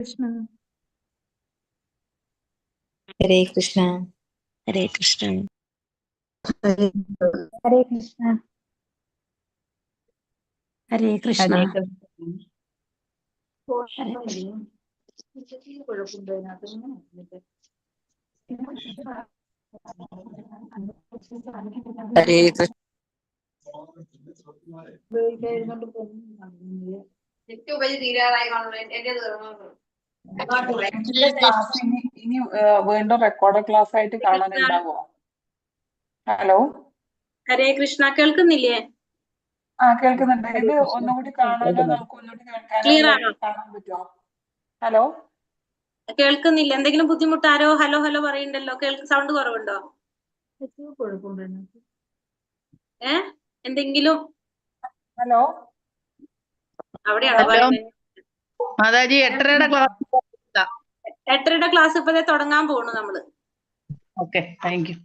കൃഷ്ണ. ഹരേ കൃഷ്ണ. ഹരേ കൃഷ്ണ. ഹരേ കൃഷ്ണ. ഹരേ കൃഷ്ണ. ഹരേ കൃഷ്ണ. ഇനി വീണ്ടും record class ആയിട്ട് കാണാനുണ്ടാവോ? ഹലോ, ഹരേ കൃഷ്ണ. കേൾക്കുന്നില്ലേ? കേൾക്കുന്നുണ്ട്. ഇത് ഒന്നുകൂടി കാണാനോ നമുക്ക് ഒന്നുകൂടി കേൾക്കാനോ കാണാൻ പറ്റുമോ? ഹലോ, കേൾക്കുന്നില്ല. എന്തെങ്കിലും ബുദ്ധിമുട്ട്? ആരോ ഹലോ ഹലോ പറയുന്നുണ്ടല്ലോ. സൗണ്ട് കുറവുണ്ടോ? എന്തെങ്കിലും ഹലോ, അവിടെയാണോ പറയുന്നത്? മാതാജി 8:30 ക്ലാസ് 8:30 ക്ലാസ് ഇപ്പഴേ തുടങ്ങാൻ പോണു നമ്മള്. Okay, thank you.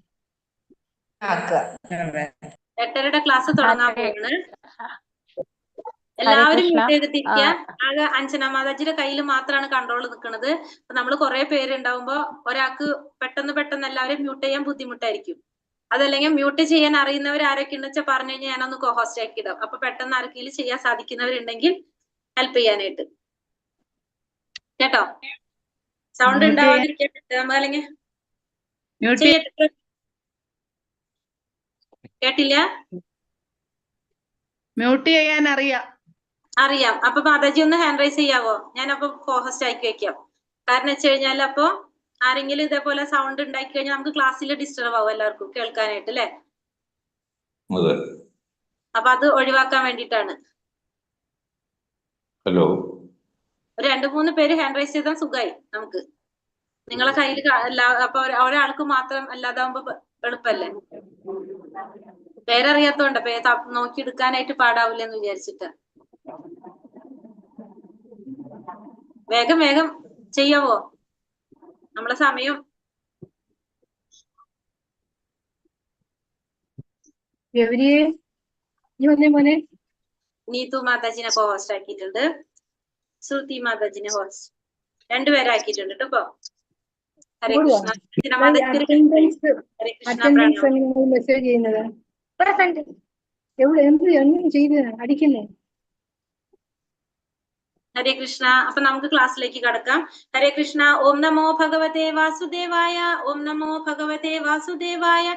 8:30 ക്ലാസ് തുടങ്ങാൻ പോവാണ്. എല്ലാവരും മ്യൂട്ട് ചെയ്തിട്ടിരിക്കുക. ആകെ അഞ്ജന മാതാജിയുടെ കയ്യിൽ മാത്രമാണ് കൺട്രോൾ നിൽക്കുന്നത്. അപ്പൊ നമ്മൾ കുറെ പേരുണ്ടാവുമ്പോ ഒരാൾക്ക് പെട്ടെന്ന് എല്ലാവരും മ്യൂട്ട് ചെയ്യാൻ ബുദ്ധിമുട്ടായിരിക്കും. അതല്ലെങ്കിൽ മ്യൂട്ട് ചെയ്യാൻ അറിയുന്നവർ ആരൊക്കെ ഉണ്ടെന്ന് വെച്ചാൽ പറഞ്ഞു കഴിഞ്ഞാൽ ഞാനൊന്ന് കോഹോസ്റ്റ് ആക്കി ഇടാം. അപ്പൊ പെട്ടെന്ന് ആർക്കെങ്കിലും ചെയ്യാൻ സാധിക്കുന്നവരുണ്ടെങ്കിൽ ഹെൽപ്പ് ചെയ്യാനായിട്ട്. കേട്ടോ? സൗണ്ട് ഉണ്ടാവാതിരിക്കാൻ അല്ലെങ്കിൽ കേട്ടില്ല? മ്യൂട്ട് ചെയ്യാൻ അറിയാം. അപ്പൊ മാതാജി ഒന്ന് ഹാൻഡ് റൈസ് ചെയ്യാവോ? ഞാൻ അപ്പൊ കോഹോസ്റ്റ് ആക്കി വെക്കാം. കാരണം വെച്ച് കഴിഞ്ഞാൽ അപ്പൊ ആരെങ്കിലും ഇതേപോലെ സൗണ്ട് ഉണ്ടാക്കി കഴിഞ്ഞാൽ നമുക്ക് ക്ലാസ്സിൽ ഡിസ്റ്റർബ് ആവും എല്ലാവർക്കും കേൾക്കാനായിട്ട്, അല്ലെ? അപ്പൊ അത് ഒഴിവാക്കാൻ വേണ്ടിയിട്ടാണ്. ഹലോ, ഒരു 2-3 പേര് ഹാൻഡ് റൈസ് ചെയ്താൽ സുഖമായി നമുക്ക്. നിങ്ങളെ കയ്യിൽ അപ്പൊ ഒരാൾക്ക് മാത്രം അല്ലാതാവുമ്പോ എളുപ്പല്ലേ? പേരറിയാത്തോണ്ട നോക്കി എടുക്കാനായിട്ട് പാടാവില്ലെന്ന് വിചാരിച്ചിട്ട്. വേഗം ചെയ്യാവോ? നമ്മളെ സമയം നീതു മാതാജിനെ ഹോസ്റ്റ് ആക്കിയിട്ടുണ്ട്. ശ്രുതി മാതാജിനെ ഹോസ്റ്റ് 2 പേരെ ആക്കിയിട്ടുണ്ട് കേട്ടോ. ഹരേ കൃഷ്ണ. മെസ്സേജ് ചെയ്യുന്നത് എവിടെ എന്ത് ചെയ്ത് അടിക്കുന്നേ? ഹരേ കൃഷ്ണ. അപ്പൊ നമുക്ക് ക്ലാസ്സിലേക്ക് കടക്കാം. ഹരേ കൃഷ്ണ. ഓം നമോ ഭഗവതേ വാസുദേവായ. ഓം നമോ ഭഗവതേ വാസുദേവായ.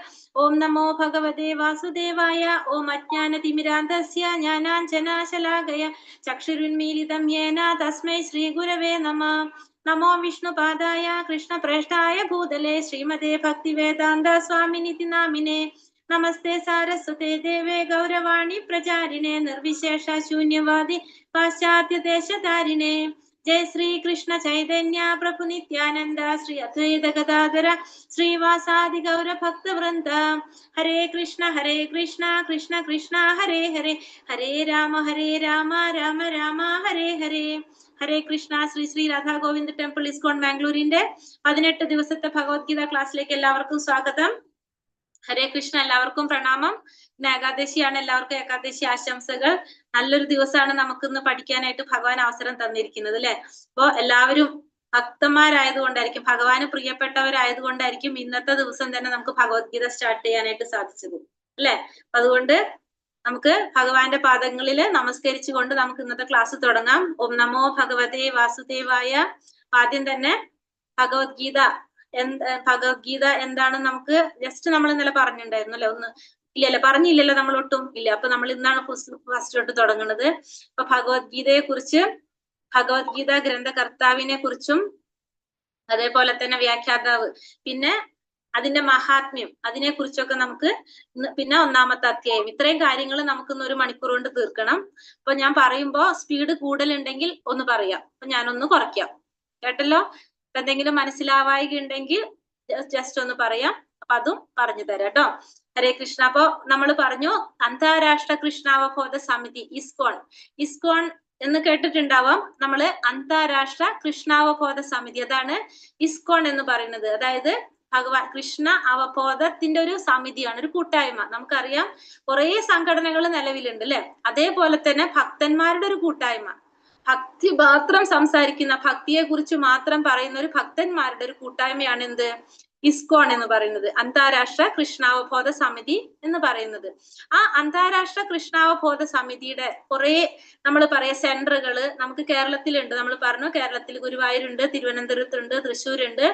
ഓം നമോ ഭഗവതേ വാസുദേവായ. ഓം അജ്ഞാനതിമിരാന്ധസ്യ ജ്ഞാനാഞ്ജനാശലാകയ ചക്ഷുരുന്മീലിതം യേന തസ്മൈ ശ്രീ ഗുരവേ നമഃ. നമോ വിഷ്ണുപാദായ കൃഷ്ണപ്രേഷ്ഠായ ഭൂതലേ ശ്രീമതേ ഭക്തിവേദാന്ത സ്വാമിനിതി നാമിനെ. നമസ്തേ സാരസ്വതേ ദേവേ ഗൗരവാണി പ്രചാരിണേ നിർവിശേഷ ശൂന്യവാദി പാശ്ചാത്യദേശധാരിണേ. ജയ ശ്രീ കൃഷ്ണ ചൈതന്യ പ്രഭു നിത്യാനന്ദ ശ്രീ അദ്വൈത ഗദാധര ശ്രീവാസാദി ഗൗര ഭക്തവൃന്ദ. ഹരേ കൃഷ്ണ കൃഷ്ണ കൃഷ്ണ ഹരേ ഹരേ, ഹരേ രാമ രാമ രാമ ഹരേ ഹരേ. ഹരേ കൃഷ്ണ. ശ്രീ രാധാ ഗോവിന്ദ് ടെമ്പിൾ ഇസ്കോൺ ബാംഗ്ലൂരിന്റെ 18 ദിവസത്തെ ഭഗവത്ഗീത ക്ലാസ്സിലേക്ക് എല്ലാവർക്കും സ്വാഗതം. ഹരേ കൃഷ്ണ. എല്ലാവർക്കും പ്രണാമം. ഇന്ന് ഏകാദശിയാണ്. എല്ലാവർക്കും ഏകാദശി ആശംസകൾ. നല്ലൊരു ദിവസമാണ് നമുക്കിന്ന് പഠിക്കാനായിട്ട് ഭഗവാൻ അവസരം തന്നിരിക്കുന്നത്, അല്ലെ? അപ്പൊ എല്ലാവരും ഭക്തന്മാരായതുകൊണ്ടായിരിക്കും, ഭഗവാന് പ്രിയപ്പെട്ടവരായതുകൊണ്ടായിരിക്കും ഇന്നത്തെ ദിവസം തന്നെ നമുക്ക് ഭഗവത്ഗീത സ്റ്റാർട്ട് ചെയ്യാനായിട്ട് സാധിച്ചത്, അല്ലെ? അതുകൊണ്ട് നമുക്ക് ഭഗവാന്റെ പാദങ്ങളിൽ നമസ്കരിച്ചുകൊണ്ട് നമുക്ക് ഇന്നത്തെ ക്ലാസ് തുടങ്ങാം. ഓം നമോ ഭഗവതേ വാസുദേവായ. ആദ്യം തന്നെ ഭഗവത്ഗീത എന്താണെന്ന് നമുക്ക് ജസ്റ്റ് നമ്മൾ ഇന്നലെ പറഞ്ഞിട്ടുണ്ടായിരുന്നു, അല്ലെ? ഇല്ലല്ലോ, പറഞ്ഞില്ലല്ലോ നമ്മൾ ഒട്ടും ഇല്ല. അപ്പൊ നമ്മൾ ഇന്നാണ് ഫസ്റ്റ് തൊട്ട് തുടങ്ങുന്നത്. അപ്പൊ ഭഗവത്ഗീതയെ കുറിച്ച്, ഭഗവത്ഗീത ഗ്രന്ഥകർത്താവിനെ കുറിച്ചും അതേപോലെ തന്നെ വ്യാഖ്യാതാവ്, പിന്നെ അതിന്റെ മഹാത്മ്യം, അതിനെ കുറിച്ചൊക്കെ നമുക്ക് പിന്നെ 1ാമത്തെ അധ്യായം, ഇത്രയും കാര്യങ്ങൾ നമുക്ക് ഇന്ന് 1 മണിക്കൂർ കൊണ്ട് തീർക്കണം. അപ്പൊ ഞാൻ പറയുമ്പോ സ്പീഡ് കൂടുതലുണ്ടെങ്കിൽ ഒന്ന് പറയാം, അപ്പൊ ഞാനൊന്ന് കുറയ്ക്കാം. കേട്ടല്ലോ? എന്തെങ്കിലും മനസ്സിലാവായിക ഉണ്ടെങ്കിൽ ജസ്റ്റ് ഒന്ന് പറയാം, അപ്പൊ അതും പറഞ്ഞു തരാം കേട്ടോ. ഹരേ കൃഷ്ണ. അപ്പൊ നമ്മൾ പറഞ്ഞു അന്താരാഷ്ട്ര കൃഷ്ണാവബോധ സമിതി ഇസ്കോൺ എന്ന് കേട്ടിട്ടുണ്ടാവാം. നമ്മള് അന്താരാഷ്ട്ര കൃഷ്ണാവബോധ സമിതി, അതാണ് ഇസ്കോൺ എന്ന് പറയുന്നത്. അതായത് ഭഗവാൻ കൃഷ്ണ അവബോധത്തിന്റെ ഒരു സമിതിയാണ്, ഒരു കൂട്ടായ്മ. നമുക്കറിയാം കുറെ സംഘടനകൾ നിലവിലുണ്ട്, അല്ലെ? അതേപോലെ തന്നെ ഭക്തന്മാരുടെ ഒരു കൂട്ടായ്മ. ഭക്തി മാത്രം സംസാരിക്കുന്ന, ഭക്തിയെ കുറിച്ച് മാത്രം പറയുന്ന ഒരു ഭക്തന്മാരുടെ ഒരു കൂട്ടായ്മയാണ് എന്ത്? ഇസ്കോൺ എന്ന് പറയുന്നത്, അന്താരാഷ്ട്ര കൃഷ്ണാവബോധ സമിതി എന്ന് പറയുന്നത്. ആ അന്താരാഷ്ട്ര കൃഷ്ണാവബോധ സമിതിയുടെ കുറെ നമ്മൾ പറയാ സെന്ററുകള് നമുക്ക് കേരളത്തിലുണ്ട്. നമ്മൾ പറഞ്ഞു കേരളത്തിൽ ഗുരുവായൂരുണ്ട്, തിരുവനന്തപുരത്തുണ്ട്, തൃശ്ശൂരുണ്ട്,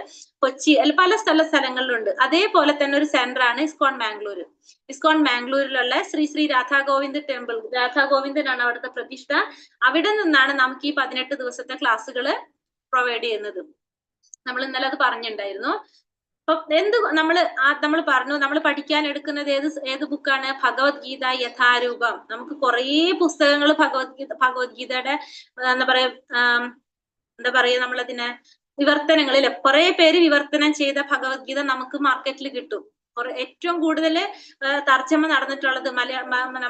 കൊച്ചി, പല സ്ഥലങ്ങളിലുണ്ട്. അതേപോലെ തന്നെ ഒരു സെന്ററാണ് ഇസ്കോൺ ബാംഗ്ലൂർ. ഇസ്കോൺ ബാംഗ്ലൂരിലുള്ള ശ്രീ ശ്രീ രാധാഗോവിന്ദ് ടെമ്പിൾ, രാധാഗോവിന്ദനാണ് അവിടുത്തെ പ്രതിഷ്ഠ. അവിടെ നിന്നാണ് നമുക്ക് ഈ 18 ദിവസത്തെ ക്ലാസ്സുകൾ പ്രൊവൈഡ് ചെയ്യുന്നത്. നമ്മൾ ഇന്നലെ അത് പറഞ്ഞിട്ടുണ്ടായിരുന്നു. അപ്പൊ നമ്മൾ പറഞ്ഞു, നമ്മൾ പഠിക്കാൻ എടുക്കുന്നത് ഏത് ബുക്കാണ്? ഭഗവത്ഗീത യഥാരൂപം. നമുക്ക് കുറേ പുസ്തകങ്ങൾ ഭഗവത്ഗീതയുടെ എന്താ പറയാ നമ്മളതിനെ വിവർത്തനങ്ങളിൽ കുറെ പേര് വിവർത്തനം ചെയ്ത ഭഗവത്ഗീത നമുക്ക് മാർക്കറ്റിൽ കിട്ടും. ഏറ്റവും കൂടുതൽ തർജ്ജമ നടന്നിട്ടുള്ളത്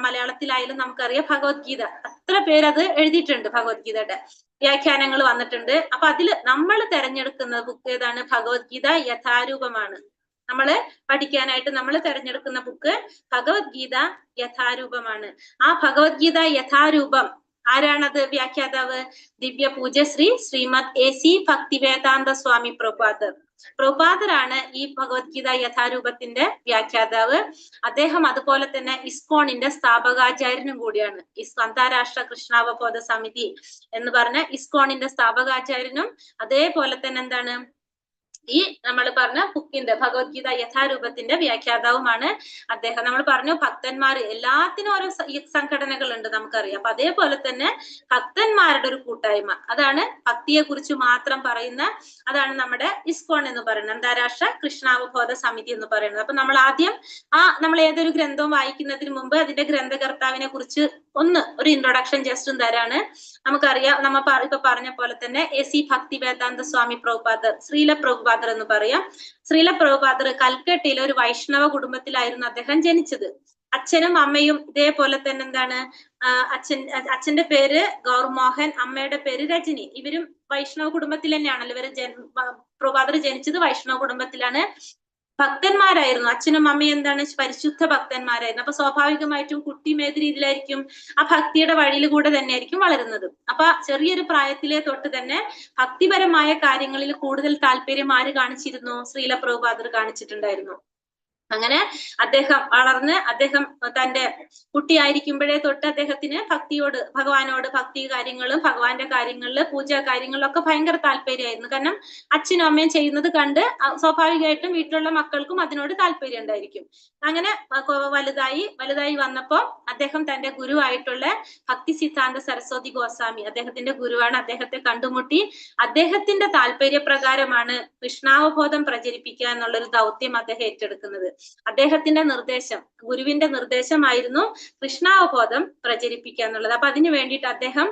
മലയാളത്തിലായാലും നമുക്കറിയാം ഭഗവത്ഗീത. അത്ര പേരത് എഴുതിയിട്ടുണ്ട്, ഭഗവത്ഗീതയുടെ വ്യാഖ്യാനങ്ങൾ വന്നിട്ടുണ്ട്. അപ്പൊ അതിൽ നമ്മൾ തെരഞ്ഞെടുക്കുന്ന ബുക്ക് ഏതാണ്? ഭഗവത്ഗീത യഥാരൂപമാണ്. നമ്മള് പഠിക്കാനായിട്ട് നമ്മൾ തെരഞ്ഞെടുക്കുന്ന ബുക്ക് ഭഗവത്ഗീത യഥാരൂപമാണ്. ആ ഭഗവത്ഗീത യഥാരൂപം ആരാണത് വ്യാഖ്യാതാവ്? ദിവ്യ പൂജ്യശ്രീ ശ്രീമദ് AC ഭക്തിവേദാന്ത സ്വാമി പ്രഭുപാദറാണ് ഈ ഭഗവത്ഗീത യഥാരൂപത്തിന്റെ വ്യാഖ്യാതാവ്. അദ്ദേഹം അതുപോലെ തന്നെ ഇസ്കോണിന്റെ സ്ഥാപകാചാര്യനും കൂടിയാണ്. അന്താരാഷ്ട്ര കൃഷ്ണാവബോധ സമിതി എന്ന് പറഞ്ഞ ഇസ്കോണിന്റെ സ്ഥാപകാചാര്യനും അതേപോലെ തന്നെ എന്താണ് ഈ നമ്മൾ പറഞ്ഞ ബുക്കിന്റെ ഭഗവത്ഗീത യഥാരൂപത്തിന്റെ വ്യാഖ്യാതാവുമാണ് അദ്ദേഹം. നമ്മൾ പറഞ്ഞു ഭക്തന്മാർ എല്ലാത്തിനും ഓരോ സംഘടനകളുണ്ട് നമുക്കറിയാം. അപ്പൊ അതേപോലെ തന്നെ ഭക്തന്മാരുടെ ഒരു കൂട്ടായ്മ, അതാണ് ഭക്തിയെ കുറിച്ച് മാത്രം പറയുന്ന, അതാണ് നമ്മുടെ ഇസ്കോൺ എന്ന് പറയുന്നത്, അന്താരാഷ്ട്ര കൃഷ്ണാവബോധ സമിതി എന്ന് പറയുന്നത്. അപ്പൊ നമ്മൾ ആദ്യം നമ്മൾ ഏതൊരു ഗ്രന്ഥവും വായിക്കുന്നതിന് മുമ്പ് അതിന്റെ ഗ്രന്ഥകർത്താവിനെ കുറിച്ച് ഒരു ഇൻട്രൊഡക്ഷൻ ജസ്റ്റ് തരാണ്. നമുക്കറിയാം, ഇപ്പൊ പറഞ്ഞ പോലെ തന്നെ AC ഭക്തിവേദാന്ത സ്വാമി പ്രഭുപാദർ, ശ്രീല പ്രഭുപാദർ എന്ന് പറയാം. ശ്രീല പ്രഭുപാദർ കൽക്കട്ടയിലെ ഒരു വൈഷ്ണവ കുടുംബത്തിലായിരുന്നു അദ്ദേഹം ജനിച്ചത്. അച്ഛനും അമ്മയും ഇതേപോലെ തന്നെ എന്താണ്, അച്ഛന്റെ പേര് ഗൗർമോഹൻ, അമ്മയുടെ പേര് രജനി. ഇവരും വൈഷ്ണവ കുടുംബത്തിൽ തന്നെയാണല്ലോ. പ്രഭുപാദർ ജനിച്ചത് വൈഷ്ണവ കുടുംബത്തിലാണ്. ഭക്തന്മാരായിരുന്നു. അച്ഛനും അമ്മയും എന്താണ്, പരിശുദ്ധ ഭക്തന്മാരായിരുന്നു. അപ്പൊ സ്വാഭാവികമായിട്ടും കുട്ടിയും ഏത് രീതിയിലായിരിക്കും? ആ ഭക്തിയുടെ വഴിയിൽ കൂടെ തന്നെയായിരിക്കും വളരുന്നത്. അപ്പൊ ചെറിയൊരു പ്രായത്തിലെ തൊട്ട് തന്നെ ഭക്തിപരമായ കാര്യങ്ങളിൽ കൂടുതൽ താല്പര്യം ആര് കാണിച്ചിരുന്നു? ശ്രീല പ്രഭുപാദർ കാണിച്ചിട്ടുണ്ടായിരുന്നു. അങ്ങനെ അദ്ദേഹം വളർന്ന് അദ്ദേഹം തന്റെ കുട്ടിയായിരിക്കുമ്പോഴേ തൊട്ട് അദ്ദേഹത്തിന് ഭഗവാനോട് ഭക്തി കാര്യങ്ങളും ഭഗവാന്റെ കാര്യങ്ങളില് പൂജാ കാര്യങ്ങളിലൊക്കെ ഭയങ്കര താല്പര്യമായിരുന്നു. കാരണം അച്ഛനും അമ്മയും ചെയ്യുന്നത് കണ്ട് സ്വാഭാവികമായിട്ടും വീട്ടിലുള്ള മക്കൾക്കും അതിനോട് താല്പര്യം ഉണ്ടായിരിക്കും. അങ്ങനെ വലുതായി വന്നപ്പോ അദ്ദേഹം തന്റെ ഗുരുവായിട്ടുള്ള ഭക്തി സിദ്ധാന്ത സരസ്വതി ഗോസ്വാമി, അദ്ദേഹത്തിന്റെ ഗുരുവാണ്. അദ്ദേഹത്തെ കണ്ടുമുട്ടി അദ്ദേഹത്തിന്റെ താല്പര്യപ്രകാരമാണ് കൃഷ്ണാവബോധം പ്രചരിപ്പിക്കുക എന്നുള്ളൊരു ദൗത്യം അദ്ദേഹം ഏറ്റെടുക്കുന്നത്. അദ്ദേഹത്തിന്റെ ഗുരുവിന്റെ നിർദ്ദേശമായിരുന്നു കൃഷ്ണാവബോധം പ്രചരിപ്പിക്കുക എന്നുള്ളത്. അപ്പൊ അതിനു വേണ്ടിയിട്ട് അദ്ദേഹം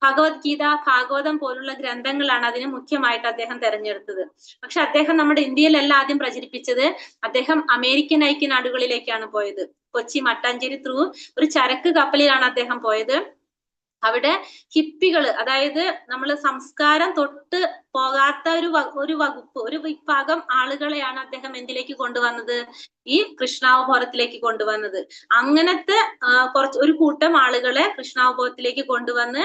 ഭഗവത്ഗീത, ഭാഗവതം പോലുള്ള ഗ്രന്ഥങ്ങളാണ് അതിന് മുഖ്യമായിട്ട് അദ്ദേഹം തെരഞ്ഞെടുത്തത്. പക്ഷെ അദ്ദേഹം നമ്മുടെ ഇന്ത്യയിലല്ല ആദ്യം പ്രചരിപ്പിച്ചത്. അദ്ദേഹം അമേരിക്കൻ ഐക്യനാടുകളിലേക്കാണ് പോയത്. കൊച്ചി മട്ടാഞ്ചേരി ത്രൂ ഒരു ചരക്ക് കപ്പലിലാണ് അദ്ദേഹം പോയത്. അവിടെ ഹിപ്പികള്, അതായത് നമ്മൾ സംസ്കാരം തൊട്ട് പോകാത്ത ഒരു വകുപ്പ്, ഒരു വിഭാഗം ആളുകളെയാണ് അദ്ദേഹം എന്തിലേക്ക് കൊണ്ടുവന്നത്? ഈ കൃഷ്ണാവബോധത്തിലേക്ക് കൊണ്ടുവന്നത്. അങ്ങനത്തെ ഒരു കൂട്ടം ആളുകളെ കൃഷ്ണാവബോധത്തിലേക്ക് കൊണ്ടുവന്ന്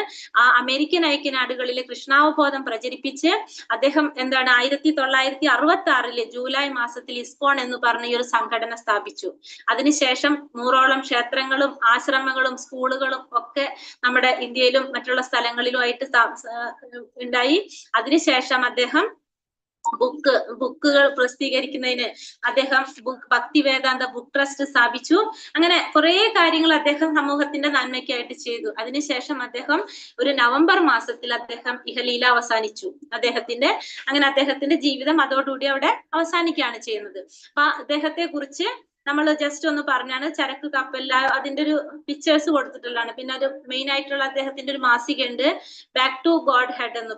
അമേരിക്കൻ ഐക്യനാടുകളിലെ കൃഷ്ണാവബോധം പ്രചരിപ്പിച്ച് അദ്ദേഹം 1966 ജൂലൈ മാസത്തിൽ ഇസ്കോൺ എന്ന് പറഞ്ഞ ഈ ഒരു സംഘടന സ്ഥാപിച്ചു. അതിനുശേഷം 100ഓളം ക്ഷേത്രങ്ങളും ആശ്രമങ്ങളും സ്കൂളുകളും ഒക്കെ നമ്മുടെ ഇന്ത്യയിലും മറ്റുള്ള സ്ഥലങ്ങളിലുമായിട്ട് ഉണ്ടായി. അതിനുശേഷം അദ്ദേഹം ബുക്കുകൾ പ്രസിദ്ധീകരിക്കുന്നതിന് അദ്ദേഹം ഭക്തി വേദാന്ത ബുക്ക് ട്രസ്റ്റ് സ്ഥാപിച്ചു. അങ്ങനെ കുറെ കാര്യങ്ങൾ അദ്ദേഹം സമൂഹത്തിന്റെ നന്മയ്ക്കായിട്ട് ചെയ്തു. അതിനുശേഷം അദ്ദേഹം ഒരു നവംബർ മാസത്തിൽ അദ്ദേഹം ഇഹലീല അവസാനിച്ചു. അദ്ദേഹത്തിന്റെ ജീവിതം അതോടുകൂടി അവിടെ അവസാനിക്കുകയാണ് ചെയ്യുന്നത്. അപ്പൊ അദ്ദേഹത്തെ കുറിച്ച് നമ്മൾ ജസ്റ്റ് ഒന്ന് പറഞ്ഞാണ്. ചരക്ക് കപ്പലിൽ അതിന്റെ ഒരു പിക്ചേഴ്സ് കൊടുത്തിട്ടുള്ളതാണ്. പിന്നെ ഒരു മെയിൻ ആയിട്ടുള്ള അദ്ദേഹത്തിന്റെ ഒരു മാസിക ഉണ്ട്, ബാക്ക് ടു ഗോഡ് ഹെഡ് എന്ന്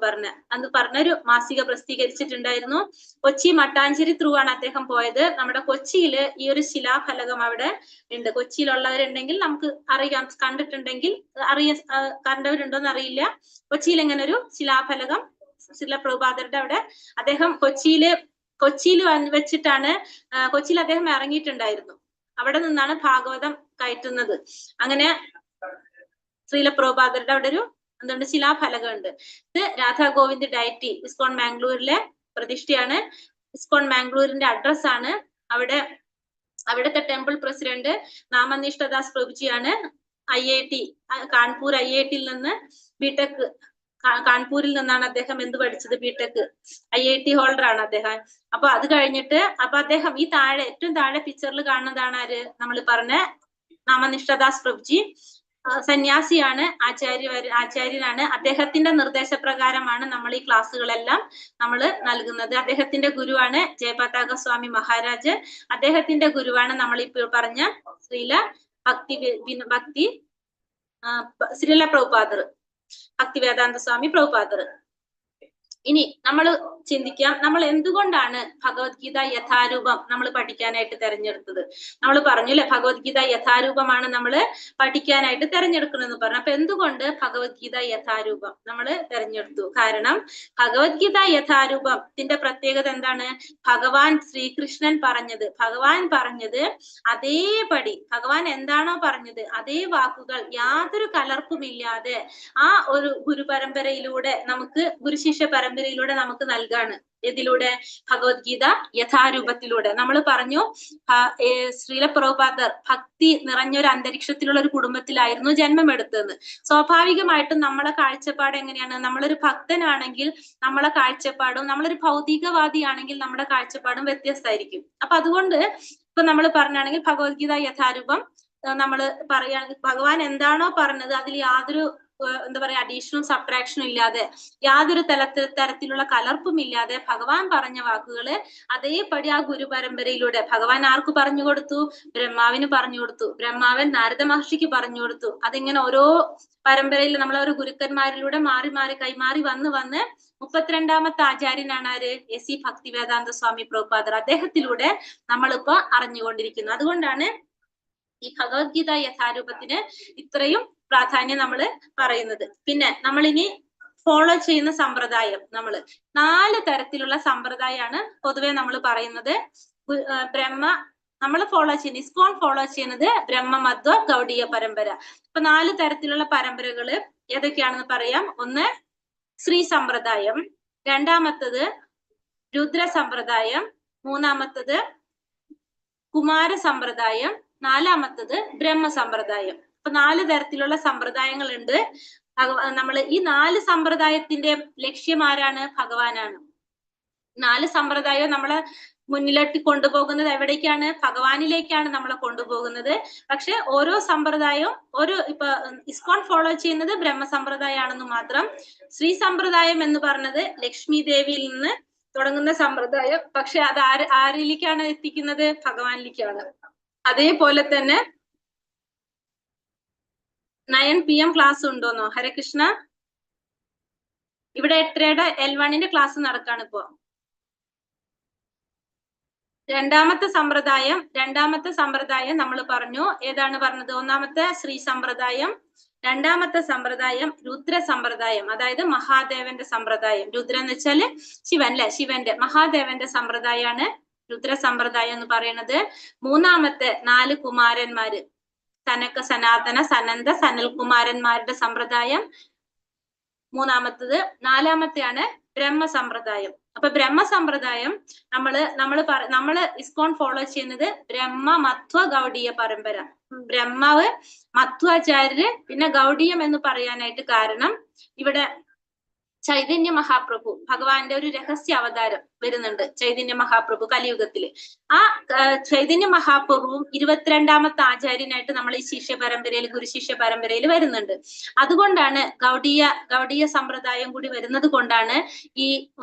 പറഞ്ഞൊരു മാസിക പ്രസിദ്ധീകരിച്ചിട്ടുണ്ടായിരുന്നു. കൊച്ചി മട്ടാഞ്ചേരി ത്രൂ ആണ് അദ്ദേഹം പോയത്. നമ്മുടെ കൊച്ചിയിൽ ഈ ഒരു ശിലാഫലകം അവിടെ ഉണ്ട്. കൊച്ചിയിലുള്ളവരുണ്ടെങ്കിൽ നമുക്ക് അറിയാം, കണ്ടവരുണ്ടോന്ന് അറിയില്ല. കൊച്ചിയിൽ ഇങ്ങനെ ഒരു ശിലാഫലകം ശ്രീല പ്രഭുപാദരുടെ അവിടെ അദ്ദേഹം കൊച്ചിയിൽ വെച്ചിട്ടാണ് കൊച്ചിയിൽ അദ്ദേഹം ഇറങ്ങിയിട്ടുണ്ടായിരുന്നു. അവിടെ നിന്നാണ് ഭാഗവതം കയറ്റുന്നത്. അങ്ങനെ ശ്രീല പ്രഭുപാദരുടെ അവിടെ ഒരു എന്തുകൊണ്ട് ശിലാഫലകമുണ്ട്. ഇത് രാധാ ഗോവിന്ദ് ഡയറ്റി ഇസ്കോൺ മാംഗ്ലൂരിലെ പ്രതിഷ്ഠയാണ്. ഇസ്കോൺ മാംഗ്ലൂരിന്റെ അഡ്രസ് ആണ്. അവിടുത്തെ ടെമ്പിൾ പ്രസിഡന്റ് നാമനിഷ്ഠദാസ് പ്രഭുജിയാണ്. IIT കാൺപൂർ IITയിൽ നിന്ന് ബിടെക്, കാൺപൂരിൽ നിന്നാണ് അദ്ദേഹം എന്ത് പഠിച്ചത്, ബിടെക്. IIT ഹോൾഡർ ആണ് അദ്ദേഹം. അപ്പൊ അത് കഴിഞ്ഞിട്ട് അദ്ദേഹം ഈ ഏറ്റവും താഴെ പിക്ചറിൽ കാണുന്നതാണ് ആര്, നമ്മൾ പറഞ്ഞ നാമനിഷ്ഠദാസ് പ്രഭുജി. സന്യാസിയാണ്, ആചാര്യനാണ്. അദ്ദേഹത്തിന്റെ നിർദ്ദേശപ്രകാരമാണ് നമ്മൾ ഈ ക്ലാസ്സുകളെല്ലാം നമ്മൾ നൽകുന്നത്. അദ്ദേഹത്തിന്റെ ഗുരുവാണ് ജയപതാക സ്വാമി മഹാരാജ്. അദ്ദേഹത്തിന്റെ ഗുരുവാണ് നമ്മൾ ഇപ്പോൾ പറഞ്ഞ ശ്രീല പ്രഭുപാദർ, ഭക്തിവേദാന്ത സ്വാമി പ്രഭുപാദർ. ഇനി നമ്മൾ ചിന്തിക്കാം, നമ്മൾ എന്തുകൊണ്ടാണ് ഭഗവത്ഗീത യഥാരൂപം നമ്മൾ പഠിക്കാനായിട്ട് തെരഞ്ഞെടുത്തത്. നമ്മൾ പറഞ്ഞു അല്ലെ, ഭഗവത്ഗീത യഥാരൂപമാണ് നമ്മൾ പഠിക്കാനായിട്ട് തെരഞ്ഞെടുക്കണമെന്ന് പറഞ്ഞു. അപ്പൊ എന്തുകൊണ്ട് ഭഗവത്ഗീത യഥാരൂപം നമ്മൾ തെരഞ്ഞെടുത്തു? കാരണം ഭഗവത്ഗീത യഥാരൂപത്തിന്റെ പ്രത്യേകത എന്താണ്? ഭഗവാൻ ശ്രീകൃഷ്ണൻ പറഞ്ഞത് അതേപടി, ഭഗവാൻ എന്താണോ പറഞ്ഞത് അതേ വാക്കുകൾ യാതൊരു കലർപ്പുമില്ലാതെ ആ ഒരു ഗുരുപരമ്പരയിലൂടെ നമുക്ക്, ഗുരുശിഷ്യ പരമ്പരയിലൂടെ നമുക്ക് നൽകാണ്. ഇതിലൂടെ ഭഗവത്ഗീത യഥാരൂപത്തിലൂടെ. നമ്മൾ പറഞ്ഞു ശ്രീല പ്രഭുപാദർ ഭക്തി നിറഞ്ഞൊരു അന്തരീക്ഷത്തിലുള്ള ഒരു കുടുംബത്തിലായിരുന്നു ജന്മമെടുത്തതെന്ന്. സ്വാഭാവികമായിട്ടും നമ്മളെ കാഴ്ചപ്പാട് എങ്ങനെയാണ്? നമ്മളൊരു ഭക്തനാണെങ്കിൽ നമ്മളെ കാഴ്ചപ്പാടും, നമ്മളൊരു ഭൗതികവാദിയാണെങ്കിൽ നമ്മുടെ കാഴ്ചപ്പാടും വ്യത്യസ്തമായിരിക്കും. അപ്പൊ അതുകൊണ്ട് ഇപ്പൊ നമ്മൾ പറഞ്ഞാണെങ്കിൽ ഭഗവത്ഗീത യഥാരൂപം നമ്മൾ പറയുകയാണെങ്കിൽ ഭഗവാൻ എന്താണോ പറഞ്ഞത് അതിൽ യാതൊരു എന്താ പറയാ അഡീഷണൽ സബ്ട്രാക്ഷനും ഇല്ലാതെ, യാതൊരു തരത്തിലുള്ള കലർപ്പും ഇല്ലാതെ ഭഗവാൻ പറഞ്ഞ വാക്കുകള് അതേപടി ആ ഗുരു പരമ്പരയിലൂടെ ഭഗവാൻ ആർക്ക് പറഞ്ഞു കൊടുത്തു? ബ്രഹ്മാവിന് പറഞ്ഞു കൊടുത്തു. ബ്രഹ്മാവൻ നാരദ മഹർഷിക്ക് പറഞ്ഞു കൊടുത്തു. അതിങ്ങനെ ഓരോ പരമ്പരയിൽ നമ്മളെ ഓരോ ഗുരുക്കന്മാരിലൂടെ മാറി മാറി കൈമാറി വന്ന് 32ാമത്തെ ആചാര്യനാണ് ആര്? SC ഭക്തിവേദാന്ത സ്വാമി പ്രഭുപാദർ. അദ്ദേഹത്തിലൂടെ നമ്മളിപ്പോ അറിഞ്ഞുകൊണ്ടിരിക്കുന്നു. അതുകൊണ്ടാണ് ഈ ഭഗവത്ഗീത യഥാരൂപത്തിന് ഇത്രയും പ്രാധാന്യം നമ്മൾ പറയുന്നത്. പിന്നെ നമ്മളിനി ഫോളോ ചെയ്യുന്ന സമ്പ്രദായം, നാല് തരത്തിലുള്ള സമ്പ്രദായമാണ് പൊതുവെ നമ്മൾ പറയുന്നത്. നമ്മൾ ഫോളോ ചെയ്യുന്നത്, ഇസ്കോൺ ഫോളോ ചെയ്യുന്നത് ബ്രഹ്മമധ്വ ഗൗഡീയ പരമ്പര. ഇപ്പൊ 4 തരത്തിലുള്ള പരമ്പരകള് ഏതൊക്കെയാണെന്ന് പറയാം. ഒന്ന് ശ്രീ സമ്പ്രദായം, രണ്ടാമത്തത് രുദ്ര സമ്പ്രദായം, മൂന്നാമത്തത് കുമാര സമ്പ്രദായം, നാലാമത്തത് ബ്രഹ്മ സമ്പ്രദായം. അപ്പൊ 4 തരത്തിലുള്ള സമ്പ്രദായങ്ങളുണ്ട്. നമ്മൾ ഈ 4 സമ്പ്രദായത്തിന്റെ ലക്ഷ്യം ആരാണ്? ഭഗവാനാണ്. 4 സമ്പ്രദായം നമ്മളെ മുന്നിലെത്തി കൊണ്ടുപോകുന്നത് എവിടേക്കാണ്? ഭഗവാനിലേക്കാണ് നമ്മളെ കൊണ്ടുപോകുന്നത്. പക്ഷെ ഓരോ സമ്പ്രദായവും ഇപ്പൊ ഇസ്കോൺ ഫോളോ ചെയ്യുന്നത് ബ്രഹ്മസമ്പ്രദായമാണെന്ന് മാത്രം. ശ്രീ സമ്പ്രദായം എന്ന് പറഞ്ഞത് ലക്ഷ്മി ദേവിയിൽ നിന്ന് തുടങ്ങുന്ന സമ്പ്രദായം. പക്ഷെ അത് ആരിലേക്കാണ് എത്തിക്കുന്നത്? ഭഗവാനിലേക്കാണ്. അതേപോലെ തന്നെ 9 PM ക്ലാസ് ഉണ്ടോന്നോ? ഹരേ കൃഷ്ണ. ഇവിടെ 8:30 L1ന്റെ ക്ലാസ് നടക്കാണ് ഇപ്പോ. രണ്ടാമത്തെ സമ്പ്രദായം നമ്മൾ പറഞ്ഞു. ഏതാണ് പറഞ്ഞത്? ഒന്നാമത്തെ ശ്രീ സമ്പ്രദായം, രണ്ടാമത്തെ സമ്പ്രദായം രുദ്ര സമ്പ്രദായം, അതായത് മഹാദേവന്റെ സമ്പ്രദായം. രുദ്ര എന്ന് വെച്ചാല് ശിവൻ അല്ലെ, ശിവന്റെ മഹാദേവന്റെ സമ്പ്രദായമാണ് രുദ്ര സമ്പ്രദായം എന്ന് പറയുന്നത്. മൂന്നാമത്തെ 4 കുമാരന്മാര്, സനക, സനാതന, സനന്ദ, സനൽകുമാരന്മാരുടെ സമ്പ്രദായം മൂന്നാമത്തത്. നാലാമത്തെയാണ് ബ്രഹ്മസമ്പ്രദായം. അപ്പൊ ബ്രഹ്മസമ്പ്രദായം നമ്മള് ഇസ്കോൺ ഫോളോ ചെയ്യുന്നത് ബ്രഹ്മമധ്വ ഗൗഡീയ പരമ്പര. ബ്രഹ്മാവ്, മധ്വാചാര്യര്, പിന്നെ ഗൗഡീയം എന്ന് പറയാനായിട്ട് കാരണം ഇവിടെ ചൈതന്യ മഹാപ്രഭു, ഭഗവാന്റെ ഒരു രഹസ്യ അവതാരം വരുന്നുണ്ട്. ചൈതന്യ മഹാപ്രഭു കലിയുഗത്തില്. ആ ചൈതന്യ മഹാപ്രഭുവും 22ാമത്തെ ആചാര്യനായിട്ട് നമ്മൾ ഈ ഗുരുശിഷ്യ പരമ്പരയിൽ വരുന്നുണ്ട്. അതുകൊണ്ടാണ് ഗൗഡീയ സമ്പ്രദായം കൂടി വരുന്നത് കൊണ്ടാണ് ഈ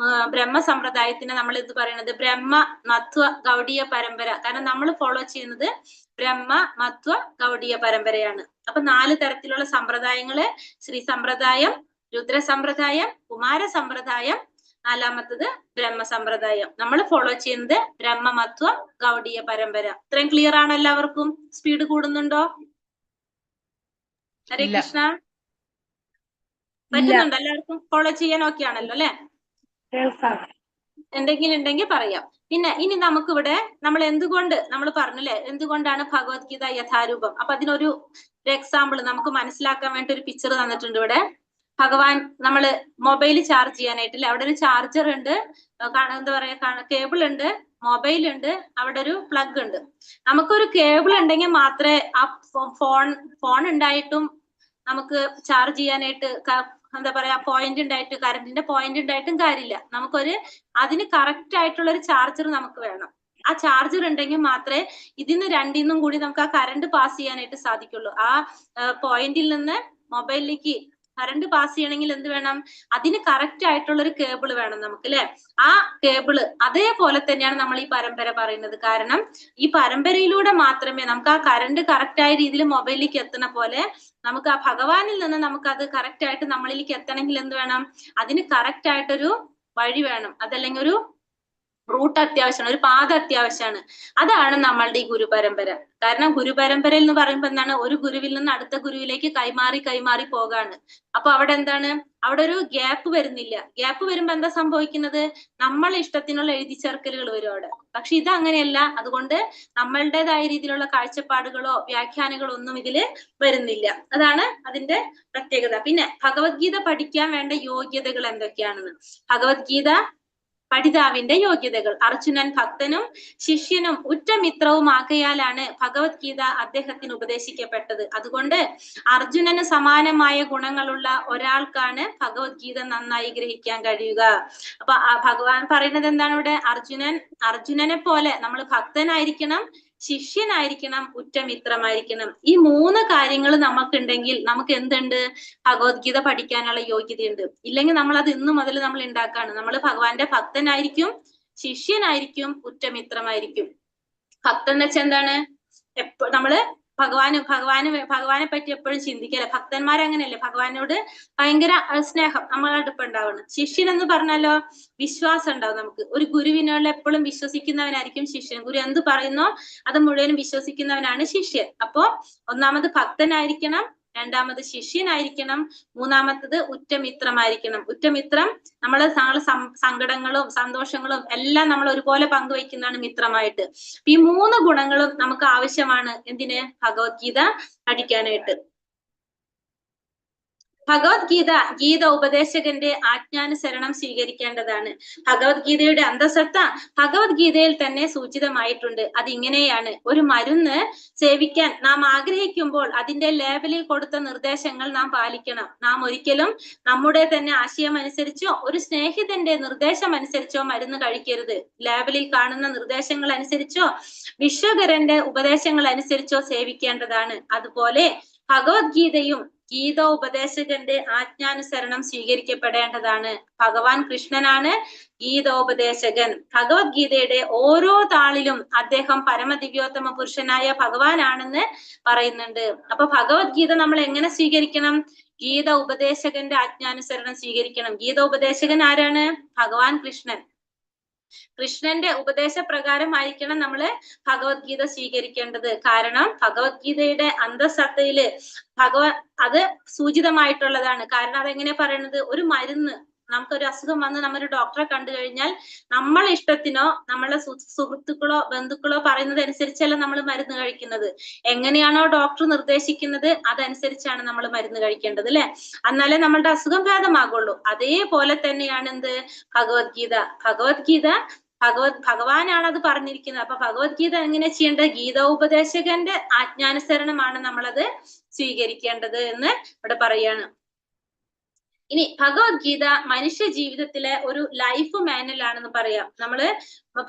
ബ്രഹ്മ സമ്പ്രദായത്തിന് നമ്മൾ ഇത് പറയുന്നത് ബ്രഹ്മ മധ്വ ഗൗഡീയ പരമ്പര. കാരണം നമ്മൾ ഫോളോ ചെയ്യുന്നത് ബ്രഹ്മ മധ്വ ഗൗഡീയ പരമ്പരയാണ്. അപ്പൊ 4 തരത്തിലുള്ള സമ്പ്രദായങ്ങള്: ശ്രീ സമ്പ്രദായം, രുദ്ര സമ്പ്രദായം, കുമാര സമ്പ്രദായം, നാലാമത്തത് ബ്രഹ്മസമ്പ്രദായം. നമ്മൾ ഫോളോ ചെയ്യുന്നത് ബ്രഹ്മമധ്വ ഗൗഡീയ പരമ്പര. ഇത്രയും ക്ലിയർ ആണോ എല്ലാവർക്കും? സ്പീഡ് കൂടുന്നുണ്ടോ? ഹരേ കൃഷ്ണ. പറ്റുന്നുണ്ടോ എല്ലാവർക്കും? ഫോളോ ചെയ്യാൻ ഓക്കെ ആണല്ലോ അല്ലെ? എന്തെങ്കിലും ഉണ്ടെങ്കിൽ പറയാം. പിന്നെ ഇനി നമുക്കിവിടെ നമ്മൾ പറഞ്ഞല്ലേ എന്തുകൊണ്ടാണ് ഭഗവത്ഗീത യഥാരൂപം. അപ്പൊ അതിനൊരു എക്സാമ്പിൾ നമുക്ക് മനസ്സിലാക്കാൻ വേണ്ടി ഒരു പിക്ചർ തന്നിട്ടുണ്ട് ഇവിടെ. ഭഗവാൻ നമ്മള് മൊബൈൽ ചാർജ് ചെയ്യാനായിട്ടില്ല, അവിടെ ഒരു ചാർജർ ഉണ്ട്, എന്താ പറയാ കേബിൾ ഉണ്ട്, മൊബൈൽ ഉണ്ട്, അവിടെ ഒരു പ്ലഗ് ഉണ്ട്. നമുക്കൊരു കേബിൾ ഉണ്ടെങ്കിൽ മാത്രമേ ആ ഫോൺ ഉണ്ടായിട്ടും നമുക്ക് ചാർജ് ചെയ്യാനായിട്ട് എന്താ പറയാ പോയിന്റ് ഉണ്ടായിട്ട് കറണ്ടിന്റെ പോയിന്റ് ഉണ്ടായിട്ടും കാര്യമില്ല. നമുക്കൊരു അതിന് കറക്റ്റ് ആയിട്ടുള്ള ഒരു ചാർജർ നമുക്ക് വേണം. ആ ചാർജർ ഉണ്ടെങ്കിൽ മാത്രമേ ഇതിന്ന് രണ്ടിന്നും കൂടി നമുക്ക് ആ കറണ്ട് പാസ് ചെയ്യാനായിട്ട് സാധിക്കുള്ളൂ. ആ പോയിന്റിൽ നിന്ന് മൊബൈലിലേക്ക് കറണ്ട് പാസ് ചെയ്യണമെങ്കിൽ എന്ത് വേണം? അതിന് കറക്റ്റ് ആയിട്ടുള്ള ഒരു കേബിൾ വേണം നമുക്ക്, അല്ലെ? ആ കേബിള് അതേപോലെ തന്നെയാണ് നമ്മൾ ഈ പരമ്പര പറയുന്നത്. കാരണം ഈ പരമ്പരയിലൂടെ മാത്രമേ നമുക്ക് ആ കറണ്ട് കറക്റ്റ് ആയ രീതിയിൽ മൊബൈലിലേക്ക് എത്തുന്ന പോലെ നമുക്ക് ആ ഭഗവാനിൽ നിന്ന് നമുക്ക് അത് കറക്റ്റ് ആയിട്ട് നമ്മളിലേക്ക് എത്തണമെങ്കിൽ എന്ത് വേണം? അതിന് കറക്റ്റ് ആയിട്ടൊരു വഴി വേണം, അതല്ലെങ്കിൽ ഒരു റൂട്ട് അത്യാവശ്യമാണ്, ഒരു പാത അത്യാവശ്യമാണ്. അതാണ് നമ്മളുടെ ഈ ഗുരുപരമ്പര. കാരണം ഗുരുപരമ്പരയിൽ എന്ന് പറയുമ്പോൾ എന്താണ്? ഒരു ഗുരുവിൽ നിന്ന് അടുത്ത ഗുരുവിലേക്ക് കൈമാറി പോകാണ്. അപ്പൊ അവിടെ എന്താണ്? അവിടെ ഒരു ഗ്യാപ്പ് വരുന്നില്ല. ഗ്യാപ്പ് വരുമ്പോ എന്താ സംഭവിക്കുന്നത്? നമ്മൾ ഇഷ്ടത്തിനുള്ള എഴുതി ചേർക്കലുകൾ വരും അവിടെ. പക്ഷെ ഇത് അങ്ങനെയല്ല. അതുകൊണ്ട് നമ്മളുടേതായ രീതിയിലുള്ള കാഴ്ചപ്പാടുകളോ വ്യാഖ്യാനങ്ങളോ ഒന്നും ഇതില് വരുന്നില്ല. അതാണ് അതിന്റെ പ്രത്യേകത. പിന്നെ ഭഗവത്ഗീത പഠിക്കാൻ വേണ്ട യോഗ്യതകൾ എന്തൊക്കെയാണെന്ന്. ഭഗവത്ഗീത പഠിതാവിന്റെ യോഗ്യതകൾ. അർജുനൻ ഭക്തനും ശിഷ്യനും ഉറ്റമിത്രവുമാകയാലാണ് ഭഗവത്ഗീത അദ്ദേഹത്തിന് ഉപദേശിക്കപ്പെട്ടത്. അതുകൊണ്ട് അർജുനന് സമാനമായ ഗുണങ്ങളുള്ള ഒരാൾക്കാണ് ഭഗവത്ഗീത നന്നായി ഗ്രഹിക്കാൻ കഴിയുക. അപ്പൊ ഭഗവാൻ പറയുന്നത് എന്താണ് ഇവിടെ? അർജുനനെ പോലെ നമ്മൾ ഭക്തനായിരിക്കണം, ശിഷ്യനായിരിക്കണം, ഉറ്റമിത്രമായിരിക്കണം. ഈ 3 കാര്യങ്ങൾ നമുക്കുണ്ടെങ്കിൽ നമുക്ക് എന്തുണ്ട്? ഭഗവത്ഗീത പഠിക്കാനുള്ള യോഗ്യതയുണ്ട്. ഇല്ലെങ്കിൽ നമ്മൾ അത് ഇന്നു മുതൽ നമ്മൾ ഉണ്ടാക്കാണ്. നമ്മൾ ഭഗവാന്റെ ഭക്തനായിരിക്കും, ശിഷ്യനായിരിക്കും, ഉറ്റമിത്രമായിരിക്കും. ഭക്തൻ എന്ന് വെച്ചാൽ എന്താണ്? നമ്മള് ഭഗവാനെ പറ്റി എപ്പോഴും ചിന്തിക്കല്ലേ. ഭക്തന്മാരങ്ങനെയല്ലേ? ഭഗവാനോട് ഭയങ്കര സ്നേഹം നമ്മളുടെ അടുപ്പം ഉണ്ടാവണം. ശിഷ്യൻ എന്ന് പറഞ്ഞാലോ വിശ്വാസം ഉണ്ടാവും നമുക്ക്. ഒരു ഗുരുവിനോട് എപ്പോഴും വിശ്വസിക്കുന്നവനായിരിക്കും ശിഷ്യൻ. ഗുരു എന്ത് പറയുന്നോ അത് മുഴുവനും വിശ്വസിക്കുന്നവനാണ് ശിഷ്യൻ. അപ്പോ ഒന്നാമത് ഭക്തനായിരിക്കണം, രണ്ടാമത് ശിഷ്യനായിരിക്കണം, മൂന്നാമത്തത് ഉറ്റമിത്രമായിരിക്കണം. ഉറ്റമിത്രം നമ്മള് സങ്കടങ്ങളും സന്തോഷങ്ങളും എല്ലാം നമ്മൾ ഒരുപോലെ പങ്കുവയ്ക്കുന്നതാണ് മിത്രമായിട്ട്. ഈ 3 ഗുണങ്ങളും നമുക്ക് ആവശ്യമാണ്. എന്തിന്? ഭഗവത്ഗീത പഠിക്കാനായിട്ട്. ഭഗവത്ഗീത ഗീത ഉപദേശകന്റെ ആജ്ഞാനുസരണം സ്വീകരിക്കേണ്ടതാണ്. ഭഗവത്ഗീതയുടെ അന്തസത്ത ഭഗവത്ഗീതയിൽ തന്നെ സൂചിതമായിട്ടുണ്ട്. അതിങ്ങനെയാണ്: ഒരു മരുന്ന് സേവിക്കാൻ നാം ആഗ്രഹിക്കുമ്പോൾ അതിന്റെ ലേബലിൽ കൊടുത്ത നിർദ്ദേശങ്ങൾ നാം പാലിക്കണം. നാം ഒരിക്കലും നമ്മുടെ തന്നെ ആശയം അനുസരിച്ചോ ഒരു സ്നേഹിതന്റെ നിർദ്ദേശം അനുസരിച്ചോ മരുന്ന് കഴിക്കരുത്. ലേബലിൽ കാണുന്ന നിർദ്ദേശങ്ങൾ അനുസരിച്ചോ വിശ്വകരന്റെ ഉപദേശങ്ങൾ അനുസരിച്ചോ സേവിക്കേണ്ടതാണ്. അതുപോലെ ഭഗവത്ഗീതയും ഗീതോപദേശകന്റെ ആജ്ഞാനുസരണം സ്വീകരിക്കപ്പെടേണ്ടതാണ്. ഭഗവാൻ കൃഷ്ണനാണ് ഗീതോപദേശകൻ. ഭഗവത്ഗീതയുടെ ഓരോ താളിലും അദ്ദേഹം പരമദിവ്യോത്തമ പുരുഷനായ ഭഗവാനാണെന്ന് പറയുന്നുണ്ട്. അപ്പൊ ഭഗവത്ഗീത നമ്മൾ എങ്ങനെ സ്വീകരിക്കണം? ഗീത ഉപദേശകന്റെ ആജ്ഞാനുസരണം സ്വീകരിക്കണം. ഗീത ഉപദേശകൻ ആരാണ്? ഭഗവാൻ കൃഷ്ണൻ. കൃഷ്ണന്റെ ഉപദേശപ്രകാരമായിരിക്കണം നമ്മള് ഭഗവത്ഗീത സ്വീകരിക്കേണ്ടത്. കാരണം ഭഗവത്ഗീതയുടെ അന്തസത്തയില് അത് സൂചിതമായിട്ടുള്ളതാണ്. കാരണം അതെങ്ങനെ പറയുന്നത്? ഒരു മരുന്ന്, നമുക്കൊരു അസുഖം വന്ന് നമ്മൊരു ഡോക്ടറെ കണ്ടു കഴിഞ്ഞാൽ നമ്മളെ ഇഷ്ടത്തിനോ നമ്മളെ സുഹൃത്തുക്കളോ ബന്ധുക്കളോ പറയുന്നത് അനുസരിച്ചല്ല നമ്മൾ മരുന്ന് കഴിക്കുന്നത്. എങ്ങനെയാണോ ഡോക്ടർ നിർദ്ദേശിക്കുന്നത് അതനുസരിച്ചാണ് നമ്മൾ മരുന്ന് കഴിക്കേണ്ടത്, അല്ലെ? എന്നാലേ നമ്മളുടെ അസുഖം ഭേദമാകുള്ളൂ. അതേപോലെ തന്നെയാണ് എന്ത്? ഭഗവത്ഗീത ഭഗവാനാണ് അത് പറഞ്ഞിരിക്കുന്നത്. അപ്പൊ ഭഗവത്ഗീത എങ്ങനെ ചെയ്യേണ്ടത്? ഗീതോപദേശകന്റെ ആജ്ഞാനുസരണമാണ് നമ്മളത് സ്വീകരിക്കേണ്ടത് എന്ന് ഇവിടെ പറയാണ്. ഇനി ഭഗവത്ഗീത മനുഷ്യ ജീവിതത്തിലെ ഒരു ലൈഫ് മാനുവൽ ആണെന്ന് പറയാം. നമ്മള്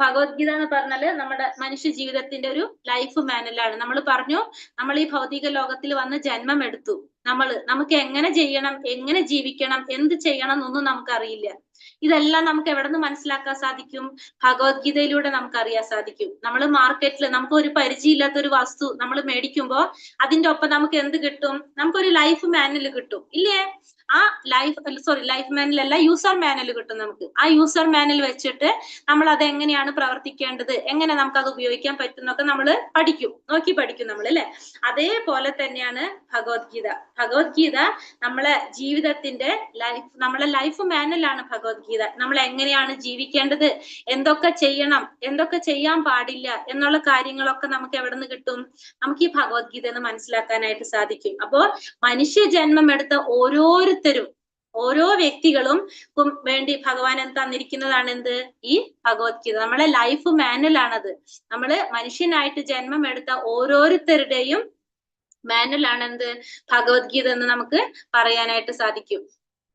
ഭഗവത്ഗീത എന്ന് പറഞ്ഞാല് നമ്മുടെ മനുഷ്യ ജീവിതത്തിന്റെ ഒരു ലൈഫ് മാനുവൽ ആണ്. നമ്മൾ പറഞ്ഞു, നമ്മൾ ഈ ഭൗതിക ലോകത്തിൽ വന്ന് ജന്മം എടുത്തു. നമുക്ക് എങ്ങനെ ചെയ്യണം, എങ്ങനെ ജീവിക്കണം, എന്ത് ചെയ്യണം എന്നൊന്നും നമുക്കറിയില്ല. ഇതെല്ലാം നമുക്ക് എവിടെ നിന്ന് മനസ്സിലാക്കാൻ സാധിക്കും? ഭഗവത്ഗീതയിലൂടെ നമുക്ക് അറിയാൻ സാധിക്കും. നമ്മൾ മാർക്കറ്റിൽ നമുക്ക് ഒരു പരിചയമില്ലാത്ത ഒരു വസ്തു നമ്മൾ മേടിക്കുമ്പോ അതിന്റെ ഒപ്പം നമുക്ക് എന്ത് കിട്ടും? നമുക്കൊരു ലൈഫ് മാനുവൽ കിട്ടും, ഇല്ലേ? ആ ലൈഫ് മാനുവൽ അല്ല, യൂസർ മാനുവൽ കിട്ടും നമുക്ക്. ആ യൂസർ മാനുവൽ വെച്ചിട്ട് നമ്മൾ അത് എങ്ങനെയാണ് പ്രവർത്തിക്കേണ്ടത്, എങ്ങനെ നമുക്ക് അത് ഉപയോഗിക്കാൻ പറ്റുന്നൊക്കെ നമ്മൾ പഠിക്കും നമ്മൾ, അല്ലെ? അതേപോലെ തന്നെയാണ് ഭഗവത്ഗീത. ഭഗവത്ഗീത നമ്മളെ ജീവിതത്തിന്റെ നമ്മളെ ലൈഫ് മാനുവൽ ആണ് ഭഗവത്ഗീത. നമ്മൾ എങ്ങനെയാണ് ജീവിക്കേണ്ടത്, എന്തൊക്കെ ചെയ്യണം, എന്തൊക്കെ ചെയ്യാൻ പാടില്ല എന്നുള്ള കാര്യങ്ങളൊക്കെ നമുക്ക് എവിടെ നിന്ന് കിട്ടും? നമുക്ക് ഈ ഭഗവത്ഗീത എന്ന് മനസ്സിലാക്കാനായിട്ട് സാധിക്കും. അപ്പോ മനുഷ്യ ജന്മം എടുത്ത ഓരോരുത്തരും ഓരോ വ്യക്തികളും വേണ്ടി ഭഗവാൻ തന്നിരിക്കുന്നതാണ് എന്ത്? ഈ ഭഗവത്ഗീത. നമ്മളെ ലൈഫ് മാനുവൽ ആണത്. നമ്മള് മനുഷ്യനായിട്ട് ജന്മം എടുത്ത ഓരോരുത്തരുടെയും മാനുവൽ ആണ് എന്ത്? ഭഗവത്ഗീത എന്ന് നമുക്ക് പറയാനായിട്ട് സാധിക്കും.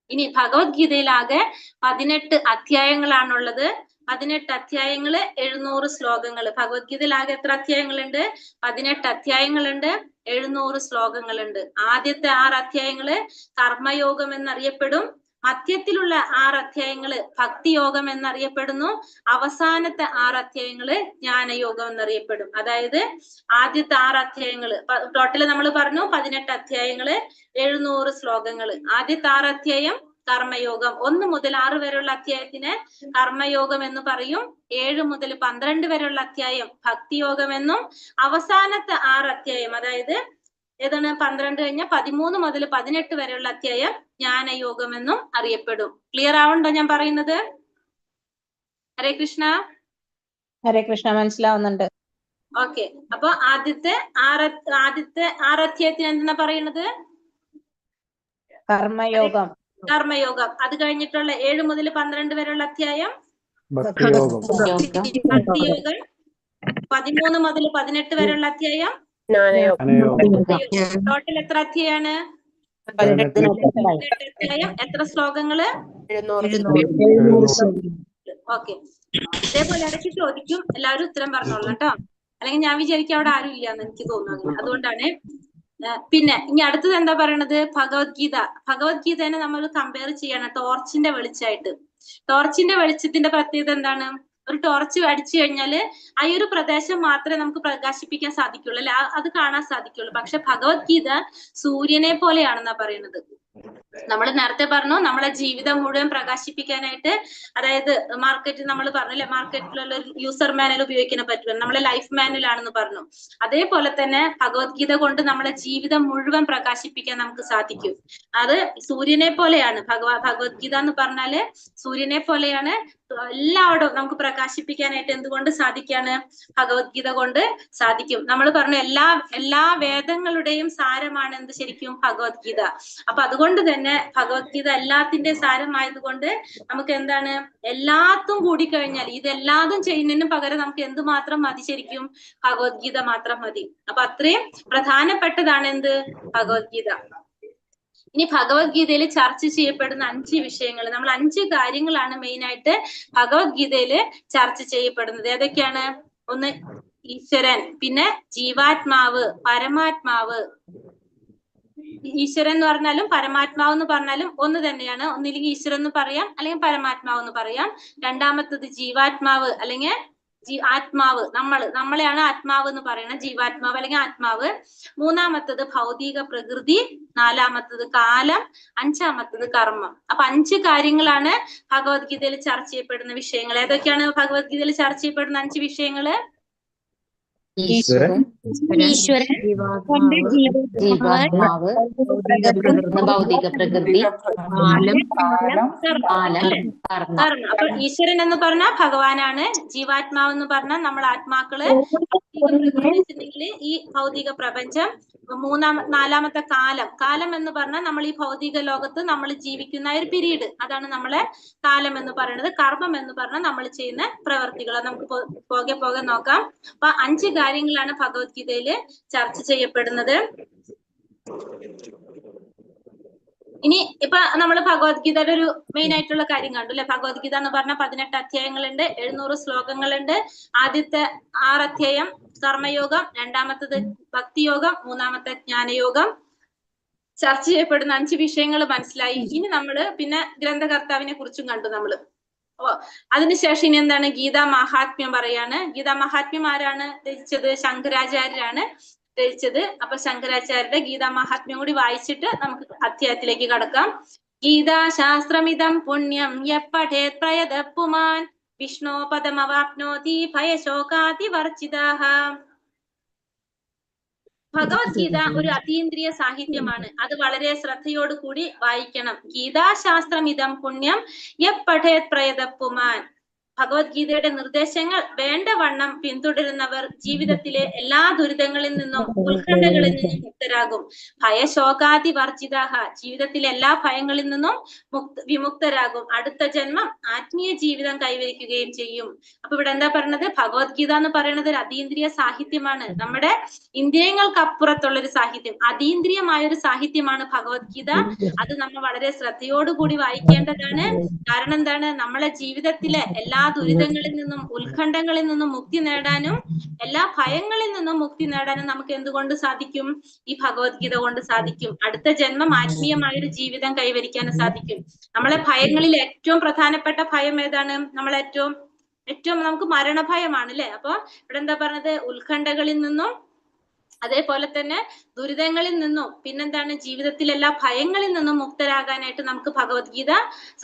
ഇനി ഭഗവത്ഗീതയിലാകെ 18 അധ്യായങ്ങളാണുള്ളത്. 18 അധ്യായങ്ങള് 700 ശ്ലോകങ്ങള്. ഭഗവത്ഗീതയിലാകെ എത്ര അധ്യായങ്ങളുണ്ട്? 18 അധ്യായങ്ങളുണ്ട്, 700 ശ്ലോകങ്ങളുണ്ട്. ആദ്യത്തെ 6 അധ്യായങ്ങള് കർമ്മയോഗം എന്നറിയപ്പെടും. മധ്യത്തിലുള്ള 6 അധ്യായങ്ങള് ഭക്തിയോഗം എന്നറിയപ്പെടുന്നു. അവസാനത്തെ 6 അധ്യായങ്ങള് ജ്ഞാനയോഗം എന്നറിയപ്പെടും. അതായത് ആദ്യത്തെ 6 അധ്യായങ്ങള് ടോട്ടല് നമ്മൾ പറഞ്ഞു 18 അധ്യായങ്ങള് 700 ശ്ലോകങ്ങള്. ആദ്യത്തെ 6 അധ്യായം കർമ്മയോഗം. 1 മുതൽ 6 വരെയുള്ള അധ്യായത്തിന് കർമ്മയോഗം എന്ന് പറയും. 7 മുതൽ 12 വരെയുള്ള അധ്യായം ഭക്തിയോഗം എന്നും, അവസാനത്തെ 6 അധ്യായം അതായത് ഏതാണ് 12 കഴിഞ്ഞ 13 മുതൽ 18 വരെയുള്ള അധ്യായം ജ്ഞാനയോഗം എന്നും അറിയപ്പെടും. ക്ലിയർ ആവുണ്ടോ ഞാൻ പറയുന്നത്? ഹരേ കൃഷ്ണ. ഹരേ കൃഷ്ണ, മനസ്സിലാവുന്നുണ്ട്. ഓക്കെ, അപ്പൊ ആദ്യത്തെ 6 അധ്യായത്തിന് എന്താ പറയുന്നത്? കർമ്മയോഗം. കർമ്മയോഗം. അത് കഴിഞ്ഞിട്ടുള്ള 7 മുതൽ 12 വരെയുള്ള അധ്യായം ഭക്തിയോഗം. ഭക്തിയോഗം. 13 മുതൽ 18 വരെയുള്ള അധ്യായം ടോട്ടൽ എത്ര അധ്യായാണ്? 18 അധ്യായം. എത്ര ശ്ലോകങ്ങള്? 700. ഓക്കെ. അതേപോലെ ഇടയ്ക്ക് ചോദിക്കും, എല്ലാവരും ഉത്തരം പറഞ്ഞോളൂ കേട്ടോ, അല്ലെങ്കിൽ ഞാൻ വിചാരിക്കും അവിടെ ആരും ഇല്ലാന്ന് എനിക്ക് തോന്നുന്നു. അതുകൊണ്ടാണ്. പിന്നെ ഇനി അടുത്തത് എന്താ പറയണത്? ഭഗവത്ഗീത. ഭഗവത്ഗീതനെ നമ്മൾ കമ്പയർ ചെയ്യണം ടോർച്ചിന്റെ വെളിച്ചായിട്ട്. ടോർച്ചിന്റെ വെളിച്ചത്തിന്റെ പ്രത്യേകത എന്താണ്? ഒരു ടോർച്ച് അടിച്ചു കഴിഞ്ഞാല് ആ ഒരു പ്രദേശം മാത്രമേ നമുക്ക് പ്രകാശിപ്പിക്കാൻ സാധിക്കുള്ളൂ, അല്ലെ? അത് കാണാൻ സാധിക്കുള്ളൂ. പക്ഷെ ഭഗവത്ഗീത സൂര്യനെ പോലെയാണെന്നാ പറയുന്നത്. നമ്മൾ നേരത്തെ പറഞ്ഞു നമ്മളെ ജീവിതം മുഴുവൻ പ്രകാശിപ്പിക്കാനായിട്ട്, അതായത് മാർക്കറ്റ് നമ്മൾ പറഞ്ഞു അല്ലെ, മാർക്കറ്റിലുള്ള യൂസർ മാനുവൽ ഉപയോഗിക്കാൻ പറ്റില്ല, നമ്മളെ ലൈഫ് മാനുവൽ ആണെന്ന് പറഞ്ഞു. അതേപോലെ തന്നെ ഭഗവത്ഗീത കൊണ്ട് നമ്മളെ ജീവിതം മുഴുവൻ പ്രകാശിപ്പിക്കാൻ നമുക്ക് സാധിക്കും. അത് സൂര്യനെ പോലെയാണ്. ഭഗവത്ഗീത എന്ന് പറഞ്ഞാല് സൂര്യനെ പോലെയാണ്. എല്ലായിടവും നമുക്ക് പ്രകാശിപ്പിക്കാനായിട്ട് എന്തുകൊണ്ട് സാധിക്കാണ്? ഭഗവത്ഗീത കൊണ്ട് സാധിക്കും. നമ്മൾ പറഞ്ഞു എല്ലാ വേദങ്ങളുടെയും സാരമാണ് എന്ത് ശരിക്കും? ഭഗവത്ഗീത. അപ്പൊ അതുകൊണ്ട് തന്നെ ഭഗവത്ഗീത എല്ലാത്തിന്റെ സാരമായതുകൊണ്ട് നമുക്ക് എന്താണ്? എല്ലാത്തും കൂടിക്കഴിഞ്ഞാൽ ഇതെല്ലാതും ചെയ്യുന്നതിന് പകരം നമുക്ക് എന്ത് മാത്രം മതി ശരിക്കും? ഭഗവത്ഗീത മാത്രം മതി. അപ്പൊ അത്രയും പ്രധാനപ്പെട്ടതാണ് എന്ത്? ഭഗവത്ഗീത. ഇനി ഭഗവത്ഗീതയിൽ ചർച്ച ചെയ്യപ്പെടുന്ന 5 വിഷയങ്ങൾ, നമ്മൾ 5 കാര്യങ്ങളാണ് മെയിൻ ആയിട്ട് ഭഗവത്ഗീതയിൽ ചർച്ച ചെയ്യപ്പെടുന്നത്. ഏതൊക്കെയാണ്? ഒന്ന് ഈശ്വരൻ, പിന്നെ ജീവാത്മാവ്, പരമാത്മാവ്. ഈശ്വരൻ എന്ന് പറഞ്ഞാലും പരമാത്മാവ് എന്ന് പറഞ്ഞാലും ഒന്ന് തന്നെയാണ്. ഒന്നില്ലെങ്കിൽ ഈശ്വരൻ എന്ന് പറയാം, അല്ലെങ്കിൽ പരമാത്മാവ് എന്ന് പറയാം. രണ്ടാമത്തത് ജീവാത്മാവ് അല്ലെങ്കിൽ ആത്മാവ്, നമ്മളെയാണ് ആത്മാവ് എന്ന് പറയുന്നത്, ജീവാത്മാവ് അല്ലെങ്കിൽ ആത്മാവ്. മൂന്നാമത്തത് ഭൗതിക പ്രകൃതി, നാലാമത്തത് കാലം, അഞ്ചാമത്തത് കർമ്മം. അപ്പൊ 5 കാര്യങ്ങളാണ് ഭഗവത്ഗീതയിൽ ചർച്ച ചെയ്യപ്പെടുന്ന വിഷയങ്ങൾ. ഏതൊക്കെയാണ് ഭഗവത്ഗീതയിൽ ചർച്ച ചെയ്യപ്പെടുന്ന 5 വിഷയങ്ങള്? ഈശ്വരൻ, ജീവാത്മാവ്, ഭൗതിക പ്രകൃതി, കർമ്മം. അപ്പൊ ഈശ്വരൻ എന്ന് പറഞ്ഞാൽ ഭഗവാനാണ്. ജീവാത്മാവ് എന്ന് പറഞ്ഞാൽ നമ്മൾ ആത്മാക്കള്. ഈ ഭൗതിക പ്രപഞ്ചം. നാലാമത്തെ കാലം എന്ന് പറഞ്ഞാൽ നമ്മൾ ഈ ഭൗതിക ലോകത്ത് നമ്മൾ ജീവിക്കുന്ന ഒരു പീരീഡ്, അതാണ് നമ്മളെ കാലം എന്ന് പറയുന്നത്. കർമ്മം എന്ന് പറഞ്ഞാൽ നമ്മൾ ചെയ്യുന്ന പ്രവർത്തികൾ. നമുക്ക് പോകെ നോക്കാം. അപ്പൊ 5 കാര്യങ്ങളാണ് ഭഗവത്ഗീതയില് ചർച്ച ചെയ്യപ്പെടുന്നത്. ഇനി ഇപ്പൊ നമ്മൾ ഭഗവത്ഗീതയുടെ ഒരു മെയിൻ ആയിട്ടുള്ള കാര്യം കണ്ടു അല്ലെ. ഭഗവത്ഗീത എന്ന് പറഞ്ഞാൽ 18 അധ്യായങ്ങളുണ്ട്, 700 ശ്ലോകങ്ങളുണ്ട്. ആദ്യത്തെ 6 അധ്യായം കർമ്മയോഗം, രണ്ടാമത്തത് ഭക്തിയോഗം, മൂന്നാമത്തെ ജ്ഞാനയോഗം. ചർച്ച ചെയ്യപ്പെടുന്ന 5 വിഷയങ്ങൾ മനസ്സിലായി. ഇനി നമ്മള് പിന്നെ ഗ്രന്ഥകർത്താവിനെ കുറിച്ചും കണ്ടു നമ്മള്. അതിനുശേഷം ഇനി എന്താണ്? ഗീതാ മഹാത്മ്യം പറയാണ്. ഗീതാ മഹാത്മ്യം ആരാണ് രചിച്ചത്? ശങ്കരാചാര്യരാണ് രചിച്ചത്. അപ്പൊ ശങ്കരാചാര്യരുടെ ഗീതാ മഹാത്മ്യം കൂടി വായിച്ചിട്ട് നമുക്ക് അധ്യായത്തിലേക്ക് കടക്കാം. ഗീതാശാസ്ത്രമിതം പുണ്യം യപ്പഠേത് പ്രയത പുമാൻ വിഷ്ണോ പദമവാപ്നോതി ഭയശോകാതിവർജിതാഃ. ഭഗവത്ഗീത ഒരു അതീന്ദ്രിയ സാഹിത്യമാണ്. അത് വളരെ ശ്രദ്ധയോടുകൂടി വായിക്കണം. ഗീതാശാസ്ത്രമിതം പുണ്യം യപ്പഠേത് പ്രയത പുമാൻ. ഭഗവത്ഗീതയുടെ നിർദ്ദേശങ്ങൾ വേണ്ടവണ്ണം പിന്തുടരുന്നവർ ജീവിതത്തിലെ എല്ലാ ദുരിതങ്ങളിൽ നിന്നും ഉത്കണ്ഠകളിൽ നിന്നും മുക്തരാകും. ഭയശോകാതി വർജിതാഹ, ജീവിതത്തിലെ എല്ലാ ഭയങ്ങളിൽ നിന്നും വിമുക്തരാകും. അടുത്ത ജന്മം ആത്മീയ ജീവിതം കൈവരിക്കുകയും ചെയ്യും. അപ്പൊ ഇവിടെ എന്താ പറയുന്നത്? ഭഗവത്ഗീത എന്ന് പറയുന്നത് ഒരു അതീന്ദ്രിയ സാഹിത്യമാണ്. നമ്മുടെ ഇന്ദ്രിയങ്ങൾക്കപ്പുറത്തുള്ള ഒരു സാഹിത്യം, അതീന്ദ്രിയമായ ഒരു സാഹിത്യമാണ് ഭഗവത്ഗീത. അത് നമ്മൾ വളരെ ശ്രദ്ധയോടുകൂടി വായിക്കേണ്ടതാണ്. കാരണം എന്താണ്? നമ്മളെ ജീവിതത്തിലെ എല്ലാ ദുരിതങ്ങളിൽ നിന്നും ഉത്കണ്ഠങ്ങളിൽ നിന്നും മുക്തി നേടാനും എല്ലാ ഭയങ്ങളിൽ നിന്നും മുക്തി നേടാനും നമുക്ക് എന്തുകൊണ്ട് സാധിക്കും? ഈ ഭഗവത്ഗീത കൊണ്ട് സാധിക്കും. അടുത്ത ജന്മം ആത്മീയമായൊരു ജീവിതം കൈവരിക്കാനും സാധിക്കും. നമ്മളെ ഭയങ്ങളിൽ ഏറ്റവും പ്രധാനപ്പെട്ട ഭയം ഏതാണ്? ഏറ്റവും നമുക്ക് മരണഭയമാണ് അല്ലെ? അപ്പൊ ഇവിടെ എന്താ പറഞ്ഞത്? ഉത്കണ്ഠകളിൽ നിന്നും അതേപോലെ തന്നെ ദുരിതങ്ങളിൽ നിന്നും പിന്നെന്താണ്? ജീവിതത്തിലെല്ലാ ഭയങ്ങളിൽ നിന്നും മുക്തരാകാനായിട്ട് നമുക്ക് ഭഗവത്ഗീത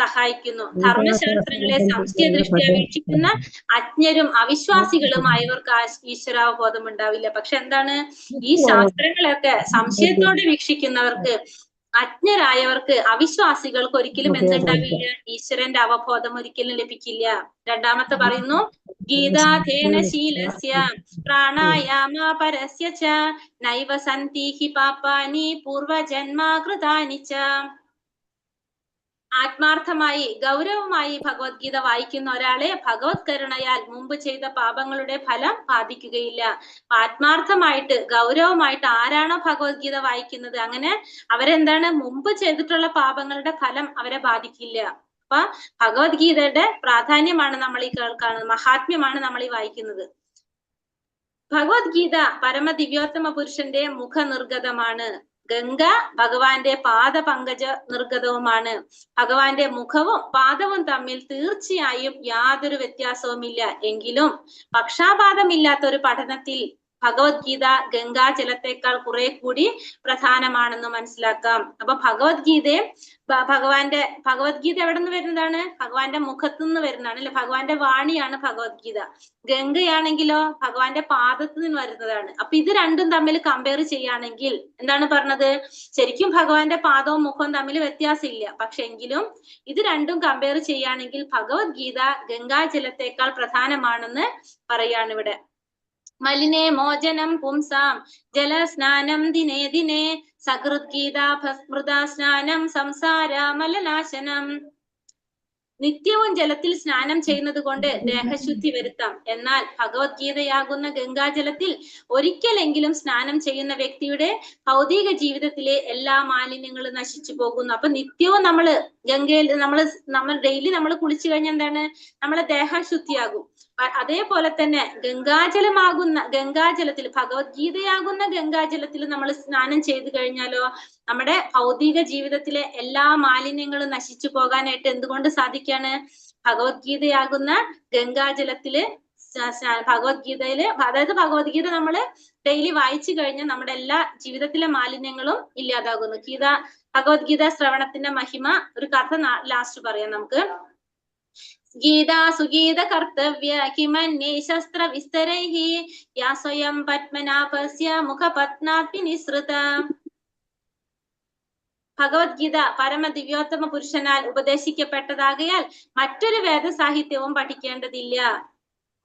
സഹായിക്കുന്നു. ധർമ്മശാസ്ത്രങ്ങളെ സംശയദൃഷ്ടിയ വീക്ഷിക്കുന്ന അജ്ഞരും അവിശ്വാസികളുമായവർക്ക് ഈശ്വരാവബോധം ഉണ്ടാവില്ല. പക്ഷെ എന്താണ്? ഈ ശാസ്ത്രങ്ങളൊക്കെ സംശയത്തോടെ വീക്ഷിക്കുന്നവർക്ക്, അജ്ഞരായവർക്ക്, അവിശ്വാസികൾക്ക് ഒരിക്കലും എന്തുണ്ടാവില്ല? ഈശ്വരന്റെ അവബോധം ഒരിക്കലും ലഭിക്കില്ല. രണ്ടാമത്തെ പറയുന്നു, ഗീതാധേന ശീലസ്യ പ്രാണായാമ പരസ്യ ച നൈവ സന്തി ഹി പാപാനി പൂർവജന്മാകൃതാനി ച. ആത്മാർത്ഥമായി ഗൗരവമായി ഭഗവത്ഗീത വായിക്കുന്ന ഒരാളെ ഭഗവത് കരുണയാൽ മുമ്പ് ചെയ്ത പാപങ്ങളുടെ ഫലം ബാധിക്കുകയില്ല. ആത്മാർത്ഥമായിട്ട് ഗൗരവമായിട്ട് ആരാണോ ഭഗവത്ഗീത വായിക്കുന്നത്, അങ്ങനെ അവരെന്താണ്? മുമ്പ് ചെയ്തിട്ടുള്ള പാപങ്ങളുടെ ഫലം അവരെ ബാധിക്കില്ല. അപ്പൊ ഭഗവത്ഗീതയുടെ പ്രാധാന്യമാണ് നമ്മൾ ഈ കേൾക്കുന്നത്, മഹാത്മ്യമാണ് നമ്മൾ ഈ വായിക്കുന്നത്. ഭഗവത്ഗീത പരമദിവ്യോത്തമ പുരുഷന്റെ മുഖനിർഗതമാണ്. ഗംഗ ഭഗവാന്റെ പാദപങ്കജ നിർഗതവുമാണ്. ഭഗവാന്റെ മുഖവും പാദവും തമ്മിൽ തീർച്ചയായും യാതൊരു വ്യത്യാസവുമില്ല. എങ്കിലും പക്ഷാപാതമില്ലാത്ത ഒരു പഠനത്തിൽ ഭഗവത്ഗീത ഗംഗാജലത്തെക്കാൾ കുറെ കൂടി പ്രധാനമാണെന്ന് മനസ്സിലാക്കാം. അപ്പൊ ഭഗവത്ഗീത എവിടെ നിന്ന് വരുന്നതാണ്? ഭഗവാന്റെ മുഖത്തു നിന്ന് വരുന്നതാണ് അല്ലെ? ഭഗവാന്റെ വാണിയാണ് ഭഗവത്ഗീത. ഗംഗയാണെങ്കിലോ ഭഗവാന്റെ പാദത്തിൽ നിന്ന് വരുന്നതാണ്. അപ്പൊ ഇത് രണ്ടും തമ്മിൽ കമ്പയർ ചെയ്യുകയാണെങ്കിൽ എന്താണ് പറഞ്ഞത്? ശരിക്കും ഭഗവാന്റെ പാദവും മുഖവും തമ്മിൽ വ്യത്യാസമില്ല. പക്ഷെ എങ്കിലും ഇത് രണ്ടും കമ്പയർ ചെയ്യുകയാണെങ്കിൽ ഭഗവത്ഗീത ഗംഗാജലത്തെക്കാൾ പ്രധാനമാണെന്ന് പറയാണ് ഇവിടെ. മലിനേ മോചനം പുംസാം ജലസ്നാനം ദിനേ ദിനേ സകൃദ്ഗീത ഭസ്മൃതാ സ്നാനം സംസാര മലനാശനം. നിത്യവും ജലത്തിൽ സ്നാനം ചെയ്യുന്നത് കൊണ്ട് ദേഹശുദ്ധി വരുത്താം. എന്നാൽ ഭഗവത്ഗീതയാകുന്ന ഗംഗാജലത്തിൽ ഒരിക്കലെങ്കിലും സ്നാനം ചെയ്യുന്ന വ്യക്തിയുടെ ഭൗതിക ജീവിതത്തിലെ എല്ലാ മാലിന്യങ്ങളും നശിച്ചു പോകുന്നു. അപ്പൊ നിത്യവും നമ്മള് ഗംഗയിൽ നമ്മൾ ഡെയിലി നമ്മൾ കുളിച്ചു കഴിഞ്ഞാൽ എന്താണ്? നമ്മളെ ദേഹം ശുദ്ധിയാകും. അതേപോലെ തന്നെ ഗംഗാജലത്തിൽ ഭഗവത്ഗീതയാകുന്ന ഗംഗാജലത്തിൽ നമ്മൾ സ്നാനം ചെയ്തു കഴിഞ്ഞാലോ നമ്മുടെ ഭൗതിക ജീവിതത്തിലെ എല്ലാ മാലിന്യങ്ങളും നശിച്ചു പോകാനായിട്ട് എന്തുകൊണ്ട് സാധിക്കാണ്? ഭഗവത്ഗീതയാകുന്ന ഗംഗാജലത്തില് ഭഗവത്ഗീതയില്, അതായത് ഭഗവത്ഗീത നമ്മള് ഡെയിലി വായിച്ചു കഴിഞ്ഞാൽ നമ്മുടെ എല്ലാ ജീവിതത്തിലെ മാലിന്യങ്ങളും ഇല്ലാതാകുന്നു. ഭഗവത്ഗീത ശ്രവണത്തിന്റെ മഹിമ ഒരു കഥ ലാസ്റ്റ് പറയാം നമുക്ക്. ഗീതാ സുഗീത കർത്തവ്യ കിമന്യേ ശസ്ത്ര വിസ്തരൈഹി യാ സ്വയം പത്മനാഭസ്യ മുഖപത്നാപി നിസൃത. ഭഗവത്ഗീത പരമദിവ്യോത്തമ പുരുഷനാൽ ഉപദേശിക്കപ്പെട്ടതാകയാൽ മറ്റൊരു വേദസാഹിത്യവും പഠിക്കേണ്ടതില്ല.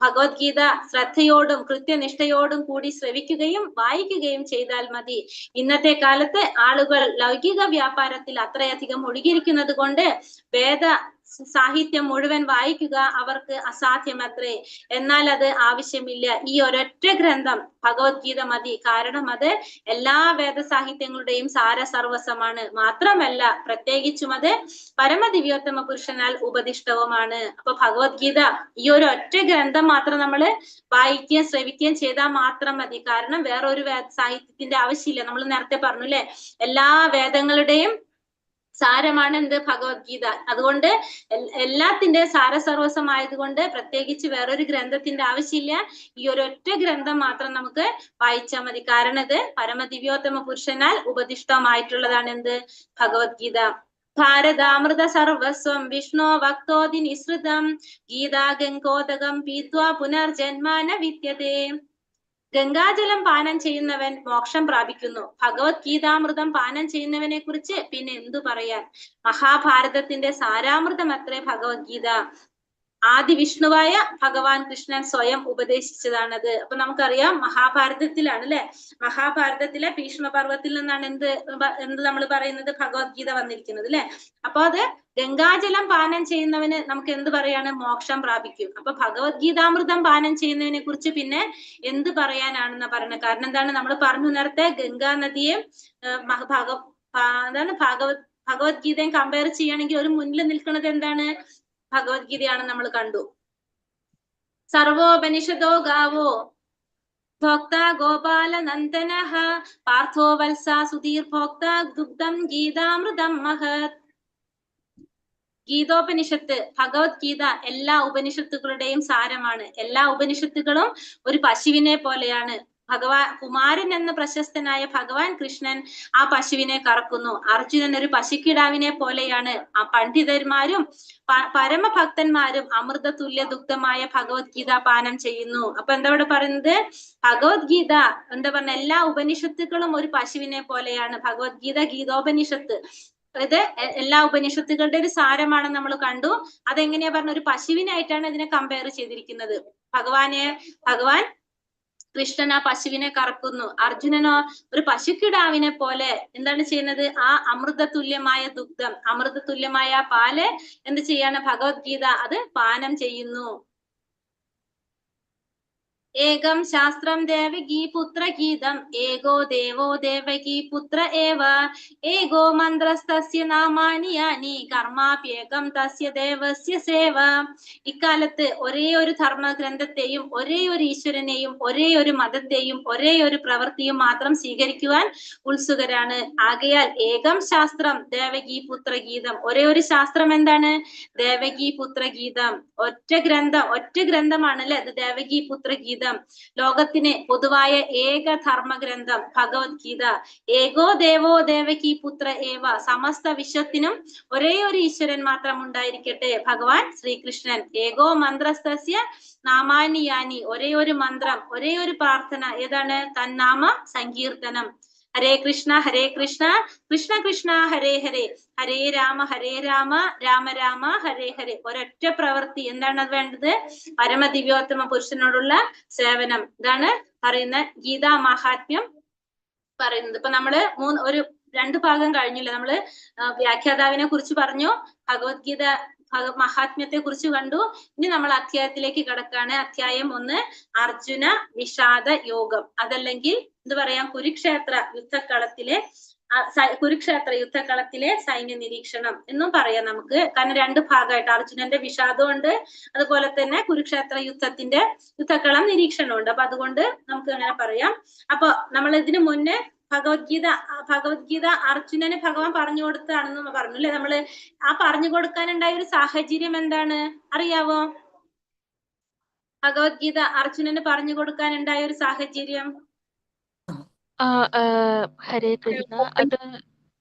ഭഗവത്ഗീത ശ്രദ്ധയോടും കൃത്യനിഷ്ഠയോടും കൂടി ശ്രവിക്കുകയും വായിക്കുകയും ചെയ്താൽ മതി. ഇന്നത്തെ കാലത്ത് ആളുകൾ ലൗകിക വ്യാപാരത്തിൽ അത്രയധികം ഒഴുകിയിരിക്കുന്നത് കൊണ്ട് വേദ സാഹിത്യം മുഴുവൻ വായിക്കുക അവർക്ക് അസാധ്യമത്രേ. എന്നാൽ അത് ആവശ്യമില്ല. ഈ ഒരൊറ്റ ഗ്രന്ഥം ഭഗവത്ഗീത മതി. കാരണം അത് എല്ലാ വേദസാഹിത്യങ്ങളുടെയും സാരസർവസമാണ്. മാത്രമല്ല പ്രത്യേകിച്ചും അത് പരമദിവ്യോത്തമ പുരുഷനാൽ ഉപദിഷ്ടവുമാണ്. അപ്പൊ ഭഗവത്ഗീത ഈ ഒരു ഒറ്റ ഗ്രന്ഥം മാത്രം നമ്മൾ വായിക്കുകയും ശ്രവിക്കുകയും ചെയ്താൽ മാത്രം മതി. കാരണം വേറൊരു സാഹിത്യത്തിന്റെ ആവശ്യമില്ല. നമ്മൾ നേരത്തെ പറഞ്ഞു അല്ലെ, എല്ലാ വേദങ്ങളുടെയും സാരമാണ് എന്ത്? ഭഗവത്ഗീത. അതുകൊണ്ട് എല്ലാത്തിന്റെ സാരസർവസമായതുകൊണ്ട് പ്രത്യേകിച്ച് വേറൊരു ഗ്രന്ഥത്തിന്റെ ആവശ്യമില്ല. ഈ ഒരൊറ്റ ഗ്രന്ഥം മാത്രം നമുക്ക് വായിച്ചാൽ മതി. കാരണം ഇത് പരമദിവ്യോത്തമ പുരുഷനാൽ ഉപദിഷ്ടമായിട്ടുള്ളതാണ് എന്ത്? ഭഗവത്ഗീത. ഭാരതാമൃത സർവസ്വം വിഷ്ണു ഭക്തോതി നിസൃതം ഗീതാ ഗംഗോദകം പീത്വാ പുനർജന്മാന വിദ്യതേ. ഗംഗാജലം പാനം ചെയ്യുന്നവൻ മോക്ഷം പ്രാപിക്കുന്നു. ഭഗവത്ഗീതാമൃതം പാനം ചെയ്യുന്നവനെ കുറിച്ച് പിന്നെ എന്തു പറയാൻ? മഹാഭാരതത്തിന്റെ സാരാമൃതം അത്രേ ഭഗവത്ഗീത. ആദി വിഷ്ണുവായ ഭഗവാൻ കൃഷ്ണൻ സ്വയം ഉപദേശിച്ചതാണത്. അപ്പൊ നമുക്കറിയാം മഹാഭാരതത്തിലാണ് അല്ലെ, മഹാഭാരതത്തിലെ ഭീഷ്മപർവത്തിൽ നിന്നാണ് എന്ത് നമ്മൾ പറയുന്നത്, ഭഗവത്ഗീത വന്നിരിക്കുന്നത് അല്ലെ. അപ്പൊ അത് ഗംഗാജലം പാനം ചെയ്യുന്നവന് നമുക്ക് എന്ത് പറയാണ്, മോക്ഷം പ്രാപിക്കും. അപ്പൊ ഭഗവത്ഗീതാമൃതം പാനം ചെയ്യുന്നതിനെ കുറിച്ച് പിന്നെ എന്ത് പറയാനാണെന്നാ പറയുന്നത്. കാരണം എന്താണ്, നമ്മൾ പറഞ്ഞു നേരത്തെ ഗംഗാ നദിയെ ഭഗവത്ഗീതയും കമ്പയർ ചെയ്യുകയാണെങ്കിൽ ഒരു മുന്നിൽ നിൽക്കുന്നത് എന്താണ്, ഭഗവത്ഗീതയാണ് നമ്മൾ കണ്ടു. സർവോപനിഷദോ ഗാവോ ഭോക്ത ഗോപാല നന്ദനഃ പാർത്ഥോ വത്സ സുധീർ ഭോക്ത ദുഗ്ധം ഗീതാമൃതം മഹത്. ഗീതോപനിഷത്ത്, ഭഗവത്ഗീത എല്ലാ ഉപനിഷത്തുകളുടെയും സാരമാണ്. എല്ലാ ഉപനിഷത്തുകളും ഒരു പശുവിനെ പോലെയാണ്. കുമാരൻ എന്ന പ്രശസ്തനായ ഭഗവാൻ കൃഷ്ണൻ ആ പശുവിനെ കറക്കുന്നു. അർജുനൻ ഒരു പശുക്കിടാവിനെ പോലെയാണ്. ആ പണ്ഡിതന്മാരും പരമഭക്തന്മാരും അമൃത തുല്യ ദുഗ്ധമായ ഭഗവത്ഗീത പാനം ചെയ്യുന്നു. അപ്പൊ എന്താ ഇവിടെ പറയുന്നത്, ഭഗവത്ഗീത എന്താ പറഞ്ഞ, എല്ലാ ഉപനിഷത്തുക്കളും ഒരു പശുവിനെ പോലെയാണ്. ഭഗവത്ഗീത ഗീതോപനിഷത്ത് ഇത് എല്ലാ ഉപനിഷത്തുകളുടെ ഒരു സാരമാണെന്ന് നമ്മൾ കണ്ടു. അതെങ്ങനെയാ പറഞ്ഞ, ഒരു പശുവിനായിട്ടാണ് ഇതിനെ കമ്പയർ ചെയ്തിരിക്കുന്നത്. ഭഗവാൻ കൃഷ്ണൻ ആ പശുവിനെ കറക്കുന്നു. അർജുനനോ ഒരു പശുക്കിടാവിനെ പോലെ എന്താണ് ചെയ്യുന്നത്, ആ അമൃത തുല്യമായ ദുഗ്ധം, അമൃത തുല്യമായ പാല് എന്ത് ചെയ്യാണ്, ഭഗവത്ഗീത അത് പാനം ചെയ്യുന്നു. ഏകം ശാസ്ത്രം ദേവകീ പുത്ര ഗീതം ഏകോ ദേവോ ദേവകീ പുത്ര ഏവ ഏകോ മന്ത്രസ്തസ്യ നാമാനി യാനി കർമാപ്യേകം തസ്യ ദേവസ്യ സേവ. ഇക്കാലത്ത് ഒരേ ഒരു ധർമ്മഗ്രന്ഥത്തെയും ഒരേ ഒരു ഈശ്വരനെയും ഒരേ ഒരു മതത്തെയും ഒരേ ഒരു പ്രവൃത്തിയും മാത്രം സ്വീകരിക്കുവാൻ ഉത്സുകരാണ്. ആകയാൽ ഏകം ശാസ്ത്രം ദേവകീ പുത്ര ഗീതം, ഒരേ ഒരു ശാസ്ത്രം എന്താണ്, ദേവകീ പുത്ര ഗീതം. ഒറ്റ ഗ്രന്ഥമാണ് അല്ലെ അത്, ദേവകീ പുത്ര ഗീതം. ലോകത്തിന് പൊതുവായ ഏക ധർമ്മഗ്രന്ഥം ഭഗവത്ഗീത. ഏകോ ദേവോ ദേവകീ പുത്ര ഏവ, സമസ്ത വിശ്വത്തിനും ഒരേ ഒരു ഈശ്വരൻ മാത്രം ഉണ്ടായിരിക്കട്ടെ, ഭഗവാൻ ശ്രീകൃഷ്ണൻ. ഏകോ മന്ത്രസ്തസ്യ നാമാനി യാനി, ഒരേ ഒരു മന്ത്രം, ഒരേ ഒരു പ്രാർത്ഥന, ഏതാണ്, തന്നാമ സങ്കീർത്തനം. ഹരേ കൃഷ്ണ കൃഷ്ണ കൃഷ്ണ ഹരേ ഹരേ, ഹരേ രാമ രാമ രാമ ഹരേ ഹരേ. ഒരൊറ്റ പ്രവൃത്തി. എന്താണ് അത് വേണ്ടത്, പരമദിവ്യോത്തമ പുരുഷനോടുള്ള സേവനം. ഇതാണ് പറയുന്ന ഗീതാ മഹാത്മ്യം പറയുന്നത്. ഇപ്പൊ നമ്മള് രണ്ട് ഭാഗം കഴിഞ്ഞില്ല. നമ്മള് വ്യാഖ്യാതാവിനെ കുറിച്ച് പറഞ്ഞു, ഭഗവത്ഗീത മഹാത്മ്യത്തെ കുറിച്ച് കണ്ടു. ഇനി നമ്മൾ അധ്യായത്തിലേക്ക് കടക്കാണ്. അധ്യായം 1 അർജുന വിഷാദ യോഗം, അതല്ലെങ്കിൽ എന്ത് പറയാം, കുരുക്ഷേത്ര യുദ്ധക്കളത്തിലെ സൈന്യ നിരീക്ഷണം എന്നും പറയാം നമുക്ക്. കാരണം 2 ഭാഗമായിട്ട്, അർജുനന്റെ വിഷാദമുണ്ട്, അതുപോലെ തന്നെ കുരുക്ഷേത്ര യുദ്ധക്കളം നിരീക്ഷണമുണ്ട്. അപ്പൊ അതുകൊണ്ട് നമുക്ക് അങ്ങനെ പറയാം. അപ്പൊ നമ്മൾ ഇതിനു മുന്നേ ഭഗവത്ഗീത അർജുനന് ഭഗവാൻ പറഞ്ഞു കൊടുത്താണെന്ന് പറഞ്ഞു അല്ലെ. നമ്മള് ആ പറഞ്ഞു കൊടുക്കാനുണ്ടായ ഒരു സാഹചര്യം എന്താണ് അറിയാവോ? ഭഗവത്ഗീത അർജുനന് പറഞ്ഞു കൊടുക്കാനുണ്ടായ ഒരു സാഹചര്യം, ഹരേ കൃഷ്ണ, അത്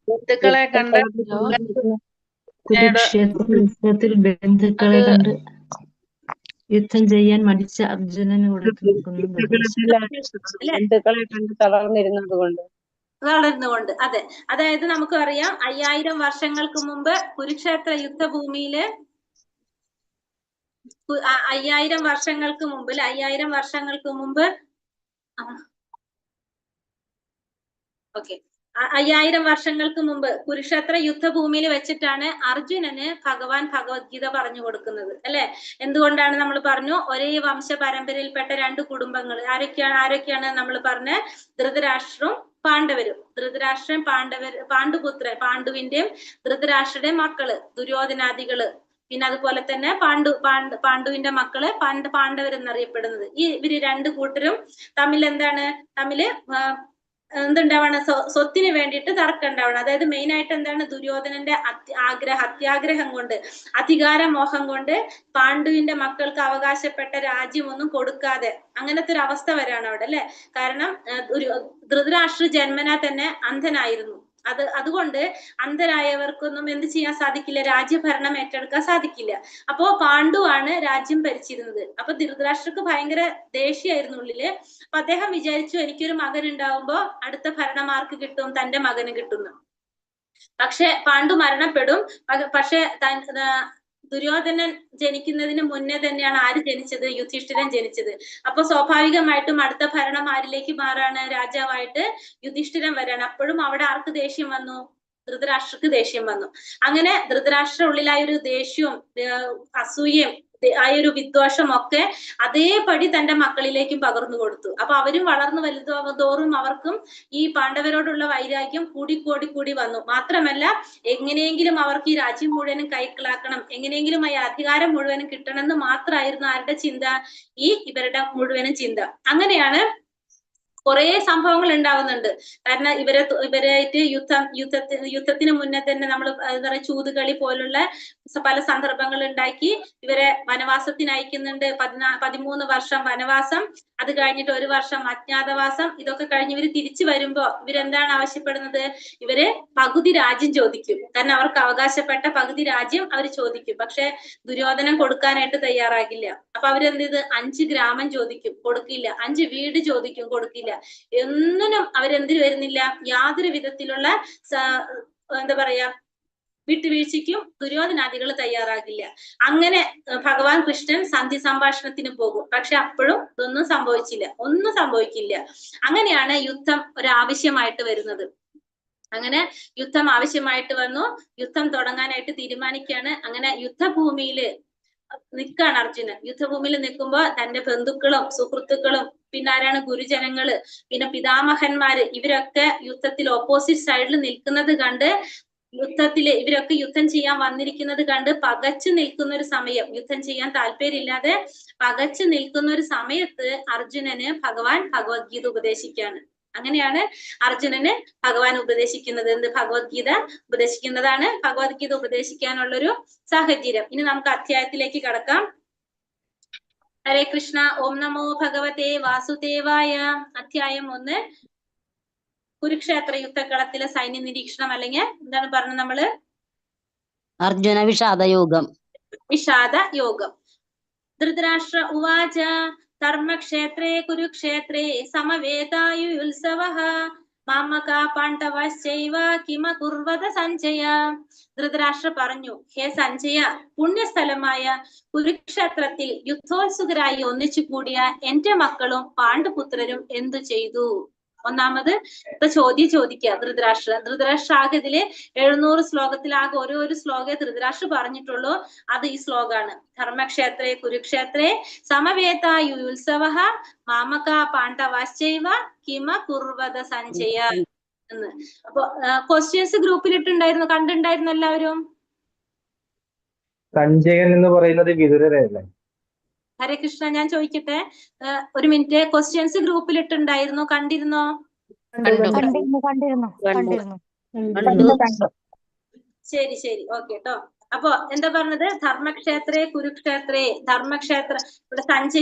ബന്ധുക്കളെ കണ്ട് കുരുക്ഷേത്രത്തിൽ ബന്ധുക്കളെ കണ്ട് യുദ്ധം ചെയ്യാൻ മടിച്ച അർജുനന് ബന്ധുക്കളെ കണ്ട് തളർന്നിരുന്നത് കൊണ്ട്. അതെ, അതായത് നമുക്കറിയാം 5000 വർഷങ്ങൾക്ക് മുമ്പ് കുരുക്ഷേത്ര യുദ്ധഭൂമിയില് 5000 വർഷങ്ങൾക്ക് മുമ്പ് 5000 വർഷങ്ങൾക്ക് മുമ്പ് കുരുക്ഷേത്ര യുദ്ധഭൂമിയിൽ വെച്ചിട്ടാണ് അർജുനന് ഭഗവാൻ ഭഗവത്ഗീത പറഞ്ഞു കൊടുക്കുന്നത് അല്ലെ. എന്തുകൊണ്ടാണ് നമ്മൾ പറഞ്ഞു, ഒരേ വംശ പരമ്പരയിൽപ്പെട്ട 2 കുടുംബങ്ങൾ. ആരൊക്കെയാണ് നമ്മൾ പറഞ്ഞ, ധൃതരാഷ്ട്രവും പാണ്ഡവരും. പാണ്ഡുവിന്റെയും ധൃതരാഷ്ട്രയുടെയും മക്കള് ദുര്യോധനാദികള്, പിന്നെ അതുപോലെ തന്നെ പാണ്ഡുവിന്റെ മക്കള് പാണ്ഡവരെന്നറിയപ്പെടുന്നത്. ഇവര് 2 കൂട്ടരും തമ്മിൽ എന്തുണ്ടാവണം, സ്വത്തിന് വേണ്ടിയിട്ട് തർക്കം ഉണ്ടാവണം. അതായത് മെയിൻ ആയിട്ട് എന്താണ്, ദുര്യോധനന്റെ അത്യാഗ്രഹം കൊണ്ട്, അധികാരമോഹം കൊണ്ട് പാണ്ഡുവിന്റെ മക്കൾക്ക് അവകാശപ്പെട്ട രാജ്യമൊന്നും കൊടുക്കാതെ അങ്ങനത്തെ ഒരു അവസ്ഥ വരാണ് അവിടെ അല്ലെ. കാരണം ധൃതരാഷ്ട്ര ജന്മനാ തന്നെ അന്ധനായിരുന്നു. അതുകൊണ്ട് അന്ധരായവർക്കൊന്നും എന്ത് ചെയ്യാൻ സാധിക്കില്ല, രാജ്യഭരണം ഏറ്റെടുക്കാൻ സാധിക്കില്ല. അപ്പോ പാണ്ഡുവാണ് രാജ്യം ഭരിച്ചിരുന്നത്. അപ്പൊ ധൃതരാഷ്ട്രക്ക് ഭയങ്കര ദേഷ്യമായിരുന്നു ഉള്ളില്. അപ്പൊ അദ്ദേഹം വിചാരിച്ചു, എനിക്കൊരു മകൻ ഉണ്ടാവുമ്പോ അടുത്ത ഭരണം ആർക്ക് കിട്ടും, തന്റെ മകന് കിട്ടുന്നു. പക്ഷെ പാണ്ഡു മരണപ്പെടും. പക്ഷെ ദുര്യോധനൻ ജനിക്കുന്നതിന് മുന്നേ തന്നെയാണ് ആര് ജനിച്ചത്? യുധിഷ്ഠിരൻ ജനിച്ചത്. അപ്പൊ സ്വാഭാവികമായിട്ടും അടുത്ത ഭരണം ആരിലേക്ക് മാറാണ്? രാജാവായിട്ട് യുധിഷ്ഠിരൻ വരാണ്. അപ്പോഴും അവിടെ ആർക്ക് ദേഷ്യം വന്നു? ധൃതരാഷ്ട്രക്ക് ദേഷ്യം വന്നു. അങ്ങനെ ധൃതരാഷ്ട്ര ഉള്ളിലായ ഒരു ദേഷ്യവും അസൂയയും ആ ഒരു വിദ്വേഷം ഒക്കെ അതേപടി തന്റെ മക്കളിലേക്കും പകർന്നു കൊടുത്തു. അപ്പൊ അവരും വളർന്നു വലുതോറും അവർക്കും ഈ പാണ്ഡവരോടുള്ള വൈരാഗ്യം കൂടി വന്നു. മാത്രമല്ല എങ്ങനെയെങ്കിലും അവർക്ക് ഈ രാജ്യം മുഴുവനും കൈക്കലാക്കണം, എങ്ങനെയെങ്കിലും ഈ അധികാരം മുഴുവനും കിട്ടണമെന്ന് മാത്രമായിരുന്നു ആരുടെ ചിന്ത? ഇവരുടെ മുഴുവനും ചിന്ത. അങ്ങനെയാണ് കുറെ സംഭവങ്ങൾ ഉണ്ടാവുന്നുണ്ട്. കാരണം ഇവരായിട്ട് യുദ്ധത്തിന് മുന്നേ തന്നെ നമ്മൾ എന്താ പറയുക, ചൂതുകളി പോലുള്ള പല സന്ദർഭങ്ങൾ ഉണ്ടാക്കി ഇവരെ വനവാസത്തിന് അയക്കുന്നുണ്ട്. 13 വർഷം വനവാസം, അത് കഴിഞ്ഞിട്ട് 1 വർഷം അജ്ഞാതവാസം. ഇതൊക്കെ കഴിഞ്ഞ് ഇവര് തിരിച്ചു വരുമ്പോ ഇവരെന്താണ് ആവശ്യപ്പെടുന്നത്? ഇവര് പകുതി രാജ്യം ചോദിക്കും. കാരണം അവർക്ക് അവകാശപ്പെട്ട പകുതി രാജ്യം അവർ ചോദിക്കും. പക്ഷെ ദുര്യോധനൻ കൊടുക്കാനായിട്ട് തയ്യാറാകില്ല. അപ്പൊ അവരെന്ത് ചെയ്ത് 5 ഗ്രാമം ചോദിക്കും, കൊടുക്കില്ല. 5 വീട് ചോദിക്കും, കൊടുക്കില്ല. ഒന്നിനും അവരെന്തിനു വരുന്നില്ല, യാതൊരു വിധത്തിലുള്ള എന്താ പറയാ വിട്ടുവീഴ്ചയ്ക്കും ദുര്യോധനാദികൾ തയ്യാറാകില്ല. അങ്ങനെ ഭഗവാൻ കൃഷ്ണൻ സന്ധി സംഭാഷണത്തിന് പോകും. പക്ഷെ അപ്പോഴും ഇതൊന്നും സംഭവിച്ചില്ല, ഒന്നും സംഭവിക്കില്ല. അങ്ങനെയാണ് യുദ്ധം ഒരാവശ്യമായിട്ട് വരുന്നത്. അങ്ങനെ യുദ്ധം ആവശ്യമായിട്ട് വന്നു. യുദ്ധം തുടങ്ങാനായിട്ട് തീരുമാനിക്കുകയാണ്. അങ്ങനെ യുദ്ധഭൂമിയില് നിൽക്കാണ് അർജുനൻ. യുദ്ധഭൂമിയിൽ നിൽക്കുമ്പോ തന്റെ ബന്ധുക്കളും സുഹൃത്തുക്കളും പിന്നെ ആരാണ്, ഗുരുജനങ്ങള്, പിന്നെ പിതാമഹന്മാര്, ഇവരൊക്കെ യുദ്ധത്തിൽ ഓപ്പോസിറ്റ് സൈഡിൽ നിൽക്കുന്നത് കണ്ട്, ഇവരൊക്കെ യുദ്ധം ചെയ്യാൻ വന്നിരിക്കുന്നത് കണ്ട് പകച്ചു നിൽക്കുന്ന ഒരു സമയം, യുദ്ധം ചെയ്യാൻ താല്പര്യമില്ലാതെ പകച്ചു നിൽക്കുന്ന ഒരു സമയത്ത് അർജുനന് ഭഗവാൻ ഭഗവത്ഗീത ഉപദേശിക്കുകയാണ്. അങ്ങനെയാണ് അർജുനന് ഭഗവാൻ ഉപദേശിക്കുന്നത്. എന്ത്? ഭഗവത്ഗീത ഉപദേശിക്കുന്നതാണ്. ഭഗവത്ഗീത ഉപദേശിക്കാനുള്ളൊരു സാഹചര്യം. ഇനി നമുക്ക് അധ്യായത്തിലേക്ക് കടക്കാം. ഹരേ കൃഷ്ണ. ഓം നമോ ഭഗവതേ വാസുദേവായ. അധ്യായം 1, കുരുക്ഷേത്ര യുദ്ധക്കളത്തിലെ സൈന്യ നിരീക്ഷണം, അല്ലെങ്കിൽ എന്താണ് പറഞ്ഞത് നമ്മള്? അർജുന വിഷാദയോഗം. വിഷാദയോഗം. ധൃതരാഷ്ട്ര ഉവാച ധർമ്മക്ഷേത്രേ കുരുക്ഷേത്രേ സമവേതായുത്സവഃ മാമകാ പാണ്ഡവശ്ചൈവ കിമകുർവത സഞ്ജയ. ധൃതരാഷ്ട്ര പറഞ്ഞു, ഹേ സഞ്ജയ, പുണ്യസ്ഥലമായ കുരുക്ഷേത്രത്തിൽ യുദ്ധോത്സുകരായി ഒന്നിച്ചു കൂടിയ എന്റെ മക്കളും പാണ്ഡുപുത്രരും എന്തു ചെയ്തു? ഒന്നാമത് ചോദ്യം ചോദിക്കുക ധൃതരാഷ്ട്ര ആകെ ഇതില് 700 ശ്ലോകത്തിൽ ആകെ ഒരു ശ്ലോകേ ധൃതരാഷ്ട്ര പറഞ്ഞിട്ടുള്ളൂ. അത് ഈ ശ്ലോകാണ്. ധർമ്മക്ഷേത്രേ കുരുക്ഷേത്രേ സമവേതായുത്സവഃ മാമകാ പാണ്ഡവശ്ചൈവ കിമ കുർവത സഞ്ജയ എന്ന്. അപ്പൊ ക്വസ്റ്റ്യൻസ് ഗ്രൂപ്പിലിട്ടുണ്ടായിരുന്നു, കണ്ടിട്ടുണ്ടായിരുന്നു എല്ലാവരും? സഞ്ജയൻ എന്ന് പറയുന്നത് വിതുരരല്ലേ? ഹരേ കൃഷ്ണ, ഞാൻ ചോദിക്കട്ടെ, ഒരു മിനിറ്റ്. ക്വസ്റ്റ്യൻസ് ഗ്രൂപ്പിലിട്ടുണ്ടായിരുന്നു, കണ്ടിരുന്നോ? ശരി ശരി, ഓക്കെ കേട്ടോ. അപ്പൊ എന്താ പറഞ്ഞത്? ധർമ്മക്ഷേത്രേ കുരുക്ഷേത്രേ. ധർമ്മക്ഷേത്ര, ഇവിടെ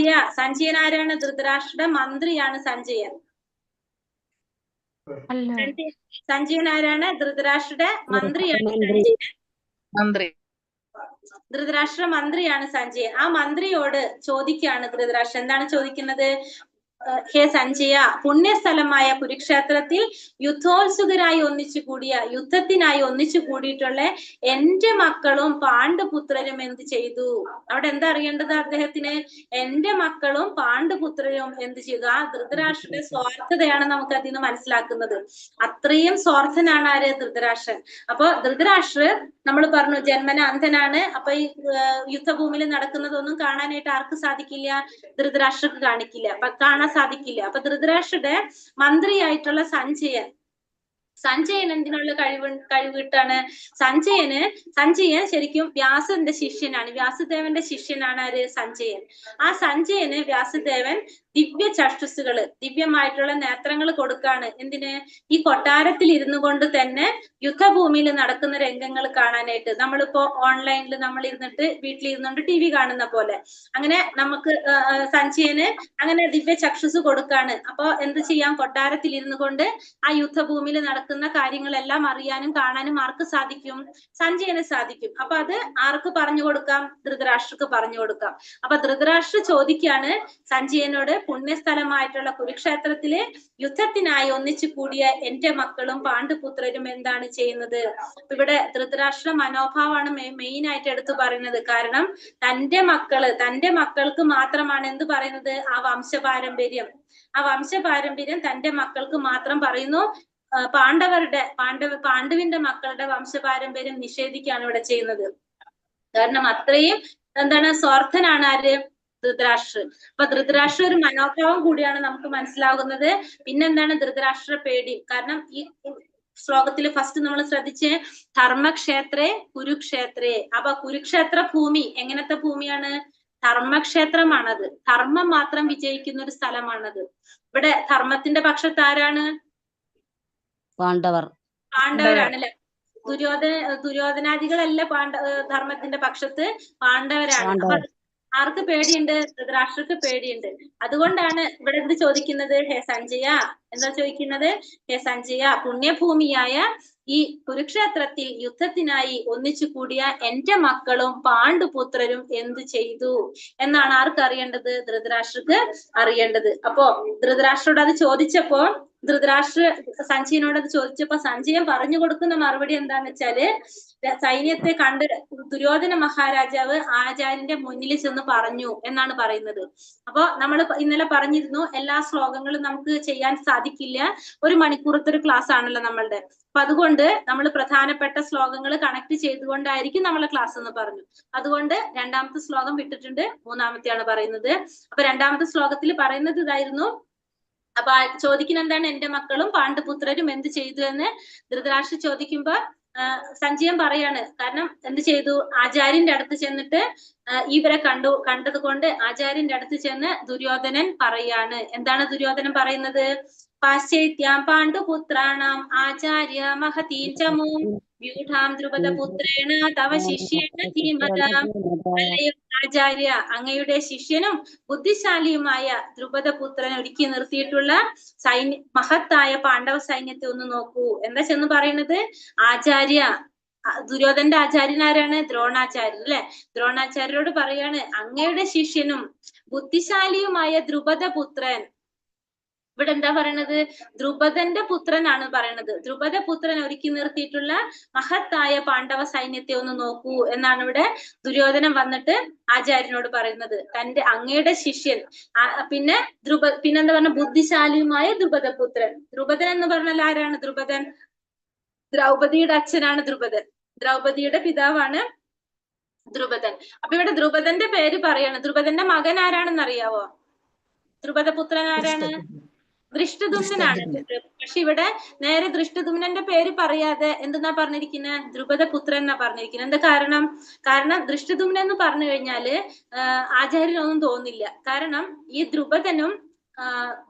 സഞ്ജയൻ ആരാണ്? ധൃതരാഷ്ട്രയുടെ മന്ത്രിയാണ് സഞ്ജയൻ. സഞ്ജയൻ ആരാണ്? ധൃതരാഷ്ട്രയുടെ മന്ത്രിയാണ് സഞ്ജയൻ. ധൃതരാഷ്ട്ര മന്ത്രിയാണ് സഞ്ജയൻ. ആ മന്ത്രിയോട് ചോദിക്കുകയാണ് ധൃതരാഷ്ട്ര. എന്താണ് ചോദിക്കുന്നത്? ഹേ സഞ്ജയ, പുണ്യസ്ഥലമായ കുരുക്ഷേത്രത്തിൽ യുദ്ധോത്സുകരായി യുദ്ധത്തിനായി ഒന്നിച്ചു കൂടിയിട്ടുള്ള എന്റെ മക്കളും പാണ്ഡുപുത്രരും എന്ത് ചെയ്തു? അവിടെ എന്താ അറിയേണ്ടത് അദ്ദേഹത്തിന്? എന്റെ മക്കളും പാണ്ഡുപുത്രരും എന്ത് ചെയ്തു? ആ ധൃതരാഷ്ട്രയുടെ സ്വാർത്ഥതയാണ് നമുക്ക് അതിൽ നിന്ന് മനസ്സിലാക്കുന്നത്. അത്രയും സ്വാർത്ഥനാണ് ആര്? ധൃതരാഷ്ട്രൻ. അപ്പൊ ധൃതരാഷ്ട്ര നമ്മൾ പറഞ്ഞു ജന്മന അന്ധനാണ്. അപ്പൊ ഈ യുദ്ധഭൂമിയിൽ നടക്കുന്നതൊന്നും കാണാനായിട്ട് ആർക്ക് സാധിക്കില്ല? ധൃതരാഷ്ട്രക്ക് കാണാൻ സാധിക്കില്ല. അപ്പൊ ധൃതരാഷ്ട്രയുടെ മന്ത്രിയായിട്ടുള്ള സഞ്ജയൻ എന്തിനുള്ള കഴിവിട്ടാണ്? സഞ്ജയൻ ശരിക്കും വ്യാസന്റെ ശിഷ്യനാണ്. വ്യാസദേവന്റെ ശിഷ്യനാണ് ആര്? സഞ്ജയൻ. ആ സഞ്ജയന് വ്യാസദേവൻ ദിവ്യ ചക്ഷുസ്സുകള്, ദിവ്യമായിട്ടുള്ള നേത്രങ്ങൾ കൊടുക്കാണ്. എന്തിന്? ഈ കൊട്ടാരത്തിൽ ഇരുന്നു കൊണ്ട് തന്നെ യുദ്ധഭൂമിയിൽ നടക്കുന്ന രംഗങ്ങൾ കാണാനായിട്ട്. നമ്മളിപ്പോ ഓൺലൈനിൽ നമ്മൾ ഇരുന്നിട്ട് വീട്ടിലിരുന്നുകൊണ്ട് TV കാണുന്ന പോലെ അങ്ങനെ നമുക്ക് സഞ്ജയന് അങ്ങനെ ദിവ്യ ചക്ഷുസ് കൊടുക്കാണ്. അപ്പൊ എന്ത് ചെയ്യാം? കൊട്ടാരത്തിൽ ഇരുന്നു കൊണ്ട് ആ യുദ്ധഭൂമിയിൽ നടക്കുന്ന നടക്കുന്ന കാര്യങ്ങളെല്ലാം അറിയാനും കാണാനും ആർക്ക് സാധിക്കും? സഞ്ജയന് സാധിക്കും. അപ്പൊ അത് ആർക്ക് പറഞ്ഞു കൊടുക്കാം? ധൃതരാഷ്ട്രക്ക് പറഞ്ഞു കൊടുക്കാം. അപ്പൊ ധൃതരാഷ്ട്ര ചോദിക്കാണ് സഞ്ജയനോട്, പുണ്യസ്ഥലമായിട്ടുള്ള കുരുക്ഷേത്രത്തില് യുദ്ധത്തിനായി ഒന്നിച്ചു കൂടിയ എന്റെ മക്കളും പാണ്ഡുപുത്രരും എന്താണ് ചെയ്യുന്നത്? ഇവിടെ ധൃതരാഷ്ട്ര മനോഭാവമാണ് മെയിൻ ആയിട്ട് എടുത്തു പറയുന്നത്. കാരണം തന്റെ മക്കൾക്ക് മാത്രമാണ് എന്ത് പറയുന്നത്? ആ വംശപാരമ്പര്യം തന്റെ മക്കൾക്ക് മാത്രം പറയുന്നു. പാണ്ഡുവിന്റെ മക്കളുടെ വംശപാരമ്പര്യം നിഷേധിക്കുകയാണ് ഇവിടെ ചെയ്യുന്നത്. കാരണം അത്രയും എന്താണ് സ്വാർത്ഥനാണ് ആര്? ധൃതരാഷ്ട്ര. അപ്പൊ ധൃതരാഷ്ട്ര ഒരു മനോഭാവം കൂടിയാണ് നമുക്ക് മനസ്സിലാകുന്നത്. പിന്നെന്താണ് ധൃതരാഷ്ട്ര പേടി? കാരണം ഈ ശ്ലോകത്തില് ഫസ്റ്റ് നമ്മൾ ശ്രദ്ധിച്ച് ധർമ്മക്ഷേത്രേ കുരുക്ഷേത്രേ. അപ്പൊ കുരുക്ഷേത്ര ഭൂമി എങ്ങനത്തെ ഭൂമിയാണ്? ധർമ്മക്ഷേത്രമാണത്. ധർമ്മം മാത്രം വിജയിക്കുന്ന ഒരു സ്ഥലമാണത്. ഇവിടെ ധർമ്മത്തിന്റെ പക്ഷത്ത് ആരാണ്? പാണ്ഡവരാണ് അല്ലെ? ദുര്യോധനാദികളല്ല ധർമ്മത്തിന്റെ പക്ഷത്ത്, പാണ്ഡവരാണ്. അപ്പൊ ആർക്ക് പേടിയുണ്ട്? ധൃതരാഷ്ട്രക്ക് പേടിയുണ്ട്. അതുകൊണ്ടാണ് ഇവിടെ എന്ത് ചോദിക്കുന്നത്? ഹേ സഞ്ജയ, എന്താ ചോദിക്കുന്നത്? ഹേ സഞ്ജയ, പുണ്യഭൂമിയായ ഈ കുരുക്ഷേത്രത്തിൽ യുദ്ധത്തിനായി ഒന്നിച്ചു കൂടിയ എന്റെ മക്കളും പാണ്ഡുപുത്രരും എന്ത് ചെയ്തു എന്നാണ് ആർക്ക് അറിയേണ്ടത്? ധൃതരാഷ്ട്രക്ക് അറിയേണ്ടത്. അപ്പോ ധൃതരാഷ്ട്രോട് അത് ചോദിച്ചപ്പോ, സഞ്ജയനോട് അത് ചോദിച്ചപ്പോ സഞ്ജയൻ പറഞ്ഞു കൊടുക്കുന്ന മറുപടി എന്താന്ന് വെച്ചാല്, സൈന്യത്തെ കണ്ട് ദുര്യോധന മഹാരാജാവ് ആചാര്യന്റെ മുന്നിൽ ചെന്ന് പറഞ്ഞു എന്നാണ് പറയുന്നത്. അപ്പൊ നമ്മൾ ഇന്നലെ പറഞ്ഞിരുന്നു, എല്ലാ ശ്ലോകങ്ങളും നമുക്ക് ചെയ്യാൻ സാധിക്കില്ല. 1 മണിക്കൂറത്തെ ഒരു ക്ലാസ് ആണല്ലോ നമ്മളുടെ. അപ്പൊ അതുകൊണ്ട് നമ്മൾ പ്രധാനപ്പെട്ട ശ്ലോകങ്ങൾ കണക്ട് ചെയ്തുകൊണ്ടായിരിക്കും നമ്മളെ ക്ലാസ് എന്ന് പറഞ്ഞു. അതുകൊണ്ട് 2ാമത്തെ ശ്ലോകം വിട്ടിട്ടുണ്ട്, 3ാമത്തെയാണ് പറയുന്നത്. അപ്പൊ 2ാമത്തെ ശ്ലോകത്തിൽ പറയുന്നത് ഇതായിരുന്നു. അപ്പൊ ചോദിക്കുന്ന എന്താണ്? എന്റെ മക്കളും പാണ്ഡുപുത്രരും എന്ത് ചെയ്തു എന്ന് ധൃതരാഷ്ട്ര ചോദിക്കുമ്പോ സഞ്ജയൻ പറയാണ്. കാരണം എന്ത് ചെയ്തു? ആചാര്യന്റെ അടുത്ത് ചെന്നിട്ട് ഇവരെ കണ്ടത് കൊണ്ട് ആചാര്യന്റെ അടുത്ത് ചെന്ന് ദുര്യോധനൻ പറയാണ്. എന്താണ് ദുര്യോധനൻ പറയുന്നത്? പാശ്ചൈത്യാം പാണ്ഡുപുത്രാണാം ആചാര്യ മഹതീം ചമൂം വ്യൂഢാം ദ്രുപദപുത്രേണ തവ ശിഷ്യേണ ധീമതാം. അല്ലയോ ആചാര്യ, അങ്ങയുടെ ശിഷ്യനും ബുദ്ധിശാലിയുമായ ദ്രുപദപുത്രൻ ഒരുക്കി നിർത്തിയിട്ടുള്ള മഹത്തായ പാണ്ഡവ സൈന്യത്തെ ഒന്ന് നോക്കൂ. എന്താ ചെന്ന് പറയുന്നത്? ആചാര്യ, ദുര്യോധന്റെ ആചാര്യൻ ആരാണ്? ദ്രോണാചാര്യൻ അല്ലെ? ദ്രോണാചാര്യരോട് പറയാണ്, അങ്ങയുടെ ശിഷ്യനും ബുദ്ധിശാലിയുമായ ദ്രുപദപുത്രൻ. ഇവിടെ എന്താ പറയണത്? ദ്രുപദന്റെ പുത്രനാണ് പറയണത്. ദ്രുപദപുത്രൻ ഒരുക്കി നിർത്തിയിട്ടുള്ള മഹത്തായ പാണ്ഡവ സൈന്യത്തെ ഒന്ന് നോക്കൂ എന്നാണ് ഇവിടെ ദുര്യോധനൻ വന്നിട്ട് ആചാര്യനോട് പറയുന്നത്. അങ്ങയുടെ ശിഷ്യൻ, പിന്നെന്താ പറഞ്ഞ? ബുദ്ധിശാലിയുമായ ദ്രുപദപുത്രൻ. ദ്രുപദൻ എന്ന് പറഞ്ഞാൽ ആരാണ്? ദ്രുപദൻ ദ്രൗപദിയുടെ അച്ഛനാണ് ദ്രുപദൻ. ദ്രൗപദിയുടെ പിതാവാണ് ദ്രുപദൻ. അപ്പൊ ഇവിടെ ദ്രുപദന്റെ പേര് പറയാണ്. ദ്രുപദന്റെ മകൻ ആരാണെന്ന് അറിയാവോ? ദ്രുപദപുത്രൻ ആരാണ്? ദൃഷ്ടദുമ്നനാണ്. പക്ഷെ ഇവിടെ നേരെ ദൃഷ്ടദുമ്നന്റെ പേര് പറയാതെ എന്തെന്നാ പറഞ്ഞിരിക്കുന്നത്? ദ്രുപദപുത്രൻ എന്നാ പറഞ്ഞിരിക്കുന്നത്. എന്താ കാരണം? കാരണം ദൃഷ്ടദുമ്നൻ എന്ന് പറഞ്ഞു കഴിഞ്ഞാല് ആചാര്യനൊന്നും തോന്നില്ല. കാരണം ഈ ദ്രുപദനും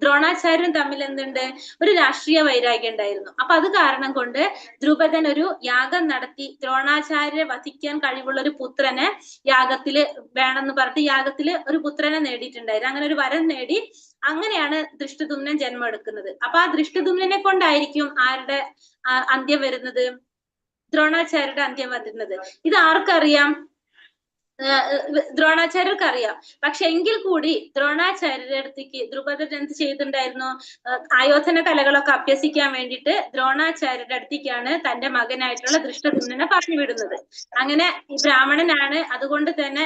ദ്രോണാചാര്യനും തമ്മിൽ എന്തുണ്ട്? ഒരു രാഷ്ട്രീയ വൈരാഗ്യം ഉണ്ടായിരുന്നു. അപ്പൊ അത് കാരണം കൊണ്ട് ദ്രുപദൻ ഒരു യാഗം നടത്തി ദ്രോണാചാര്യരെ വധിക്കാൻ കഴിവുള്ള ഒരു പുത്രനെ യാഗത്തില് വേണമെന്ന് പറഞ്ഞിട്ട് യാഗത്തില് ഒരു പുത്രനെ നേടിയിട്ടുണ്ടായിരുന്നു. അങ്ങനെ ഒരു വരം നേടി. അങ്ങനെയാണ് ദൃഷ്ടദുമ്നൻ ജന്മം എടുക്കുന്നത്. അപ്പൊ ആ ദൃഷ്ടദുമ്നനെ കൊണ്ടായിരിക്കും ആരുടെ അന്ത്യം വരുന്നത്? ദ്രോണാചാര്യരുടെ അന്ത്യം വരുന്നത്. ഇത് ആർക്കറിയാം? ദ്രോണാചാര്യർക്ക് അറിയാം. പക്ഷെ എങ്കിൽ കൂടി ദ്രോണാചാര്യരുടെ അടുത്തേക്ക് ദ്രുപദൻ എന്ത് ചെയ്തിട്ടുണ്ടായിരുന്നു? ആയോധന കലകളൊക്കെ അഭ്യസിക്കാൻ വേണ്ടിയിട്ട് ദ്രോണാചാര്യരുടെ അടുത്തേക്കാണ് തന്റെ മകനായിട്ടുള്ള ദൃഷ്ടദുമ്നനെ പറഞ്ഞു വിടുന്നത്. അങ്ങനെ ഈ ബ്രാഹ്മണനാണ്, അതുകൊണ്ട് തന്നെ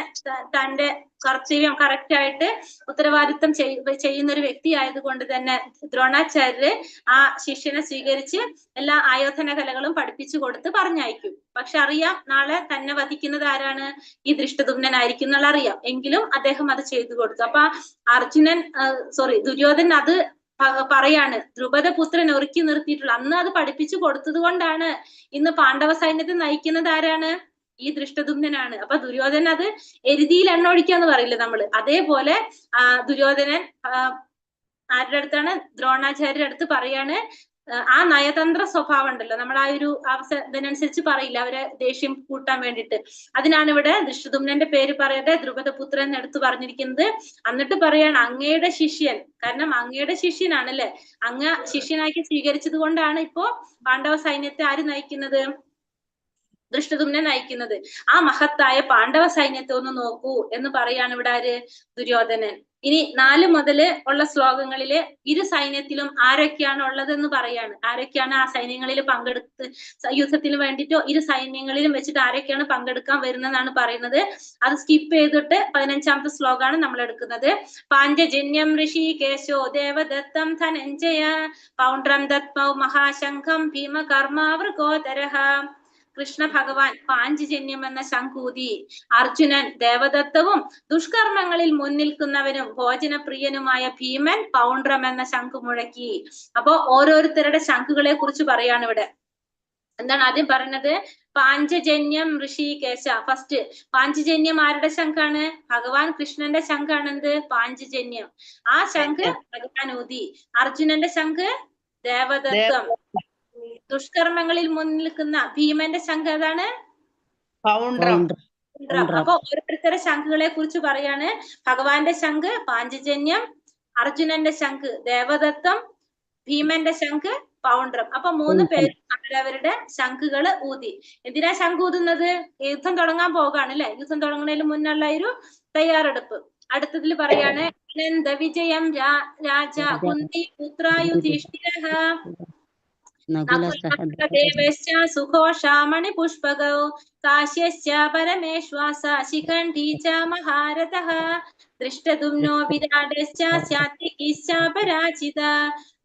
തന്റെ കർത്തവ്യം കറക്റ്റ് ആയിട്ട് ഉത്തരവാദിത്വം ചെയ്യുന്ന ഒരു വ്യക്തി ആയതുകൊണ്ട് തന്നെ ദ്രോണാചാര്യര് ആ ശിഷ്യനെ സ്വീകരിച്ച് എല്ലാ ആയോധന കലകളും പഠിപ്പിച്ചു കൊടുത്ത് പറഞ്ഞയക്കും. പക്ഷെ അറിയാം നാളെ തന്നെ വധിക്കുന്നത് ആരാണ്? ഈ ദൃഷ്ടദുമ്നനായിരിക്കും എന്നുള്ള അറിയാം. എങ്കിലും അദ്ദേഹം അത് ചെയ്തു കൊടുത്തു. അപ്പൊ ദുര്യോധനൻ അത് പറയാണ്, ദ്രുപദപുത്രൻ ഒരുക്കി നിർത്തിയിട്ടുള്ള അന്ന് അത് പഠിപ്പിച്ചു കൊടുത്തത് കൊണ്ടാണ് ഇന്ന് പാണ്ഡവ സൈന്യത്തെ നയിക്കുന്നത് ആരാണ്? ഈ ദൃഷ്ടദുമ്നനാണ്. അപ്പൊ ദുര്യോധനൻ അത് എരുതിയിൽ എണ്ണ ഒഴിക്കാന്ന് പറയില്ലേ നമ്മള്, അതേപോലെ ദുര്യോധനൻ ആരുടെ അടുത്താണ്? ദ്രോണാചാര്യരുടെ അടുത്ത് പറയാണ്, ആ നയതന്ത്ര സ്വഭാവം ഉണ്ടല്ലോ, നമ്മൾ ആ ഒരു ഇതിനനുസരിച്ച് പറയില്ല, അവരെ ദേഷ്യം കൂട്ടാൻ വേണ്ടിയിട്ട്. അതിനാണ് ഇവിടെ ദൃഷ്ടദ്യുമ്നന്റെ പേര് പറയാതെ ദ്രുപദപുത്രൻ എടുത്തു പറഞ്ഞിരിക്കുന്നത്. എന്നിട്ട് പറയാണ് അങ്ങയുടെ ശിഷ്യൻ, കാരണം അങ്ങയുടെ ശിഷ്യനാണല്ലേ, അങ്ങ് ശിഷ്യനാക്കി സ്വീകരിച്ചത് കൊണ്ടാണ് ഇപ്പോ പാണ്ഡവ സൈന്യത്തെ ആര് നയിക്കുന്നത്? ദൃഷ്ടദ്യുമ്നൻ നയിക്കുന്നത്. ആ മഹത്തായ പാണ്ഡവ സൈന്യത്തെ ഒന്ന് നോക്കൂ എന്ന് പറയാണ് ഇവിടെ ആര്? ദുര്യോധനൻ. ഇനി 4 മുതൽ ഉള്ള ശ്ലോകങ്ങളില് ഇരു സൈന്യത്തിലും ആരൊക്കെയാണ് ഉള്ളതെന്ന് പറയാണ്. ആരൊക്കെയാണ് ആ സൈന്യങ്ങളിൽ പങ്കെടുത്ത് യുദ്ധത്തിന് വേണ്ടിയിട്ട് ഇരു സൈന്യങ്ങളിലും വെച്ചിട്ട് ആരൊക്കെയാണ് പങ്കെടുക്കാൻ വരുന്നതെന്നാണ് പറയുന്നത്. അത് സ്കിപ്പ് ചെയ്തിട്ട് 15ാമത്തെ ശ്ലോകമാണ് നമ്മൾ എടുക്കുന്നത്. പാഞ്ചജന്യം ഋഷികേശോ ദേവദത്തം ധനഞ്ജയ പൗണ്ഡ്രം ദത്മൗ മഹാശംഖം ഭീമകർമാവൃകോദരഃ. കൃഷ്ണ ഭഗവാൻ പാഞ്ചജന്യം എന്ന ശംഖൂതി, അർജുനൻ ദേവദത്തവും ദുഷ്കർമ്മങ്ങളിൽ മുൻനിൽക്കുന്നവനും ഭോജനപ്രിയനുമായ ഭീമൻ പൗണ്ഡ്രം എന്ന ശംഖു മുഴക്കി. അപ്പോ ഓരോരുത്തരുടെ ശംഖുകളെ കുറിച്ച് പറയാണ് ഇവിടെ. എന്താണ് ആദ്യം പറയുന്നത്? പാഞ്ചജന്യം ഋഷികേശ. ഫസ്റ്റ് പാഞ്ചജന്യം ആരുടെ ശംഖാണ്? ഭഗവാൻ കൃഷ്ണന്റെ ശംഖാണ് എന്ത്? പാഞ്ചജന്യം. ആ ശംഖ് ഭഗവാൻ ഊതി. അർജുനന്റെ ശംഖ് ദേവദത്തം. ദുഷ്കർമ്മങ്ങളിൽ മുൻനിൽക്കുന്ന ഭീമന്റെ ശംഖ് ഏതാണ്? പൗണ്ഡ്രം. അപ്പൊ ഓരോരുത്തരുടെ ശംഖുകളെ കുറിച്ച് പറയാണ്. ഭഗവാന്റെ ശംഖ് പാഞ്ചജന്യം, അർജുനന്റെ ശംഖ് ദേവദത്തം, ഭീമന്റെ ശംഖ് പൗണ്ഡ്രം. അപ്പൊ 3 പേരും അവരവരുടെ ശംഖുകൾ ഊതി. എന്തിനാ ശംഖ് ഊതുന്നത്? യുദ്ധം തുടങ്ങാൻ പോകാണ് അല്ലെ. യുദ്ധം തുടങ്ങുന്നതിന് മുന്നുള്ള ഒരു തയ്യാറെടുപ്പ്. അടുത്തതിൽ പറയാണ് അനന്ത വിജയം രാജ കുന്തി പുത്ര യുധിഷ്ഠിരഃ നകുലസഹദേവശ്ച സുഘോഷാമണി പുഷ്പകൗ കാശ്യശ്ച പരമേശ്വാസ ശിഖണ്ഡീ ച മഹാരഥഃ ദൃഷ്ടദ്യുമ്നോ വിരാടശ്ച സാത്വികീശ്ച പരാജിത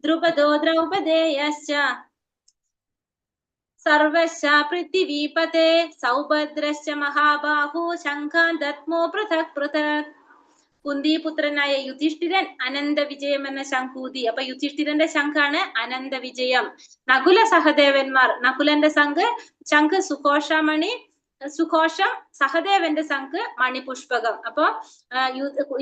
ദ്രുപദോ ദ്രൗപദേയശ്ച സർവശ്ച പൃഥിവീപതേ സൗഭദ്രശ്ച മഹാബാഹു ശംഖാൻ ദത്മോ പൃഥക് പൃഥക്. കുന്തിപുത്രനായ യുധിഷ്ഠിരൻ അനന്ത വിജയം എന്ന ശംഖൂതി. അപ്പൊ യുധിഷ്ഠിരന്റെ ശംഖാണ് അനന്ത വിജയം. നകുല സഹദേവന്മാർ, നകുലന്റെ ശംഖ് സുഘോഷമണി സുഘോഷം, സഹദേവന്റെ ശംഖ് മണിപുഷ്പകം. അപ്പൊ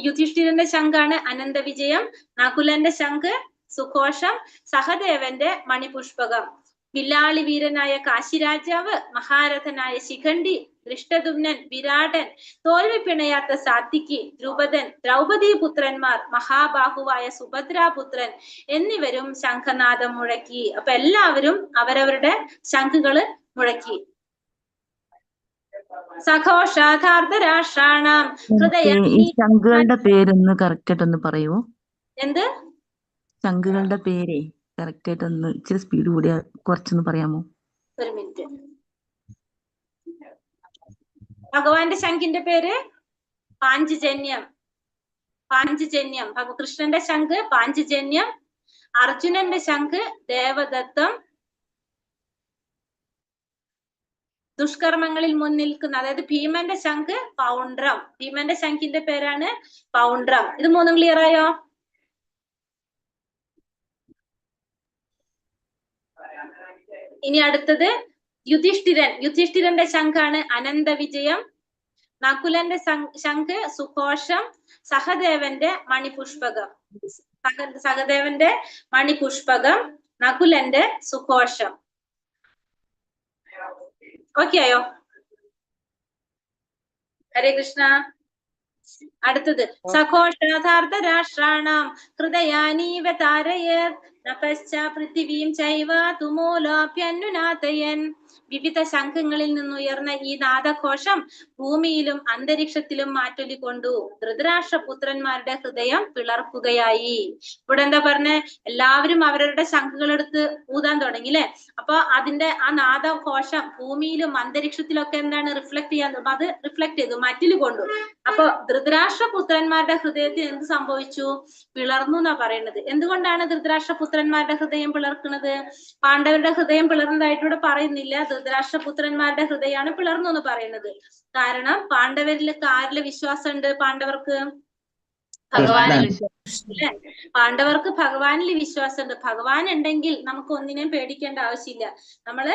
യുധിഷ്ഠിരന്റെ ശംഖാണ് അനന്ത വിജയം, നകുലന്റെ ശംഖ് സുഘോഷം, സഹദേവന്റെ മണിപുഷ്പകം. വില്ലാളി വീരനായ കാശിരാജാവ്, മഹാരഥനായ ശിഖണ്ഡി, ദൃഷ്ടദ്യുമ്നൻ, വിരാടൻ, തോൽവി പിണയാത്ത സാത്വികി, ദ്രുപദൻ, ദ്രൗപദി പുത്രന്മാർ, മഹാബാഹുവായ സുഭദ്രാപുത്രൻ എന്നിവരും ശംഖനാദം മുഴക്കി. അപ്പൊ എല്ലാവരും അവരവരുടെ ശംഖുകള് മുഴക്കി. സഘോഷാധാർതരാഷ്ട്രാണാം ഹൃദയ. ഈ ശംഖുകളുടെ പേരൊന്ന് കറക്റ്റ് ആയിട്ടൊന്ന് പറയുമോ? എന്ത് ശംഖുകളുടെ പേരേ കറക്റ്റ് ആയിട്ടൊന്ന് ഇച്ചിരി സ്പീഡ് കൂടിയ കുറച്ചൊന്ന് പറയാമോ? ഒരു മിനിറ്റ്. ഭഗവാന്റെ ശംഖിന്റെ പേര് പാഞ്ചജന്യം. പാഞ്ചജന്യം. കൃഷ്ണന്റെ ശംഖ് പാഞ്ചജന്യം, അർജുനന്റെ ശംഖ് ദേവദത്തം, ദുഷ്കർമ്മങ്ങളിൽ മുൻനിൽക്കുന്ന അതായത് ഭീമന്റെ ശംഖ് പൗണ്ഡ്രം. ഭീമന്റെ ശംഖിന്റെ പേരാണ് പൗണ്ഡ്രം. ഇത് 3 ക്ലിയർ ആയോ? ഇനി അടുത്തത് യുധിഷ്ഠിരൻ. യുധിഷ്ഠിരന്റെ ശംഖാണ് അനന്ത വിജയം, നകുലന്റെ ശംഖ് സുഘോഷം, സഹദേവന്റെ മണിപുഷ്പകം. സഹദേവന്റെ മണിപുഷ്പകം, നകുലന്റെ സുഘോഷം. ഓക്കെ ആയോ? ഹരേ കൃഷ്ണ. അടുത്തത് സഘോഷാധാർതരാഷ്ട്രാണാം ഹൃദയാനീവ താരയത് നപശ്ച പൃഥിവീം ചൈവ തുമൂലോപ്യനുനാഥയൻ. വിവിധ ശംഖങ്ങളിൽ നിന്നുയർന്ന ഈ നാദഘോഷം ഭൂമിയിലും അന്തരീക്ഷത്തിലും മാറ്റൊലിക്കൊണ്ടു ധൃതരാഷ്ട്രപുത്രന്മാരുടെ ഹൃദയം പിളർക്കുകയായി. ഇവിടെ എന്താ പറഞ്ഞേ? എല്ലാവരും അവരവരുടെ ശംഖുകൾ എടുത്ത് ഊതാൻ തുടങ്ങി അല്ലെ. അപ്പൊ അതിന്റെ ആ നാദഘോഷം ഭൂമിയിലും അന്തരീക്ഷത്തിലൊക്കെ എന്താണ് റിഫ്ലക്ട് ചെയ്യാൻ, അത് റിഫ്ലക്ട് ചെയ്തു, മാറ്റില് കൊണ്ടു. അപ്പൊ ധൃതരാഷ്ട്രപുത്രന്മാരുടെ ഹൃദയത്തിൽ എന്ത് സംഭവിച്ചു? പിളർന്നു എന്നാ പറയുന്നത്. എന്തുകൊണ്ടാണ് ധൃതരാഷ്ട്രപുത്രന്മാരുടെ ഹൃദയം പിളർക്കുന്നത്? പാണ്ഡവരുടെ ഹൃദയം പിളർന്നതായിട്ട് ഇവിടെ പറയുന്നില്ല, ധൃതരാഷ്ട്രപുത്രന്മാരുടെ ഹൃദയമാണ് പിളർന്നു എന്ന് പറയുന്നത്. കാരണം പാണ്ഡവരിലൊക്കെ ആരിലെ വിശ്വാസം ഉണ്ട്? പാണ്ഡവർക്ക് ഭഗവാനിൽ അല്ലെ? പാണ്ഡവർക്ക് ഭഗവാനിൽ വിശ്വാസമുണ്ട്. ഭഗവാൻ ഉണ്ടെങ്കിൽ നമുക്ക് ഒന്നിനെയും പേടിക്കേണ്ട ആവശ്യമില്ല. നമ്മള്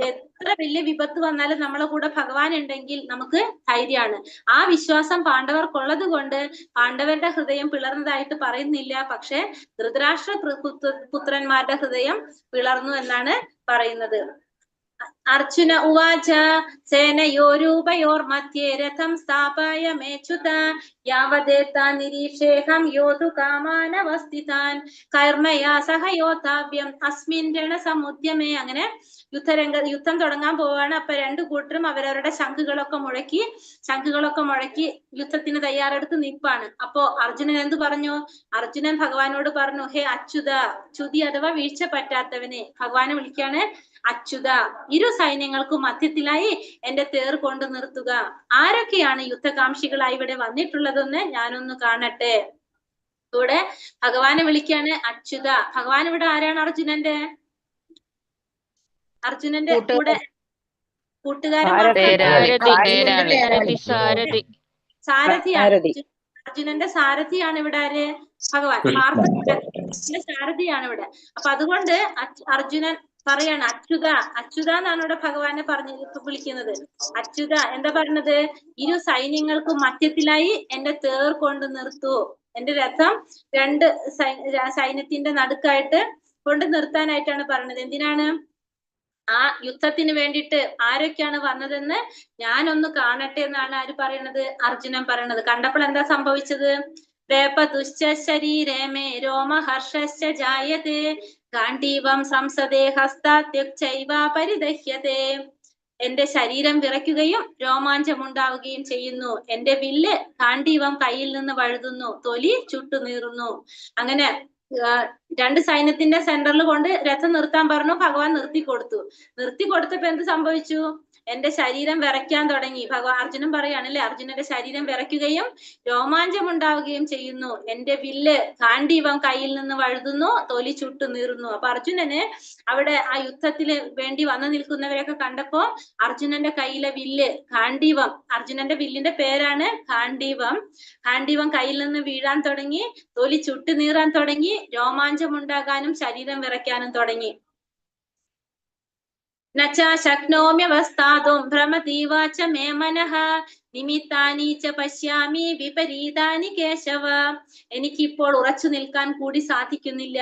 എത്ര വലിയ വിപത്ത് വന്നാലും നമ്മളെ കൂടെ ഭഗവാൻ ഉണ്ടെങ്കിൽ നമുക്ക് ധൈര്യമാണ്. ആ വിശ്വാസം പാണ്ഡവർക്കുള്ളത് കൊണ്ട് പാണ്ഡവരുടെ ഹൃദയം പിളർന്നതായിട്ട് പറയുന്നില്ല. പക്ഷെ ധൃതരാഷ്ട്ര പുത്രന്മാരുടെ ഹൃദയം പിളർന്നു എന്നാണ് പറയുന്നത്. അർജുന ഉവാച സേനയോരുഭയോർമധ്യേ രഥം സ്ഥാപയ മേച്യുത യാവദേതാ നിരീക്ഷേഹം യോധു കാമാനവസ്ഥിതാൻ കർമ്മയാ സഹയോധാവ്യം അസ്മിൻ രണസമുദ്യമേ. അങ്ങനെ യുദ്ധം തുടങ്ങാൻ പോവാണ്. അപ്പൊ രണ്ടു കൂട്ടരും അവരവരുടെ ശംഖുകളൊക്കെ മുഴക്കി യുദ്ധത്തിന് തയ്യാറെടുത്ത് നിൽപ്പാണ്. അപ്പോ അർജുനൻ എന്ത് പറഞ്ഞു? അർജുനൻ ഭഗവാനോട് പറഞ്ഞു, ഹേ അച്യുത, ചുതി അഥവാ വീഴ്ച പറ്റാത്തവനെ. ഭഗവാനെ വിളിക്കാണ് അച്യുത, ഇരു സൈന്യങ്ങൾക്കും മധ്യത്തിലായി എന്റെ തേർ കൊണ്ട് നിർത്തുക. ആരൊക്കെയാണ് യുദ്ധകാംക്ഷികളായി ഇവിടെ വന്നിട്ടുള്ളതെന്ന് ഞാനൊന്ന് കാണട്ടെ. ഇവിടെ ഭഗവാനെ വിളിക്കാണ് അച്യുത. ഭഗവാൻ ഇവിടെ ആരാണ്? അർജുനന്റെ കൂടെ കൂട്ടുകാരൻ സാരഥിയാണ്. അർജുനന്റെ സാരഥിയാണ് ഇവിടെ ആര്? ഭഗവാൻ. പാർത്ഥന്റെ സാരഥിയാണ് ഇവിടെ. അപ്പൊ അതുകൊണ്ട് അർജുനൻ പറയാണ് അച്യുത. അച്യുത എന്നാണ് ഇവിടെ ഭഗവാനെ വിളിക്കുന്നത്. അച്യുത എന്താ പറഞ്ഞത്? ഇരു സൈന്യങ്ങൾക്കും മധ്യത്തിലായി എന്റെ തേർ കൊണ്ട് നിർത്തൂ. എന്റെ രഥം രണ്ട് സൈന്യത്തിന്റെ നടുക്കായിട്ട് കൊണ്ട് നിർത്താനായിട്ടാണ് പറഞ്ഞത്. എന്തിനാണ്? ആ യുദ്ധത്തിന് വേണ്ടിയിട്ട് ആരൊക്കെയാണ് വന്നതെന്ന് ഞാനൊന്ന് കാണട്ടെ എന്നാണ് ആര് പറയണത്? അർജുനൻ പറയണത്. കണ്ടപ്പോൾ എന്താ സംഭവിച്ചത്? വേപതുശ്ച ശരീരമേ രോമഹർഷശ്ച ജായതേ ഗാണ്ഡീവം സംസദേ ഹസ്താത്യക്ചൈവ പരിദഹ്യതേ. എന്റെ ശരീരം വിറയ്ക്കുകയും രോമാഞ്ചമുണ്ടാവുകയും ചെയ്യുന്നു. എന്റെ വില്ല് ഗാണ്ഡീവം കയ്യിൽ നിന്ന് വഴുതുന്നു, തൊലി ചുട്ടുനീറുന്നു. അങ്ങനെ രണ്ട് സൈന്യത്തിന്റെ സെന്ററിൽ കൊണ്ട് രഥം നിർത്താൻ പറഞ്ഞു. ഭഗവാൻ നിർത്തി കൊടുത്തപ്പോ എന്ത് സംഭവിച്ചു? എന്റെ ശരീരം വിറയ്ക്കാൻ തുടങ്ങി. അർജുനൻ പറയാണല്ലേ, അർജുനന്റെ ശരീരം വിറയ്ക്കുകയും രോമാഞ്ചമുണ്ടാവുകയും ചെയ്യുന്നു. എന്റെ വില്ല് ഗാണ്ഡീവം കയ്യിൽ നിന്ന് വഴുതുന്നു, തൊലി ചുട്ടു നീറുന്നു. അപ്പൊ അർജുനന് അവിടെ ആ യുദ്ധത്തിന് വേണ്ടി വന്നു നിൽക്കുന്നവരെയൊക്കെ കണ്ടപ്പോ അർജുനന്റെ കയ്യിലെ വില്ല് ഗാണ്ഡീവം, അർജുനന്റെ വില്ലിന്റെ പേരാണ് ഗാണ്ഡീവം. ഗാണ്ഡീവം കയ്യിൽ നിന്ന് വീഴാൻ തുടങ്ങി, തൊലി ചുട്ടു നീറാൻ തുടങ്ങി, രോമാഞ്ചമുണ്ടാകാനും ശരീരം വിറയ്ക്കാനും തുടങ്ങി. നച ശക്നോമ്യവസ്ഥാതും ഭ്രമതീവാച മേ മനഃ നിമിത്താനി ച പശ്യാമി വിപരീതാനി കേശവ. എനിക്കിപ്പോൾ ഉറച്ചു നിൽക്കാൻ കൂടി സാധിക്കുന്നില്ല.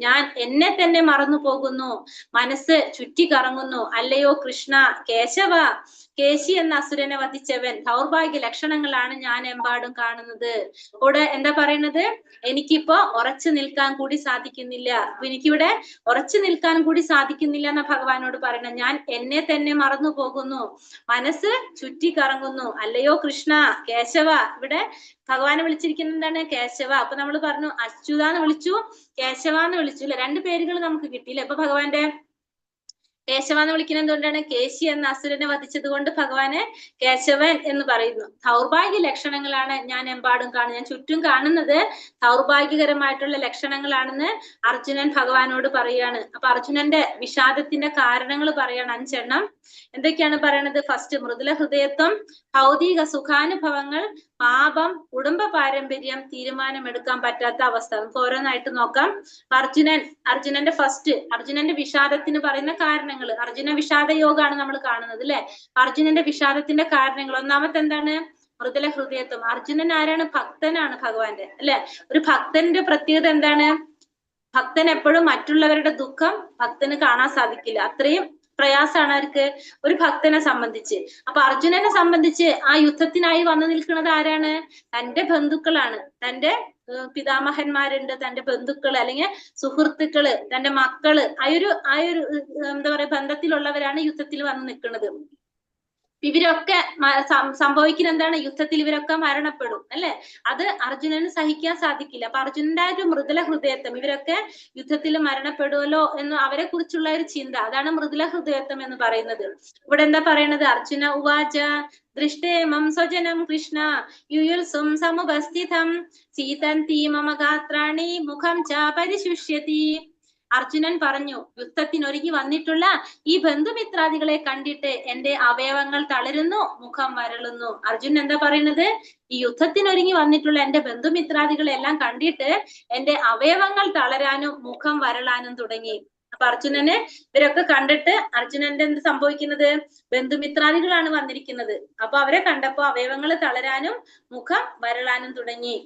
ഞാൻ എന്നെ തന്നെ മറന്നു പോകുന്നു, മനസ്സ് ചുറ്റിക്കറങ്ങുന്നു. അല്ലയോ കൃഷ്ണ, കേശവ, കേശി എന്ന അസുരനെ വധിച്ചവൻ, ദൗർഭാഗ്യ ലക്ഷണങ്ങളാണ് ഞാൻ എമ്പാടും കാണുന്നത്. ഇവിടെ എന്താ പറയുന്നത്? എനിക്കിപ്പോ ഉറച്ചു നിൽക്കാൻ കൂടി സാധിക്കുന്നില്ല. അപ്പൊ എനിക്കിവിടെ ഉറച്ചു നിൽക്കാൻ കൂടി സാധിക്കുന്നില്ല എന്ന ഭഗവാനോട് പറയണം. ഞാൻ എന്നെ തന്നെ മറന്നു പോകുന്നു, മനസ്സ് ചുറ്റിക്കറങ്ങുന്നു. അല്ലയോ കൃഷ്ണ, കേശവ. ഇവിടെ ഭഗവാനെ വിളിച്ചിരിക്കുന്നത് എന്താണ്? കേശവ. അപ്പൊ നമ്മൾ പറഞ്ഞു അച്യുതാന്ന് വിളിച്ചു, കേശവാന്ന് വിളിച്ചു അല്ലെ? രണ്ട് പേരുകൾ നമുക്ക് കിട്ടിയില്ലേ? അപ്പൊ ഭഗവാന്റെ കേശവാന്ന് വിളിക്കുന്നത് എന്തുകൊണ്ടാണ്? കേശി എന്ന അസുരനെ വധിച്ചത് കൊണ്ട് ഭഗവാനെ കേശവൻ എന്ന് പറയുന്നു. ദൗർഭാഗ്യ ലക്ഷണങ്ങളാണ് ഞാൻ എമ്പാടും കാണുന്നത്. ഞാൻ ചുറ്റും കാണുന്നത് ദൗർഭാഗ്യകരമായിട്ടുള്ള ലക്ഷണങ്ങളാണെന്ന് അർജുനൻ ഭഗവാനോട് പറയാണ്. അപ്പൊ അർജുനന്റെ വിഷാദത്തിന്റെ കാരണങ്ങൾ പറയാണ് 5 എണ്ണം. എന്തൊക്കെയാണ് പറയണത്? ഫസ്റ്റ്, മൃദുല ഹൃദയത്വം, ഭൗതിക സുഖാനുഭവങ്ങൾ, പാപം, കുടുംബ പാരമ്പര്യം, തീരുമാനമെടുക്കാൻ പറ്റാത്ത അവസ്ഥ. നമുക്ക് ഓരോന്നായിട്ട് നോക്കാം. അർജുനന്റെ ഫസ്റ്റ്, അർജുനന്റെ വിഷാദത്തിന് പറയുന്ന കാരണങ്ങൾ. അർജുന വിഷാദ യോഗമാണ് നമ്മൾ കാണുന്നത് അല്ലെ? അർജുനന്റെ വിഷാദത്തിന്റെ കാരണങ്ങൾ. ഒന്നാമത്തെ എന്താണ്? മൃദുല ഹൃദയത്വം. അർജുനൻ ആരാണ്? ഭക്തനാണ് ഭഗവാന്റെ അല്ലെ? ഒരു ഭക്തന്റെ പ്രത്യേകത എന്താണ്? ഭക്തൻ എപ്പോഴും മറ്റുള്ളവരുടെ ദുഃഖം ഭക്തന് കാണാൻ സാധിക്കില്ല. അത്രയും പ്രയാസമാണ് അവർക്ക് ഒരു ഭക്തനെ സംബന്ധിച്ച്. അപ്പൊ അർജുനനെ സംബന്ധിച്ച് ആ യുദ്ധത്തിനായി വന്നു നിൽക്കുന്നത് ആരാണ്? തന്റെ ബന്ധുക്കളാണ്. തന്റെ പിതാമഹന്മാരുണ്ട്, തന്റെ ബന്ധുക്കള് അല്ലെങ്കിൽ സുഹൃത്തുക്കള്, തന്റെ മക്കള്, ആ ഒരു എന്താ പറയാ ബന്ധത്തിലുള്ളവരാണ് യുദ്ധത്തിൽ വന്ന് നിൽക്കുന്നത്. ഇവരൊക്കെ സംഭവിക്കുന്ന എന്താണ്? യുദ്ധത്തിൽ ഇവരൊക്കെ മരണപ്പെടും അല്ലെ? അത് അർജുനന് സഹിക്കാൻ സാധിക്കില്ല. അപ്പൊ അർജുനന്റെ ഒരു മൃദുല ഹൃദയത്വം, ഇവരൊക്കെ യുദ്ധത്തിൽ മരണപ്പെടുമല്ലോ എന്ന് അവരെ കുറിച്ചുള്ള ഒരു ചിന്ത, അതാണ് മൃദുല ഹൃദയത്വം എന്ന് പറയുന്നത്. ഇവിടെ എന്താ പറയണത്? അർജുന ഉവാച ദൃഷ്ടേമം സ്വജനം കൃഷ്ണ യുയുത്സും സമുപസ്ഥിതം സീതന്തി മമ ഗാത്രാണി മുഖം ച പരിശുഷ്യതി. അർജുനൻ പറഞ്ഞു, യുദ്ധത്തിനൊരുങ്ങി വന്നിട്ടുള്ള ഈ ബന്ധുമിത്രാദികളെ കണ്ടിട്ട് എന്റെ അവയവങ്ങൾ തളരുന്നു, മുഖം വരളുന്നു. അർജുനൻ എന്താ പറയുന്നത്? ഈ യുദ്ധത്തിനൊരുങ്ങി വന്നിട്ടുള്ള എന്റെ ബന്ധുമിത്രാദികളെ എല്ലാം കണ്ടിട്ട് എന്റെ അവയവങ്ങൾ തളരാനും മുഖം വരളാനും തുടങ്ങി. അപ്പൊ അർജുനന് ഇവരൊക്കെ കണ്ടിട്ട് അർജുനന്റെ എന്ത് സംഭവിക്കുന്നത്? ബന്ധുമിത്രാദികളാണ് വന്നിരിക്കുന്നത്. അപ്പൊ അവരെ കണ്ടപ്പോ അവയവങ്ങൾ തളരാനും മുഖം വരളാനും തുടങ്ങി.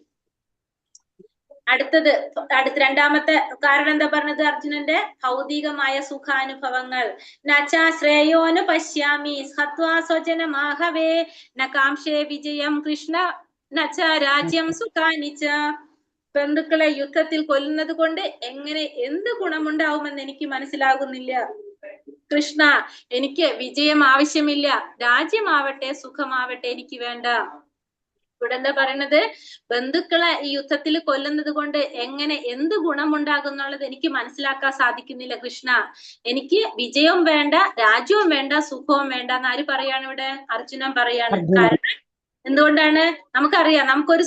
അടുത്ത രണ്ടാമത്തെ കാരണം എന്താ പറഞ്ഞത്? അർജുനന്റെ ഭൗതികമായ സുഖാനുഭവങ്ങൾ. നച്ചാ ശ്രേയോനു പശ്യാമി ഹത്വാ സ്വജനമാഹവേ ന കാംക്ഷേ വിജയം കൃഷ്ണ നച്ച രാജ്യം സുഖാനിച്ച. ബന്ധുക്കളെ യുദ്ധത്തിൽ കൊല്ലുന്നത് കൊണ്ട് എന്ത് ഗുണമുണ്ടാവുമെന്ന് എനിക്ക് മനസ്സിലാകുന്നില്ല കൃഷ്ണ. എനിക്ക് വിജയം ആവശ്യമില്ല, രാജ്യമാവട്ടെ സുഖമാവട്ടെ എനിക്ക് വേണ്ട. ഇവിടെ എന്താ പറയണത്? ബന്ധുക്കളെ ഈ യുദ്ധത്തിൽ കൊല്ലുന്നത് കൊണ്ട് എന്ത് ഗുണമുണ്ടാകും എന്നുള്ളത് എനിക്ക് മനസ്സിലാക്കാൻ സാധിക്കുന്നില്ല കൃഷ്ണ. എനിക്ക് വിജയവും വേണ്ട, രാജ്യവും വേണ്ട, സുഖവും വേണ്ട എന്ന് ആര് പറയാണ് ഇവിടെ? അർജുനൻ പറയാണ്. കാരണം എന്തുകൊണ്ടാണ്? നമുക്കറിയാം, നമുക്കൊരു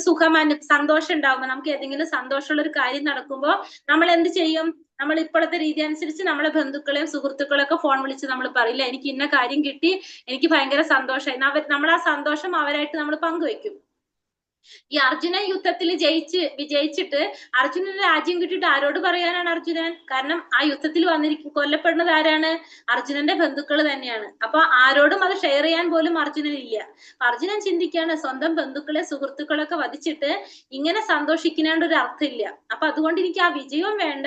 സന്തോഷം ഉണ്ടാവുമ്പോ, നമുക്ക് ഏതെങ്കിലും സന്തോഷമുള്ള ഒരു കാര്യം നടക്കുമ്പോ നമ്മൾ എന്ത് ചെയ്യും? നമ്മൾ ഇപ്പോഴത്തെ രീതി അനുസരിച്ച് നമ്മളെ ബന്ധുക്കളെയും സുഹൃത്തുക്കളെയും ഒക്കെ ഫോൺ വിളിച്ച് നമ്മൾ പറയില്ല, എനിക്ക് ഇന്ന കാര്യം കിട്ടി, എനിക്ക് ഭയങ്കര സന്തോഷമായി. നമ്മൾ ആ സന്തോഷം അവരായിട്ട് നമ്മൾ പങ്കുവെക്കും. ഈ അർജുനൻ യുദ്ധത്തിൽ വിജയിച്ചിട്ട് അർജുനന് രാജ്യം കിട്ടിയിട്ട് ആരോട് പറയാനാണ് അർജുനൻ? കാരണം ആ യുദ്ധത്തിൽ കൊല്ലപ്പെടുന്നത് ആരാണ്? അർജുനന്റെ ബന്ധുക്കൾ തന്നെയാണ്. അപ്പൊ ആരോടും അത് ഷെയർ ചെയ്യാൻ പോലും അർജുനൻ ഇല്ല. അർജുനൻ ചിന്തിക്കാണ്, സ്വന്തം ബന്ധുക്കളെ സുഹൃത്തുക്കളൊക്കെ വധിച്ചിട്ട് ഇങ്ങനെ സന്തോഷിക്കുന്നതിന്റെ ഒരു അർത്ഥമില്ല. അപ്പൊ അതുകൊണ്ട് എനിക്ക് ആ വിജയവും വേണ്ട,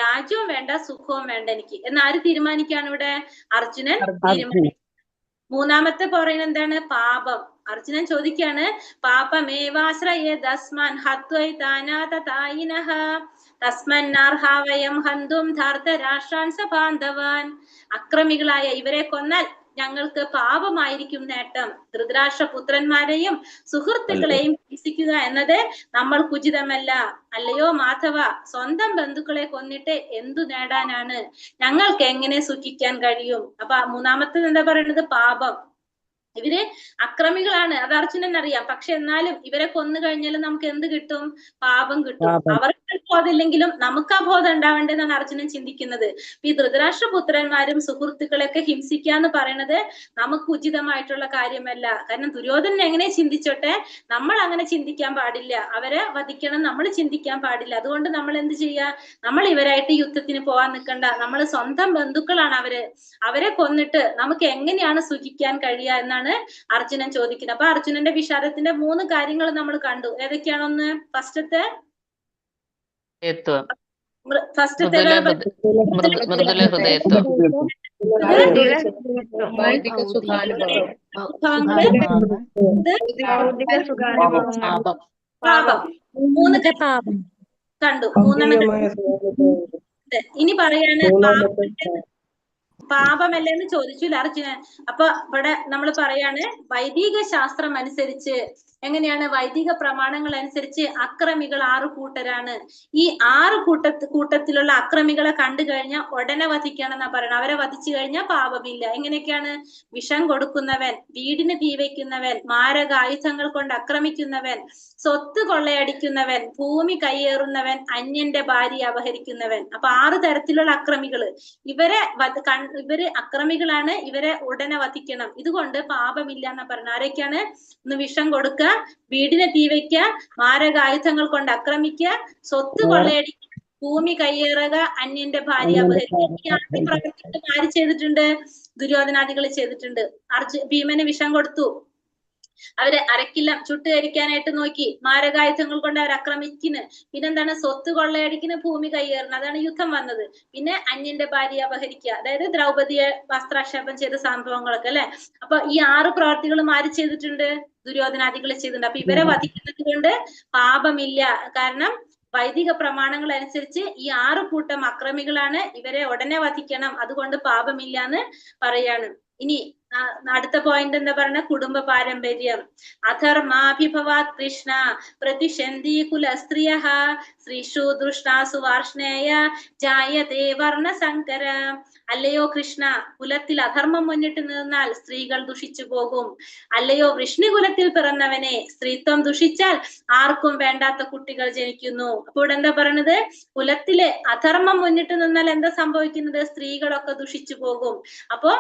രാജ്യവും വേണ്ട, സുഖവും വേണ്ട എനിക്ക് എന്നാര് തീരുമാനിക്കാണ് ഇവിടെ? അർജുനൻ തീരുമാനിക്കും. മൂന്നാമത്തെ പറയുന്നത് എന്താണ്? പാപം. അർജുനൻ ചോദിക്കാണ്, പാപമേവാശ്രയേ തസ്മാൻ ഹത്വൈ താനാതതായിനഃ തസ്മന്നാർഹാവയം ഹന്തും ധാർത്തരാഷ്ട്രാൻ സബാന്ധവാൻ. അക്രമികളായ ഇവരെ കൊന്നാൽ ഞങ്ങൾക്ക് പാപമായിരിക്കും നേട്ടം. ധൃതരാഷ്ട്രപുത്രന്മാരെയും സുഹൃത്തുക്കളെയും ഹിംസിക്കുക എന്നത് നമ്മൾക്ക് ഉചിതമല്ല. അല്ലയോ മാധവ, സ്വന്തം ബന്ധുക്കളെ കൊന്നിട്ട് എന്തു നേടാനാണ്? ഞങ്ങൾക്ക് എങ്ങനെ സുഖിക്കാൻ കഴിയും? അപ്പൊ മൂന്നാമത്തേത് എന്താ പറയുന്നത്? പാപം. ഇവര് അക്രമികളാണ്, അത് അർജുനൻ അറിയാം. പക്ഷെ എന്നാലും ഇവരെ കൊന്നു കഴിഞ്ഞാൽ നമുക്ക് എന്ത് കിട്ടും? പാപം കിട്ടും. അവർക്ക് ബോധമില്ലെങ്കിലും നമുക്ക് ആ ബോധം ഉണ്ടാവേണ്ടതെന്നാണ് അർജുനൻ ചിന്തിക്കുന്നത്. ഈ ധൃതരാഷ്ട്രപുത്രന്മാരും സുഹൃത്തുക്കളെയൊക്കെ ഹിംസിക്കുക എന്ന് പറയുന്നത് നമുക്ക് ഉചിതമായിട്ടുള്ള കാര്യമല്ല. കാരണം ദുര്യോധനൻ എങ്ങനെ ചിന്തിച്ചോട്ടെ, നമ്മൾ അങ്ങനെ ചിന്തിക്കാൻ പാടില്ല. അവരെ വധിക്കണം നമ്മൾ ചിന്തിക്കാൻ പാടില്ല. അതുകൊണ്ട് നമ്മൾ എന്ത് ചെയ്യുക? നമ്മൾ ഇവരായിട്ട് യുദ്ധത്തിന് പോകാൻ നിൽക്കണ്ട. നമ്മൾ സ്വന്തം ബന്ധുക്കളാണ് അവരെ കൊന്നിട്ട് നമുക്ക് എങ്ങനെയാണ് സുഖിക്കാൻ കഴിയുക എന്നാണ് അർജുനൻ ചോദിക്കുന്നത്. അപ്പൊ അർജുനന്റെ വിഷാദത്തിന്റെ 3 കാര്യങ്ങൾ നമ്മൾ കണ്ടു. ഏതൊക്കെയാണൊന്ന്? ഫസ്റ്റത്തെ പാപം. 3 കണ്ടു. 3 ഇനി പറയാണ് പാപമല്ലെന്ന് ചോദിച്ചു അർജുനൻ. അപ്പൊ ഇവിടെ നമ്മൾ പറയാണ്, വൈദിക ശാസ്ത്രം അനുസരിച്ച് എങ്ങനെയാണ്? വൈദിക പ്രമാണങ്ങൾ അനുസരിച്ച് അക്രമികൾ 6 കൂട്ടരാണ്. ഈ 6 കൂട്ടത്തിലുള്ള അക്രമികളെ കണ്ടു കഴിഞ്ഞാൽ ഉടനെ വധിക്കണം എന്നാ പറയണം. അവരെ വധിച്ചു കഴിഞ്ഞാൽ പാപമില്ല. എങ്ങനെയൊക്കെയാണ്? വിഷം കൊടുക്കുന്നവൻ, വീടിന് തീ വയ്ക്കുന്നവൻ, മാരക ആയുധങ്ങൾ കൊണ്ട് ആക്രമിക്കുന്നവൻ, സ്വത്ത് കൊള്ളയടിക്കുന്നവൻ, ഭൂമി കയ്യേറുന്നവൻ, അന്യന്റെ ഭാര്യ അപഹരിക്കുന്നവൻ. അപ്പൊ 6 തരത്തിലുള്ള അക്രമികള്. ഇവര് അക്രമികളാണ്, ഇവരെ ഉടനെ വധിക്കണം. ഇതുകൊണ്ട് പാപമില്ല എന്നാ പറഞ്ഞ. ആരൊക്കെയാണ്? ഒന്ന് വിഷം കൊടുക്കുക, വീടിനെ തീ വയ്ക്കുക, മാരകായുധങ്ങൾ കൊണ്ട് ആക്രമിക്കുക, സ്വത്ത് കൊള്ളയടിക്കുക, ഭൂമി കയ്യേറുക, അന്യന്റെ ഭാര്യ അപഹരിക്കുക. ഈ 6 പ്രവൃത്തികൾ ആര് ചെയ്തിട്ടുണ്ട്? ദുര്യോധനാദികൾ ചെയ്തിട്ടുണ്ട്. ഭീമന് വിഷം കൊടുത്തു, അവരെ അരക്കില്ല ചുട്ടുകരിക്കാനായിട്ട് നോക്കി, മാരകായുധങ്ങൾ കൊണ്ട് അവർ ആക്രമിക്കുന്നു. പിന്നെന്താണ്? സ്വത്ത് കൊള്ളയടിക്കുന്ന, ഭൂമി കയ്യേറുന്നത്. അതാണ് യുദ്ധം വന്നത്. പിന്നെ അന്യന്റെ ഭാര്യ അപഹരിക്കുക, അതായത് ദ്രൗപദിയെ വസ്ത്രാക്ഷേപം ചെയ്ത സംഭവങ്ങളൊക്കെ അല്ലെ. അപ്പൊ ഈ 6 പ്രവർത്തികളും ആര് ചെയ്തിട്ടുണ്ട്? ദുര്യോധനാദികൾ ചെയ്തിട്ടുണ്ട്. അപ്പൊ ഇവരെ വധിക്കുന്നത് കൊണ്ട് പാപമില്ല. കാരണം വൈദിക പ്രമാണങ്ങൾ അനുസരിച്ച് ഈ 6 കൂട്ടം അക്രമികളാണ്, ഇവരെ ഉടനെ വധിക്കണം, അതുകൊണ്ട് പാപമില്ല എന്ന് പറയാണ്. ഇനി അടുത്ത പോയിന്റ് എന്താ പറഞ്ഞ കുടുംബ പാരമ്പര്യം. അധർമാഭിഭവാത് കൃഷ്ണ പ്രതിഷന്തി കുലസ്ത്രീയ ശ്രീഷു ദുഷ്ടാസു വാർഷ്ണേയ ജായതേ വർണ്ണസങ്കര. അല്ലയോ കൃഷ്ണ, കുലത്തിൽ അധർമ്മം മുന്നിട്ട് നിന്നാൽ സ്ത്രീകൾ ദുഷിച്ചു പോകും. അല്ലയോ വൃഷ്ണികുലത്തിൽ പിറന്നവനെ, സ്ത്രീത്വം ദുഷിച്ചാൽ ആർക്കും വേണ്ടാത്ത കുട്ടികൾ ജനിക്കുന്നു. അപ്പൊ ഇവിടെ എന്താ പറയണത്? കുലത്തിലെ അധർമ്മം മുന്നിട്ട് നിന്നാൽ എന്താ സംഭവിക്കുന്നത്? സ്ത്രീകളൊക്കെ ദുഷിച്ചു പോകും. അപ്പൊ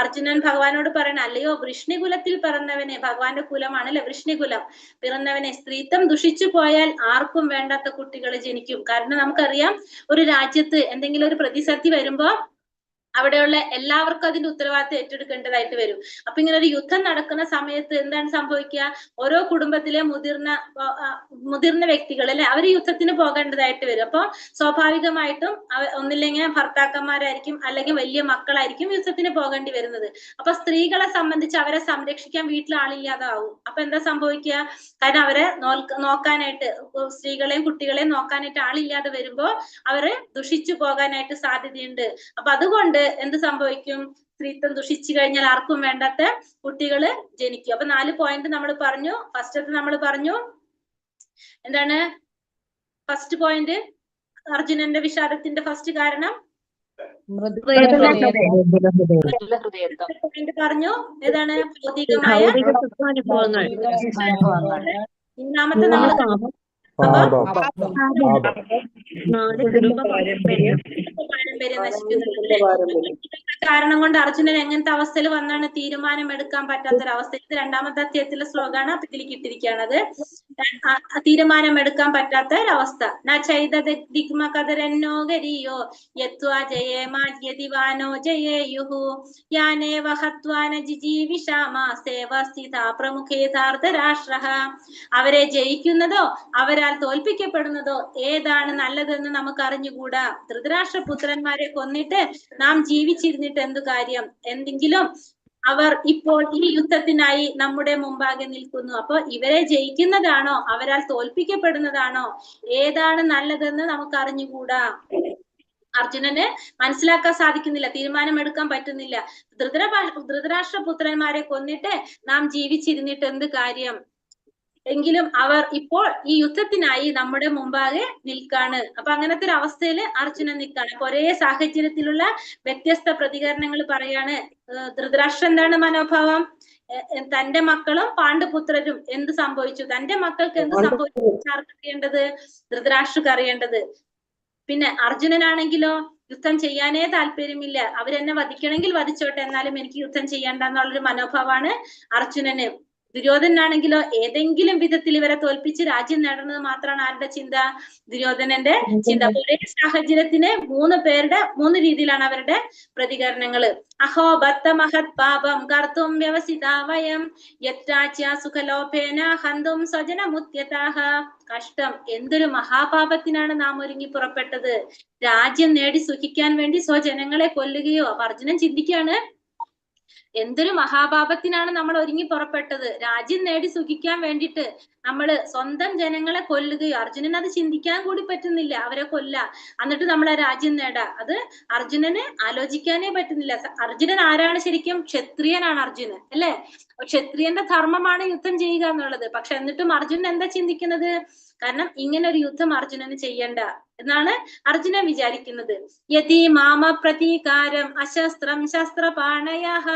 അർജുനൻ ഭഗവാനോട് പറയണ, അല്ലയോ വൃഷ്ണികുലത്തിൽ പിറന്നവനെ, ഭഗവാന്റെ കുലമാണല്ലേ വൃഷ്ണികുലം, പിറന്നവനെ, സ്ത്രീത്വം ദുഷിച്ചു പോയാൽ ആർക്കും വേണ്ടാത്ത കുട്ടികൾ ജനിക്കും. കാരണം നമുക്കറിയാം, ഒരു രാജ്യത്ത് എന്തെങ്കിലും ഒരു പ്രതിസന്ധി വരുമ്പോ അവിടെയുള്ള എല്ലാവർക്കും അതിന്റെ ഉത്തരവാദിത്വം ഏറ്റെടുക്കേണ്ടതായിട്ട് വരും. അപ്പൊ ഇങ്ങനെ ഒരു യുദ്ധം നടക്കുന്ന സമയത്ത് എന്താണ് സംഭവിക്കുക? ഓരോ കുടുംബത്തിലെ മുതിർന്ന വ്യക്തികൾ അല്ലെ, അവര് യുദ്ധത്തിന് പോകേണ്ടതായിട്ട് വരും. അപ്പൊ സ്വാഭാവികമായിട്ടും ഒന്നില്ലെങ്കിൽ ഭർത്താക്കന്മാരായിരിക്കും, അല്ലെങ്കിൽ വലിയ മക്കളായിരിക്കും യുദ്ധത്തിന് പോകേണ്ടി വരുന്നത്. അപ്പൊ സ്ത്രീകളെ സംബന്ധിച്ച് അവരെ സംരക്ഷിക്കാൻ വീട്ടിൽ ആളില്ലാതാവും. അപ്പൊ എന്താ സംഭവിക്കുക? കാരണം അവരെ നോക്കാനായിട്ട്, സ്ത്രീകളെയും കുട്ടികളെയും നോക്കാനായിട്ട് ആളില്ലാതെ വരുമ്പോ അവര് ദുഷിച്ചു പോകാനായിട്ട് സാധ്യതയുണ്ട്. അപ്പൊ അതുകൊണ്ട് എന്ത് സംഭവിക്കും? സ്ത്രീത്വം ദുഷിച്ചു കഴിഞ്ഞാൽ ആർക്കും വേണ്ടാത്ത കുട്ടികള് ജനിക്കും. അപ്പൊ 4 പോയിന്റ് നമ്മൾ പറഞ്ഞു. ഫസ്റ്റത്തെ നമ്മൾ പറഞ്ഞു എന്താണ്? ഫസ്റ്റ് പോയിന്റ് അർജുനന്റെ വിഷാദത്തിന്റെ ഫസ്റ്റ് കാരണം പോയിന്റ് പറഞ്ഞു ഏതാണ്? ഭൗതികമായ. മൂന്നാമത്തെ നമ്മൾ പാരമ്പര്യം നശിക്കുന്നു. കാരണം കൊണ്ട് അർജുനൻ എങ്ങനത്തെ അവസ്ഥയിൽ വന്നാണ് തീരുമാനം എടുക്കാൻ പറ്റാത്തൊരവസ്ഥ. ഇത് 2ാമത്തെ അധ്യായത്തിലെ ശ്ലോകമാണ്. അപ്പൊ ഇതിലേക്ക് ഇട്ടിരിക്കുകയാണത്. തീരുമാനം എടുക്കാൻ പറ്റാത്ത ഒരവസ്ഥ. ദിഗ്മകദരന്നോകരിയോ യത്വാ ജയേമാദ്യദിവാനോ ജയേയുഹു യാനേവ ഹത്വാന ജിജീവിഷാമ സേവസ്ഥിതാ പ്രമുഖേതാർദ്ധരാഷ്ട്രഃ. അവരെ ജയിക്കുന്നതോ അവരാൽ തോൽപ്പിക്കപ്പെടുന്നതോ ഏതാണ് നല്ലതെന്ന് നമുക്ക് അറിഞ്ഞുകൂടാ. ധൃതരാഷ്ട്രപുത്രന്മാരെ കൊന്നിട്ട് നാം ജീവിച്ചിരുന്നിട്ട് എന്തു കാര്യം? എന്തെങ്കിലും അവർ ഇപ്പോൾ ഈ യുദ്ധത്തിനായി നമ്മുടെ മുമ്പാകെ നിൽക്കുന്നു. അപ്പൊ ഇവരെ ജയിക്കുന്നതാണോ അവരാൽ തോൽപ്പിക്കപ്പെടുന്നതാണോ, ഏതാണ് നല്ലതെന്ന് നമുക്ക് അറിഞ്ഞുകൂടാ. അർജുനന് മനസ്സിലാക്കാൻ സാധിക്കുന്നില്ല, തീരുമാനമെടുക്കാൻ പറ്റുന്നില്ല. ധൃതരാഷ്ട്രപുത്രന്മാരെ കൊന്നിട്ട് നാം ജീവിച്ചിരുന്നിട്ട് എന്ത് കാര്യം? എങ്കിലും അവർ ഇപ്പോൾ ഈ യുദ്ധത്തിനായി നമ്മുടെ മുമ്പാകെ നിൽക്കാണ്. അപ്പൊ അങ്ങനത്തെ ഒരു അവസ്ഥയിൽ അർജുനൻ നിൽക്കാണ്. അപ്പൊ ഒരേ സാഹചര്യത്തിലുള്ള വ്യത്യസ്ത പ്രതികരണങ്ങൾ പറയാണ്. ധൃതരാഷ്ട്രം എന്താണ് മനോഭാവം? തന്റെ മക്കളും പാണ്ഡുപുത്രരും എന്ത് സംഭവിച്ചു, തന്റെ മക്കൾക്ക് എന്ത് സംഭവിച്ചു ആർക്കറിയേണ്ടത്? ധൃതരാഷ്ട്രക്ക് അറിയേണ്ടത്. പിന്നെ അർജുനനാണെങ്കിലോ യുദ്ധം ചെയ്യാനേ താല്പര്യമില്ല. അവരെന്നെ വധിക്കണമെങ്കിൽ വധിച്ചോട്ടെ, എന്നാലും എനിക്ക് യുദ്ധം ചെയ്യണ്ട എന്നുള്ളൊരു മനോഭാവമാണ് അർജുനന്. ദുര്യോധനാണെങ്കിലോ ഏതെങ്കിലും വിധത്തിൽ ഇവരെ തോൽപ്പിച്ച് രാജ്യം നേടുന്നത് മാത്രമാണ് ആരുടെ ചിന്ത? ദുര്യോധനന്റെ ചിന്ത. ഒരേ സാഹചര്യത്തിന് 3 പേരുടെ 3 രീതിയിലാണ് അവരുടെ പ്രതികരണങ്ങള്. അഹോ ബത്ത മഹത് പാപം കർത്തും വ്യവസിതാ വയം യത്രാച്യ സുഖലോഭേന ഹന്തും സ്വജനമുത്യതാഹ. കഷ്ടം, എന്തൊരു മഹാപാപത്തിനാണ് നാം ഒരുങ്ങി പുറപ്പെട്ടത്. രാജ്യം നേടി സുഖിക്കാൻ വേണ്ടി സ്വജനങ്ങളെ കൊല്ലുകയോ. അപ്പൊ അർജുനൻ ചിന്തിക്കുകയാണ്, എന്തൊരു മഹാപാപത്തിനാണ് നമ്മൾ ഒരുങ്ങി പുറപ്പെട്ടത്. രാജ്യം നേടി സുഖിക്കാൻ വേണ്ടിയിട്ട് നമ്മള് സ്വന്തം ജനങ്ങളെ കൊല്ലുകയോ. അർജുനന് അത് ചിന്തിക്കാൻ കൂടി പറ്റുന്നില്ല. അവരെ കൊല്ല, എന്നിട്ട് നമ്മളെ രാജ്യം നേടാ. അത് അർജുനന് ആലോചിക്കാനേ പറ്റുന്നില്ല. അർജുനൻ ആരാണ് ശരിക്കും? ക്ഷത്രിയനാണ് അർജുനൻ, അല്ലെ? ക്ഷത്രിയന്റെ ധർമ്മമാണ് യുദ്ധം ചെയ്യുക എന്നുള്ളത്. പക്ഷെ എന്നിട്ടും അർജുനൻ എന്താ ചിന്തിക്കുന്നത്? കാരണം ഇങ്ങനെ ഒരു യുദ്ധം അർജുനന് ചെയ്യണ്ട എന്നാണ് അർജുനൻ വിചാരിക്കുന്നത്. യതി മാമ പ്രതീകാരം അശസ്ത്രം ശസ്ത്രപാണയഃ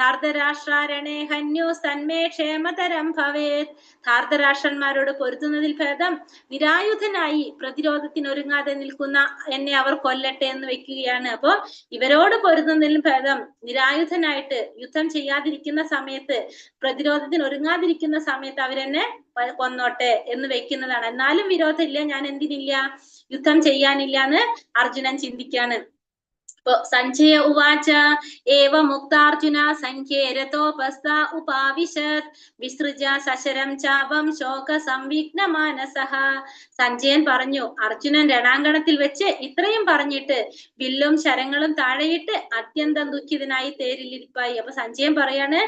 ധാർതരാഷ്ട്രാരണേ ഹന്യോ സന്മേ ക്ഷേമതരം ഭവേത്. ധാർതരാഷ്ട്രന്മാരോട് പൊരുതുന്നതിൽ ഭേദം നിരായുധനായി പ്രതിരോധത്തിനൊരുങ്ങാതെ നിൽക്കുന്ന എന്നെ അവർ കൊല്ലട്ടെ എന്ന് വെക്കുകയാണ്. അപ്പോ ഇവരോട് പൊരുതുന്നതിൽ ഭേദം നിരായുധനായിട്ട് യുദ്ധം ചെയ്യാതിരിക്കുന്ന സമയത്ത്, പ്രതിരോധത്തിന് ഒരുങ്ങാതിരിക്കുന്ന സമയത്ത് അവരെന്നെ കൊന്നോട്ടെ എന്ന് വെക്കുന്നതാണ്. എന്നാലും വിരോധമില്ല, ഞാൻ എന്തിനില്ല, യുദ്ധം ചെയ്യാനില്ല എന്ന് അർജുനൻ ചിന്തിക്കാണ്. സഞ്ജയ ഉവാച ഏവ മുക്താർജുന സംഖ്യേ രഥോപസ്ഥ ഉപാവിശത് വിസൃജ സശരം ചാപം ശോക സംവിഘ്ന മാനസഃ. സഞ്ജയൻ പറഞ്ഞു, അർജുനൻ രണാങ്കണത്തിൽ വെച്ച് ഇത്രയും പറഞ്ഞിട്ട് വില്ലും ശരങ്ങളും താഴെയിട്ട് അത്യന്തം ദുഃഖിതനായി തേരിലിരിപ്പായി. അപ്പൊ സഞ്ജയൻ പറയാണ്,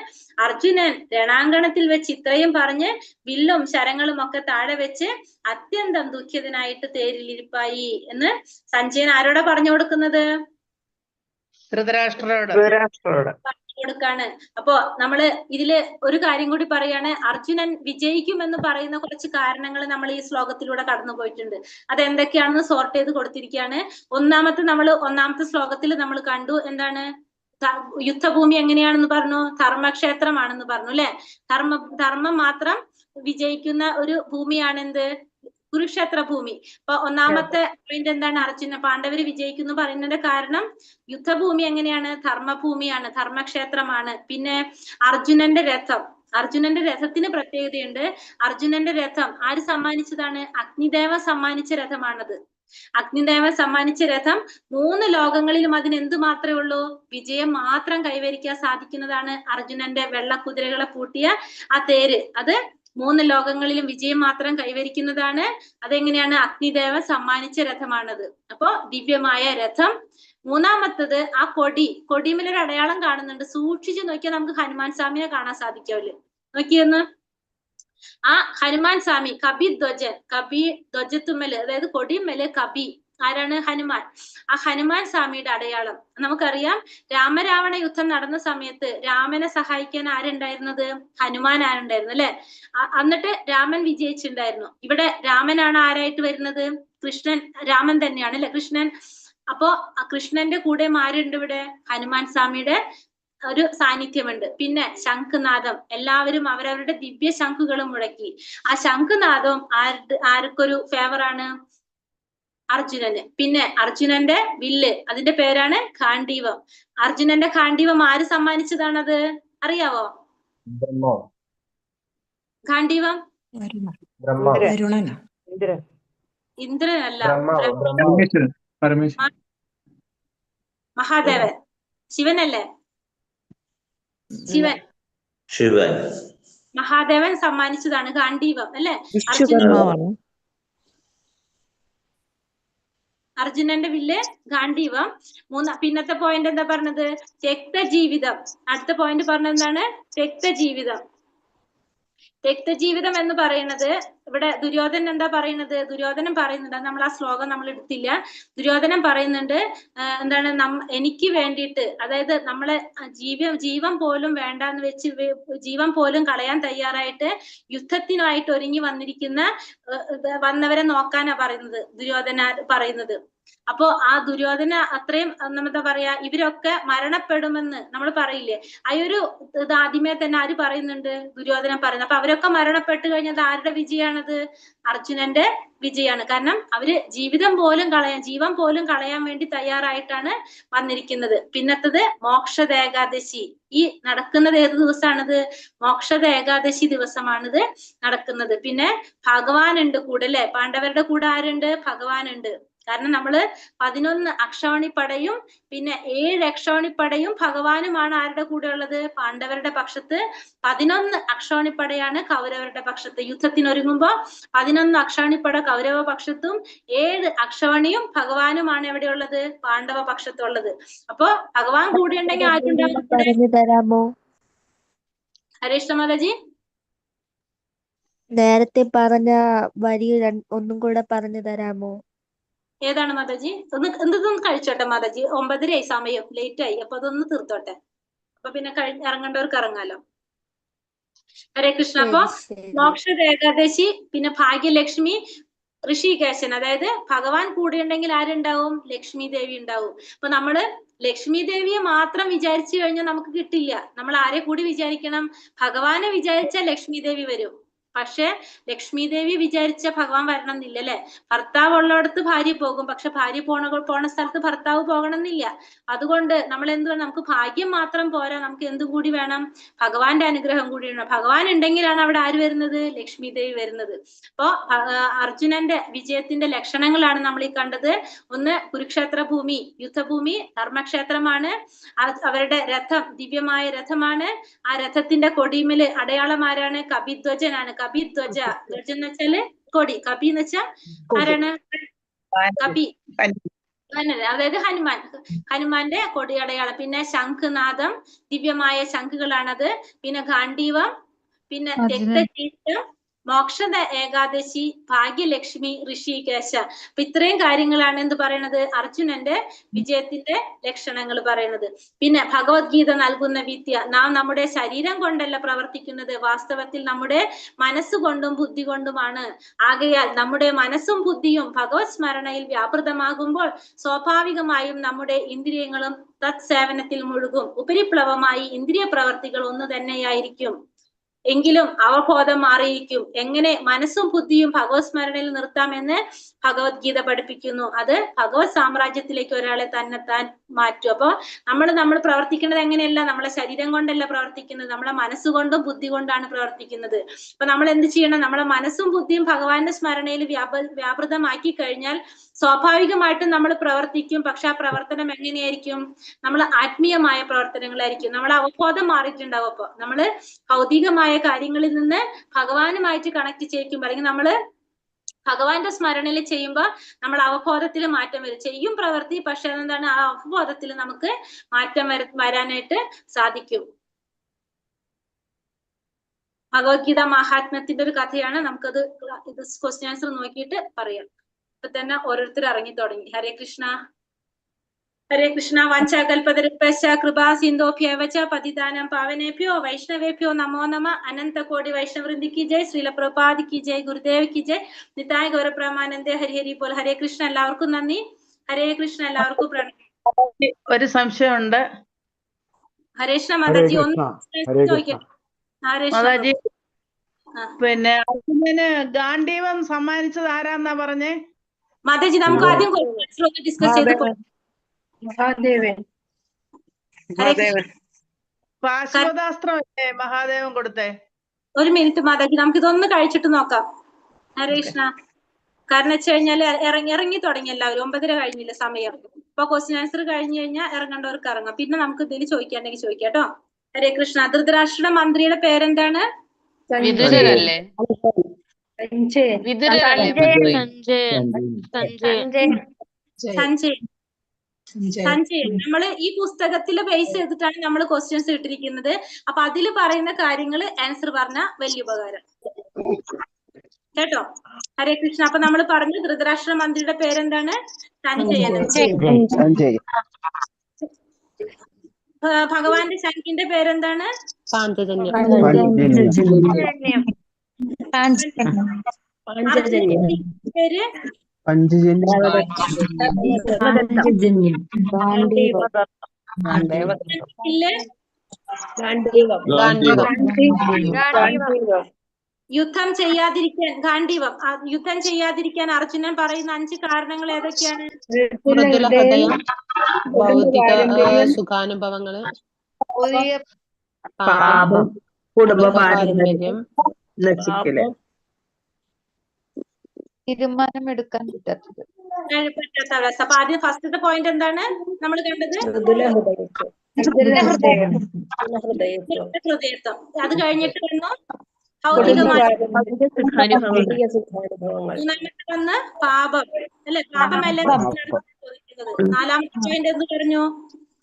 അർജുനൻ രണാങ്കണത്തിൽ വെച്ച് ഇത്രയും പറഞ്ഞ് വില്ലും ശരങ്ങളും ഒക്കെ താഴെ വെച്ച് അത്യന്തം ദുഃഖിതനായിട്ട് തേരിലിരിപ്പായി എന്ന് സഞ്ജയൻ ആരോടാ പറഞ്ഞു കൊടുക്കുന്നത്? ധൃതരാഷ്ട്രരോട്. കൊടുക്കാണ്. അപ്പോ നമ്മള് ഇതില് ഒരു കാര്യം കൂടി പറയാണ്, അർജുനൻ വിജയിക്കുമെന്ന് പറയുന്ന കുറച്ച് കാരണങ്ങൾ നമ്മൾ ഈ ശ്ലോകത്തിലൂടെ കടന്നു പോയിട്ടുണ്ട്. അതെന്തൊക്കെയാണെന്ന് സോർട്ട് ചെയ്ത് കൊടുത്തിരിക്കുകയാണ്. ഒന്നാമത്തെ ശ്ലോകത്തിൽ നമ്മൾ കണ്ടു എന്താണ്, യുദ്ധഭൂമി എങ്ങനെയാണെന്ന് പറഞ്ഞു, ധർമ്മക്ഷേത്രമാണെന്ന് പറഞ്ഞു അല്ലെ. ധർമ്മം മാത്രം വിജയിക്കുന്ന ഒരു ഭൂമിയാണ് എന്ത്, കുരുക്ഷേത്ര ഭൂമി. അപ്പൊ ഒന്നാമത്തെ പോയിന്റ് എന്താണ്, പാണ്ഡവര് വിജയിക്കുന്നു പറയുന്നതിന്റെ കാരണം യുദ്ധഭൂമി എങ്ങനെയാണ്, ധർമ്മഭൂമിയാണ്, ധർമ്മക്ഷേത്രമാണ്. പിന്നെ അർജുനന്റെ രഥത്തിന് പ്രത്യേകതയുണ്ട്. അർജുനന്റെ രഥം ആര് സമ്മാനിച്ചതാണ്, അഗ്നിദേവൻ സമ്മാനിച്ച രഥമാണത്. അഗ്നിദേവൻ സമ്മാനിച്ച രഥം 3 ലോകങ്ങളിലും അതിന് എന്ത് മാത്രമേ ഉള്ളൂ, വിജയം മാത്രം കൈവരിക്കാൻ സാധിക്കുന്നതാണ്. അർജുനന്റെ വെള്ളക്കുതിരകളെ പൂട്ടിയ ആ തേര്, അത് 3 ലോകങ്ങളിലും വിജയം മാത്രം കൈവരിക്കുന്നതാണ്. അതെങ്ങനെയാണ്, അഗ്നിദേവൻ സമ്മാനിച്ച രഥമാണത്. അപ്പോ ദിവ്യമായ രഥം. മൂന്നാമത്തത് ആ കൊടിമേലൊരു അടയാളം കാണുന്നുണ്ട്. സൂക്ഷിച്ചു നോക്കിയാൽ നമുക്ക് ഹനുമാൻ സ്വാമിയെ കാണാൻ സാധിക്കാവില്ല. നോക്കിയെന്ന്, ആ ഹനുമാൻ സ്വാമി കബി ധ്വജത്തുമ്മല്, അതായത് കൊടിമേല് കബി ആരാണ്, ഹനുമാൻ. ആ ഹനുമാൻ സ്വാമിയുടെ അടയാളം നമുക്കറിയാം. രാമരാവണ യുദ്ധം നടന്ന സമയത്ത് രാമനെ സഹായിക്കാൻ ആരുണ്ടായിരുന്നത്, ഹനുമാൻ ആരുണ്ടായിരുന്നു അല്ലെ. എന്നിട്ട് രാമൻ വിജയിച്ചിട്ടുണ്ടായിരുന്നു. ഇവിടെ രാമനാണ് ആരായിട്ട് വരുന്നത്, രാമൻ തന്നെയാണ് അല്ലെ, കൃഷ്ണൻ. അപ്പോ കൃഷ്ണന്റെ കൂടെ ആരുണ്ട് ഇവിടെ, ഹനുമാൻ സ്വാമിയുടെ ഒരു സാന്നിധ്യമുണ്ട്. പിന്നെ ശംഖുനാദം, എല്ലാവരും അവരവരുടെ ദിവ്യ ശംഖുകളും മുഴക്കി. ആ ശംഖുനാദവും ആർക്കൊരു ഫേവറാണ്, അർജുനന്. പിന്നെ അർജുനന്റെ വില്ല്, അതിന്റെ പേരാണ് ഗാണ്ഡീവം. അർജുനന്റെ ഗാണ്ഡീവം ആര് സമ്മാനിച്ചതാണത്, അറിയാവോ? ഗാണ്ഡീവം ഇന്ദ്രനല്ല, മഹാദേവൻ, ശിവനല്ലേ, ശിവൻ മഹാദേവൻ സമ്മാനിച്ചതാണ് ഗാണ്ഡീവം അല്ലെ. അർജുനന്റെ വില്ല് ഗാണ്ഡീവം. പിന്നത്തെ പോയിന്റ് എന്താ പറഞ്ഞത്, രക്തജീവിതം. അടുത്ത പോയിന്റ് പറഞ്ഞത് എന്താണ്, രക്തജീവിതം. രക്തജീവിതം എന്ന് പറയുന്നത് ഇവിടെ ദുര്യോധനൻ എന്താ പറയുന്നത്, ദുര്യോധനൻ പറയുന്നുണ്ട്, നമ്മൾ ആ ശ്ലോകം നമ്മൾ എടുത്തില്ല. ദുര്യോധനൻ പറയുന്നുണ്ട് എന്താണ്, എനിക്ക് വേണ്ടിയിട്ട്, അതായത് നമ്മളെ ജീവൻ പോലും വേണ്ടാന്ന് വെച്ച് ജീവൻ പോലും കളയാൻ തയ്യാറായിട്ട് യുദ്ധത്തിനായിട്ട് ഒരുങ്ങി വന്നവരെ നോക്കാനാ പറയുന്നത് ദുര്യോധന പറയുന്നത്. അപ്പോ ആ ദുര്യോധന അത്രയും എന്താ പറയാ, ഇവരൊക്കെ മരണപ്പെടുമെന്ന് നമ്മൾ പറയില്ലേ, ആ ഒരു ഇത് ആദ്യമേ തന്നെ ആര് പറയുന്നുണ്ട്, ദുര്യോധനൻ പറയുന്നത്. അപ്പൊ അവരൊക്കെ മരണപ്പെട്ട് കഴിഞ്ഞത് ആരുടെ വിജയാണത്, അർജുനന്റെ വിജയാണ്. കാരണം അവര് ജീവൻ പോലും കളയാൻ വേണ്ടി തയ്യാറായിട്ടാണ് വന്നിരിക്കുന്നത്. പിന്നത്തത് മോക്ഷദ ഏകാദശി. ഈ നടക്കുന്നത് ഏത് ദിവസമാണിത്, മോക്ഷദ ഏകാദശി ദിവസമാണിത് നടക്കുന്നത്. പിന്നെ ഭഗവാനുണ്ട് കൂടെ അല്ലെ, പാണ്ഡവരുടെ കൂടെ ആരുണ്ട്, ഭഗവാനുണ്ട്. കാരണം നമ്മള് 11 അക്ഷൗണിപ്പടയും പിന്നെ 7 അക്ഷൗണിപ്പടയും ഭഗവാനുമാണ് ആരുടെ കൂടെ ഉള്ളത്, പാണ്ഡവരുടെ പക്ഷത്ത്. 11 അക്ഷൗണിപ്പടയാണ് കൗരവരുടെ പക്ഷത്ത്. യുദ്ധത്തിനൊരുങ്ങുമ്പോ 11 അക്ഷൗണിപ്പട കൗരവ പക്ഷത്തും 7 അക്ഷൗണിയും ഭഗവാനുമാണ് എവിടെയുള്ളത്, പാണ്ഡവ പക്ഷത്തുള്ളത്. അപ്പൊ ഭഗവാൻ കൂടെ ഉണ്ടെങ്കിൽ ആരുണ്ടാവും, ഹരേഷ് മാതാജി നേരത്തെ പറഞ്ഞ വരി ഒന്നും കൂടെ പറഞ്ഞു തരാമോ? ഏതാണ് മാതാജി? എന്തൊന്ന് കഴിച്ചോട്ടെ മാതാജി, 9:30 സമയം, ലേറ്റ് ആയി. അപ്പൊ അതൊന്ന് തീർത്തോട്ടെ, അപ്പൊ പിന്നെ ഇറങ്ങേണ്ടവർക്ക് ഇറങ്ങാലോ. ഹരേ കൃഷ്ണ. അപ്പൊ മോക്ഷദ ഏകാദശി, പിന്നെ ഭാഗ്യലക്ഷ്മി, ഋഷികേശൻ, അതായത് ഭഗവാൻ കൂടെ ഉണ്ടെങ്കിൽ ആരുണ്ടാവും, ലക്ഷ്മി ദേവി ഉണ്ടാവും. അപ്പൊ നമ്മള് ലക്ഷ്മി ദേവിയെ മാത്രം വിചാരിച്ചു കഴിഞ്ഞാൽ നമുക്ക് കിട്ടില്ല. നമ്മൾ ആരെ കൂടി വിചാരിക്കണം, ഭഗവാനെ വിചാരിച്ചാൽ ലക്ഷ്മി ദേവി വരും. പക്ഷെ ലക്ഷ്മി ദേവി വിചാരിച്ച ഭഗവാൻ വരണം എന്നില്ല അല്ലെ. ഭർത്താവ് ഉള്ളിടത്ത് ഭാര്യ പോകും, പക്ഷെ ഭാര്യ പോണ സ്ഥലത്ത് ഭർത്താവ് പോകണം എന്നില്ല. അതുകൊണ്ട് നമ്മൾ എന്ത് വേണം, നമുക്ക് ഭാഗ്യം മാത്രം പോരാ, നമുക്ക് എന്ത് കൂടി വേണം, ഭഗവാന്റെ അനുഗ്രഹം കൂടി വേണം. ഭഗവാൻ ഉണ്ടെങ്കിലാണ് അവിടെ ആര് വരുന്നത്, ലക്ഷ്മി ദേവി വരുന്നത്. അപ്പോ അർജുനന്റെ വിജയത്തിന്റെ ലക്ഷണങ്ങളാണ് നമ്മൾ ഈ കണ്ടത്. ഒന്ന് കുരുക്ഷേത്ര ഭൂമി, യുദ്ധഭൂമി, ധർമ്മക്ഷേത്രമാണ്. അവരുടെ രഥം ദിവ്യമായ രഥമാണ്. ആ രഥത്തിന്റെ കൊടിമേല് അടയാളം ആരാണ്, കപിധ്വജനാണ്. കപിധ്വജ, ധ്വജം എന്ന് വെച്ചാല് കൊടി, കപി എന്ന് വെച്ചാൽ ആരാണ്, കപി, അതായത് ഹനുമാന്റെ കൊടി അടയാളം. പിന്നെ ശംഖുനാദം, ദിവ്യമായ ശംഖുകളാണത്. പിന്നെ ഗാണ്ഡീവം, പിന്നെ രക്തജീവിതം, മോക്ഷദ ഏകാദശി, ഭാഗ്യലക്ഷ്മി, ഋഷികേശ. അപ്പൊ ഇത്രയും കാര്യങ്ങളാണ് എന്ത് പറയണത്, അർജുനന്റെ വിജയത്തിന്റെ ലക്ഷണങ്ങൾ പറയുന്നത്. പിന്നെ ഭഗവത്ഗീത നൽകുന്ന വിദ്യ, നാം നമ്മുടെ ശരീരം കൊണ്ടല്ല പ്രവർത്തിക്കുന്നത്, വാസ്തവത്തിൽ നമ്മുടെ മനസ്സുകൊണ്ടും ബുദ്ധി കൊണ്ടുമാണ്. ആകയാൽ നമ്മുടെ മനസ്സും ബുദ്ധിയും ഭഗവത് സ്മരണയിൽ വ്യാപൃതമാകുമ്പോൾ സ്വാഭാവികമായും നമ്മുടെ ഇന്ദ്രിയങ്ങളും തത്സേവനത്തിൽ മുഴുകും. ഉപരിപ്ലവമായി ഇന്ദ്രിയ പ്രവർത്തികൾ ഒന്ന് തന്നെയായിരിക്കും, എങ്കിലും അവബോധം മാറിയിരിക്കും. എങ്ങനെ മനസ്സും ബുദ്ധിയും ഭഗവത് സ്മരണയിൽ നിർത്താമെന്ന് ഭഗവത്ഗീത പഠിപ്പിക്കുന്നു. അത് ഭഗവത് സാമ്രാജ്യത്തിലേക്ക് ഒരാളെ തന്നെത്താൻ മാറ്റും. അപ്പൊ നമ്മൾ പ്രവർത്തിക്കുന്നത് എങ്ങനെയല്ല, നമ്മളെ ശരീരം കൊണ്ടല്ല പ്രവർത്തിക്കുന്നത്, നമ്മളെ മനസ്സുകൊണ്ടും ബുദ്ധി കൊണ്ടാണ് പ്രവർത്തിക്കുന്നത്. അപ്പൊ നമ്മൾ എന്ത് ചെയ്യണം, നമ്മളെ മനസ്സും ബുദ്ധിയും ഭഗവാന്റെ സ്മരണയിൽ വ്യാപൃതമാക്കി കഴിഞ്ഞാൽ സ്വാഭാവികമായിട്ടും നമ്മൾ പ്രവർത്തിക്കും. പക്ഷെ ആ പ്രവർത്തനം എങ്ങനെയായിരിക്കും, നമ്മൾ ആത്മീയമായ പ്രവർത്തനങ്ങളായിരിക്കും. നമ്മളെ അവബോധം മാറിയിട്ടുണ്ടാവും. അപ്പൊ നമ്മള് ഭൗതികമായ കാര്യങ്ങളിൽ നിന്ന് ഭഗവാനുമായിട്ട് കണക്ട് ചെയ്യിക്കുമ്പോൾ, അല്ലെങ്കിൽ നമ്മള് ഭഗവാന്റെ സ്മരണയിൽ ചെയ്യുമ്പോൾ നമ്മൾ അവബോധത്തിൽ മാറ്റം വരും. ചെയ്യും പ്രവൃത്തി, പക്ഷെ അതെന്താണ്, ആ അവബോധത്തിൽ നമുക്ക് മാറ്റം വരാനായിട്ട് സാധിക്കും. ഭഗവത്ഗീത മഹാത്മ്യത്തിന്റെ ഒരു കഥയാണ്. നമുക്കത് ഇത് ക്വസ്റ്റ്യൻ ആൻസർ നോക്കിയിട്ട് പറയാം. ഇപ്പൊ തന്നെ ഓരോരുത്തർ ഇറങ്ങി തുടങ്ങി. ഹരേ കൃഷ്ണ. ഹരേ കൃഷ്ണ. വാഞ്ചാകൽപതരുഭ്യശ്ച കൃപാ സിന്ധോഭ്യവ ച പതിതാനം പാവനേഭ്യോ വൈഷ്ണവേഭ്യോ നമോ നമ. അനന്ത കോടി വൈഷ്ണവൃന്ദി കി ജയ്. ശ്രീല പ്രഭുപാദ് കി ജയ്. ഗുരുദേവ് കി ജയ്. നിതായ ഗൗരപ്രമാനന്ദേ. ഹരി ഹരി പോൽ. ഹരേ കൃഷ്ണ. എല്ലാവർക്കും നന്ദി. ഹരേ കൃഷ്ണ. എല്ലാവർക്കും പ്രണാമം. ഒരു സംശയമുണ്ട് ഹരേ കൃഷ്ണ. മാതാജി ഒന്ന് ചോദിക്കട്ടെ. മാതാജി, പിന്നെ അർജുനന് ഗാന്ധീവം സമ്മാനിച്ചത് ആരാന്നാ പറഞ്ഞേ? മാതാജി നമുക്ക് ആദ്യം ഡിസ്കസ് ചെയ്ത് മഹാദേവൻ. പാശുപതാസ്ത്രം അല്ലേ മഹാദേവൻ കൊടുത്തേ? ഒരു മിനിറ്റ് മാതാജി, നമുക്ക് ഇതൊന്ന് കഴിച്ചിട്ട് നോക്കാം. ഹരേ കൃഷ്ണ. കാരണം വെച്ച് കഴിഞ്ഞാല് ഇറങ്ങി തുടങ്ങി എല്ലാവരും. 9:30 കഴിഞ്ഞില്ല സമയം. ഇപ്പൊ ക്വസ്റ്റ്യൻ ആൻസർ കഴിഞ്ഞു കഴിഞ്ഞാൽ ഇറങ്ങേണ്ടവർക്ക് ഇറങ്ങാം. പിന്നെ നമുക്ക് ഇതിൽ ചോദിക്കാണ്ടെങ്കിൽ ചോദിക്കാം കേട്ടോ. ഹരേ കൃഷ്ണ. ധൃതരാഷ്ട്ര മന്ത്രിയുടെ പേരെന്താണ്? വിതുരരല്ലേ? സഞ്ജയ്. നമ്മള് ഈ പുസ്തകത്തിൽ ബേസ് ചെയ്തിട്ടാണ് നമ്മൾ ക്വസ്റ്റ്യൻസ് ഇട്ടിരിക്കുന്നത്. അപ്പൊ അതിൽ പറയുന്ന കാര്യങ്ങൾ ആൻസർ പറഞ്ഞ വലിയ ഉപകാരം കേട്ടോ. ഹരേ കൃഷ്ണ. അപ്പൊ നമ്മൾ പറഞ്ഞു ധൃതരാഷ്ട്ര മന്ത്രിയുടെ പേരെന്താണ്? സഞ്ജയൻ. ഭഗവാന്റെ ശംഖിന്റെ പേരെന്താണ്? പേര് യുദ്ധം ചെയ്യാതിരിക്കാൻ ഗാന്ധീവം. യുദ്ധം ചെയ്യാതിരിക്കാൻ അർജുനൻ പറയുന്ന 5 കാരണങ്ങൾ ഏതൊക്കെയാണ്? ഭൗതിക സുഖാനുഭവങ്ങള്, പാപം, കുടുംബ പാരമ്പര്യം, തീരുമാനമെടുക്കാൻ പറ്റാത്തത്. പറ്റാത്ത അവസ്ഥ. അപ്പൊ ആദ്യം ഫസ്റ്റത്തെ പോയിന്റ് എന്താണ് നമ്മൾ കണ്ടത്? ഹൃദയത്വം. അത് കഴിഞ്ഞിട്ട് വന്നു ഭൗതികമായ. മൂന്നാമത്തെ വന്ന് പാപം അല്ലെ? പാപമല്ല ചോദിക്കുന്നത്. 4ാമത്തെ പോയിന്റ് എന്ത് പറഞ്ഞു?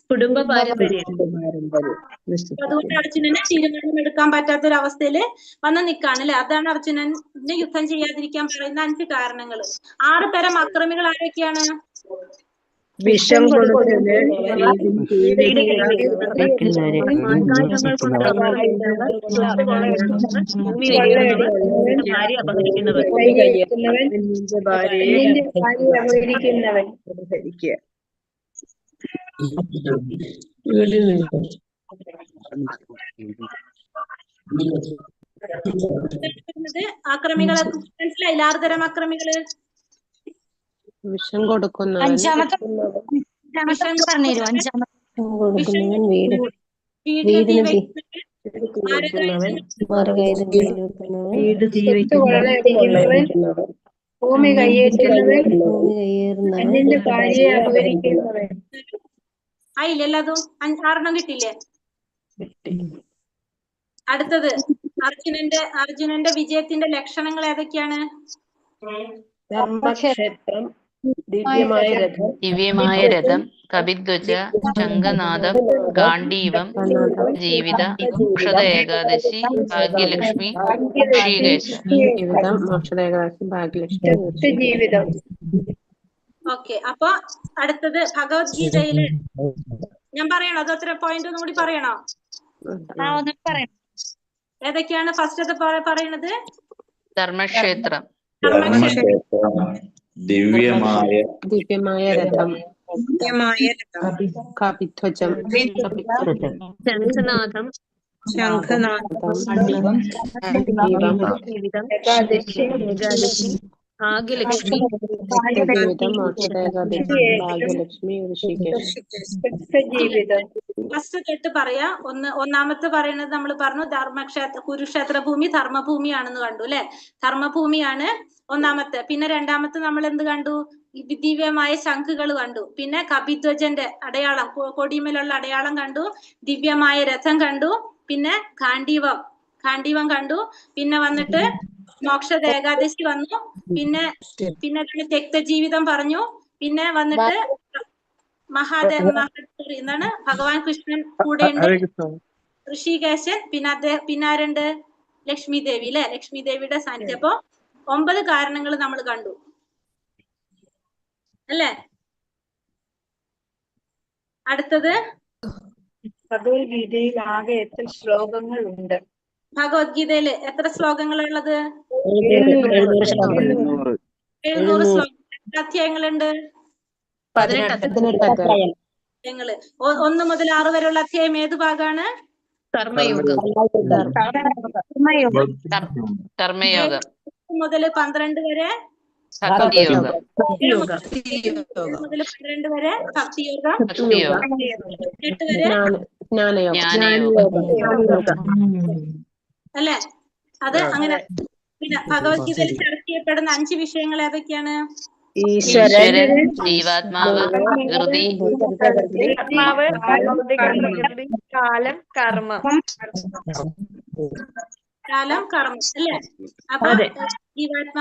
കുടുംബ പാരമ്പര്യം. അതുകൊണ്ട് അർജുനന് തീരുമാനം എടുക്കാൻ പറ്റാത്തൊരവസ്ഥയില് വന്ന് നിൽക്കാണ് അല്ലെ? അതാണ് അർജുനന് യുദ്ധം ചെയ്യാതിരിക്കാൻ പറയുന്ന 5 കാരണങ്ങൾ. 6 തരം അക്രമികൾ ആരൊക്കെയാണ്? വിഷം കൊടുക്കുന്നത്, അക്രമികളെ മനസ്സിലായില്ല? 6 തരം അക്രമികള്. വിഷം കൊടുക്കുന്നവൻ, ഭൂമി കയ്യേറ്റുന്നവൻ, അന്യന്റെ ഭാര്യയെ അപഹരിക്കുന്നവൻ. ആയില്ലല്ലോ? അതും 6 കിട്ടില്ലേ? അടുത്തത് അർജുനന്റെ വിജയത്തിന്റെ ലക്ഷണങ്ങൾ ഏതൊക്കെയാണ്? ധർമ്മക്ഷേത്രം, ദിവ്യമായ രഥം കപിധ്വജ ശംഖനാദം ഗാണ്ഡീവം ജീവിത മോക്ഷദ ഏകാദശി ഭാഗ്യലക്ഷ്മി ഋഷികേശ. ജീവിതം. ഓക്കെ, അപ്പൊ അടുത്തത് ഭഗവത്ഗീതയില് ഞാൻ പറയണോ? അത് എത്ര പോയിന്റ് ഒന്നും കൂടി പറയണോ? ഏതൊക്കെയാണ് ഫസ്റ്റത്തെ പറയണത്? ധർമ്മക്ഷേത്രം, ദിവ്യമായ രഥം, കപിധ്വജം, ശംഖനാഥം, ജീവിതം, ഏകാദശി, ഭാഗ്യലക്ഷ്മി, ജീവിതം. ഫസ്റ്റ് തൊട്ട് പറയാ. ഒന്നാമത്തെ പറയുന്നത് നമ്മൾ പറഞ്ഞു കുരുക്ഷേത്ര ഭൂമി ധർമ്മഭൂമിയാണെന്ന് കണ്ടു അല്ലെ? ധർമ്മഭൂമിയാണ് ഒന്നാമത്തെ. പിന്നെ രണ്ടാമത്തെ നമ്മൾ എന്ത് കണ്ടു? ദിവ്യമായ ശംഖുകൾ കണ്ടു. പിന്നെ കപിധ്വജന്റെ അടയാളം, കൊടിമേലുള്ള അടയാളം കണ്ടു. ദിവ്യമായ രഥം കണ്ടു. പിന്നെ ഗാണ്ഡീവം കണ്ടു. പിന്നെ വന്നിട്ട് മോക്ഷദ ഏകാദശി വന്നു. പിന്നെ രക്തജീവിതം പറഞ്ഞു. പിന്നെ വന്നിട്ട് എന്താണ് ഭഗവാൻ കൃഷ്ണൻ കൂടെയുണ്ട്, ഋഷികേശൻ. പിന്നെ ആരുണ്ട്? ലക്ഷ്മി ദേവി അല്ലെ? ലക്ഷ്മി ദേവിയുടെ സാന്നിധ്യം. അപ്പൊ 9 കാരണങ്ങൾ നമ്മൾ കണ്ടു അല്ലേ? അടുത്തത് ഭഗവത്ഗീതയിൽ ആകെ എത്ര ശ്ലോകങ്ങൾ ഉണ്ട്? ഭഗവത്ഗീതയില് എത്ര ശ്ലോകങ്ങളുള്ളത്? 700 ശ്ലോകം. 700 ശ്ലോകം. എത്ര അധ്യായങ്ങളുണ്ട്? 18. അധ്യായങ്ങള്. 1 മുതൽ 6 വരെയുള്ള അധ്യായം ഏത് ഭാഗമാണ്? കർമ്മയോഗം. 1 മുതൽ 12 വരെ ഭക്തിയോഗം. 1 മുതൽ 12 വരെ ഭക്തിയോഗം. 8 വരെ അല്ലെ? അത് അങ്ങനെ. പിന്നെ ഭഗവത്ഗീതയിൽ ചർച്ച ചെയ്യപ്പെടുന്ന 5 വിഷയങ്ങൾ ഏതൊക്കെയാണ്? ഈശ്വരൻ, ജീവാത്മാവ്, ധൃതി, കാലം, കർമ്മം അല്ലേ? അപ്പൊ ജീവാത്മാ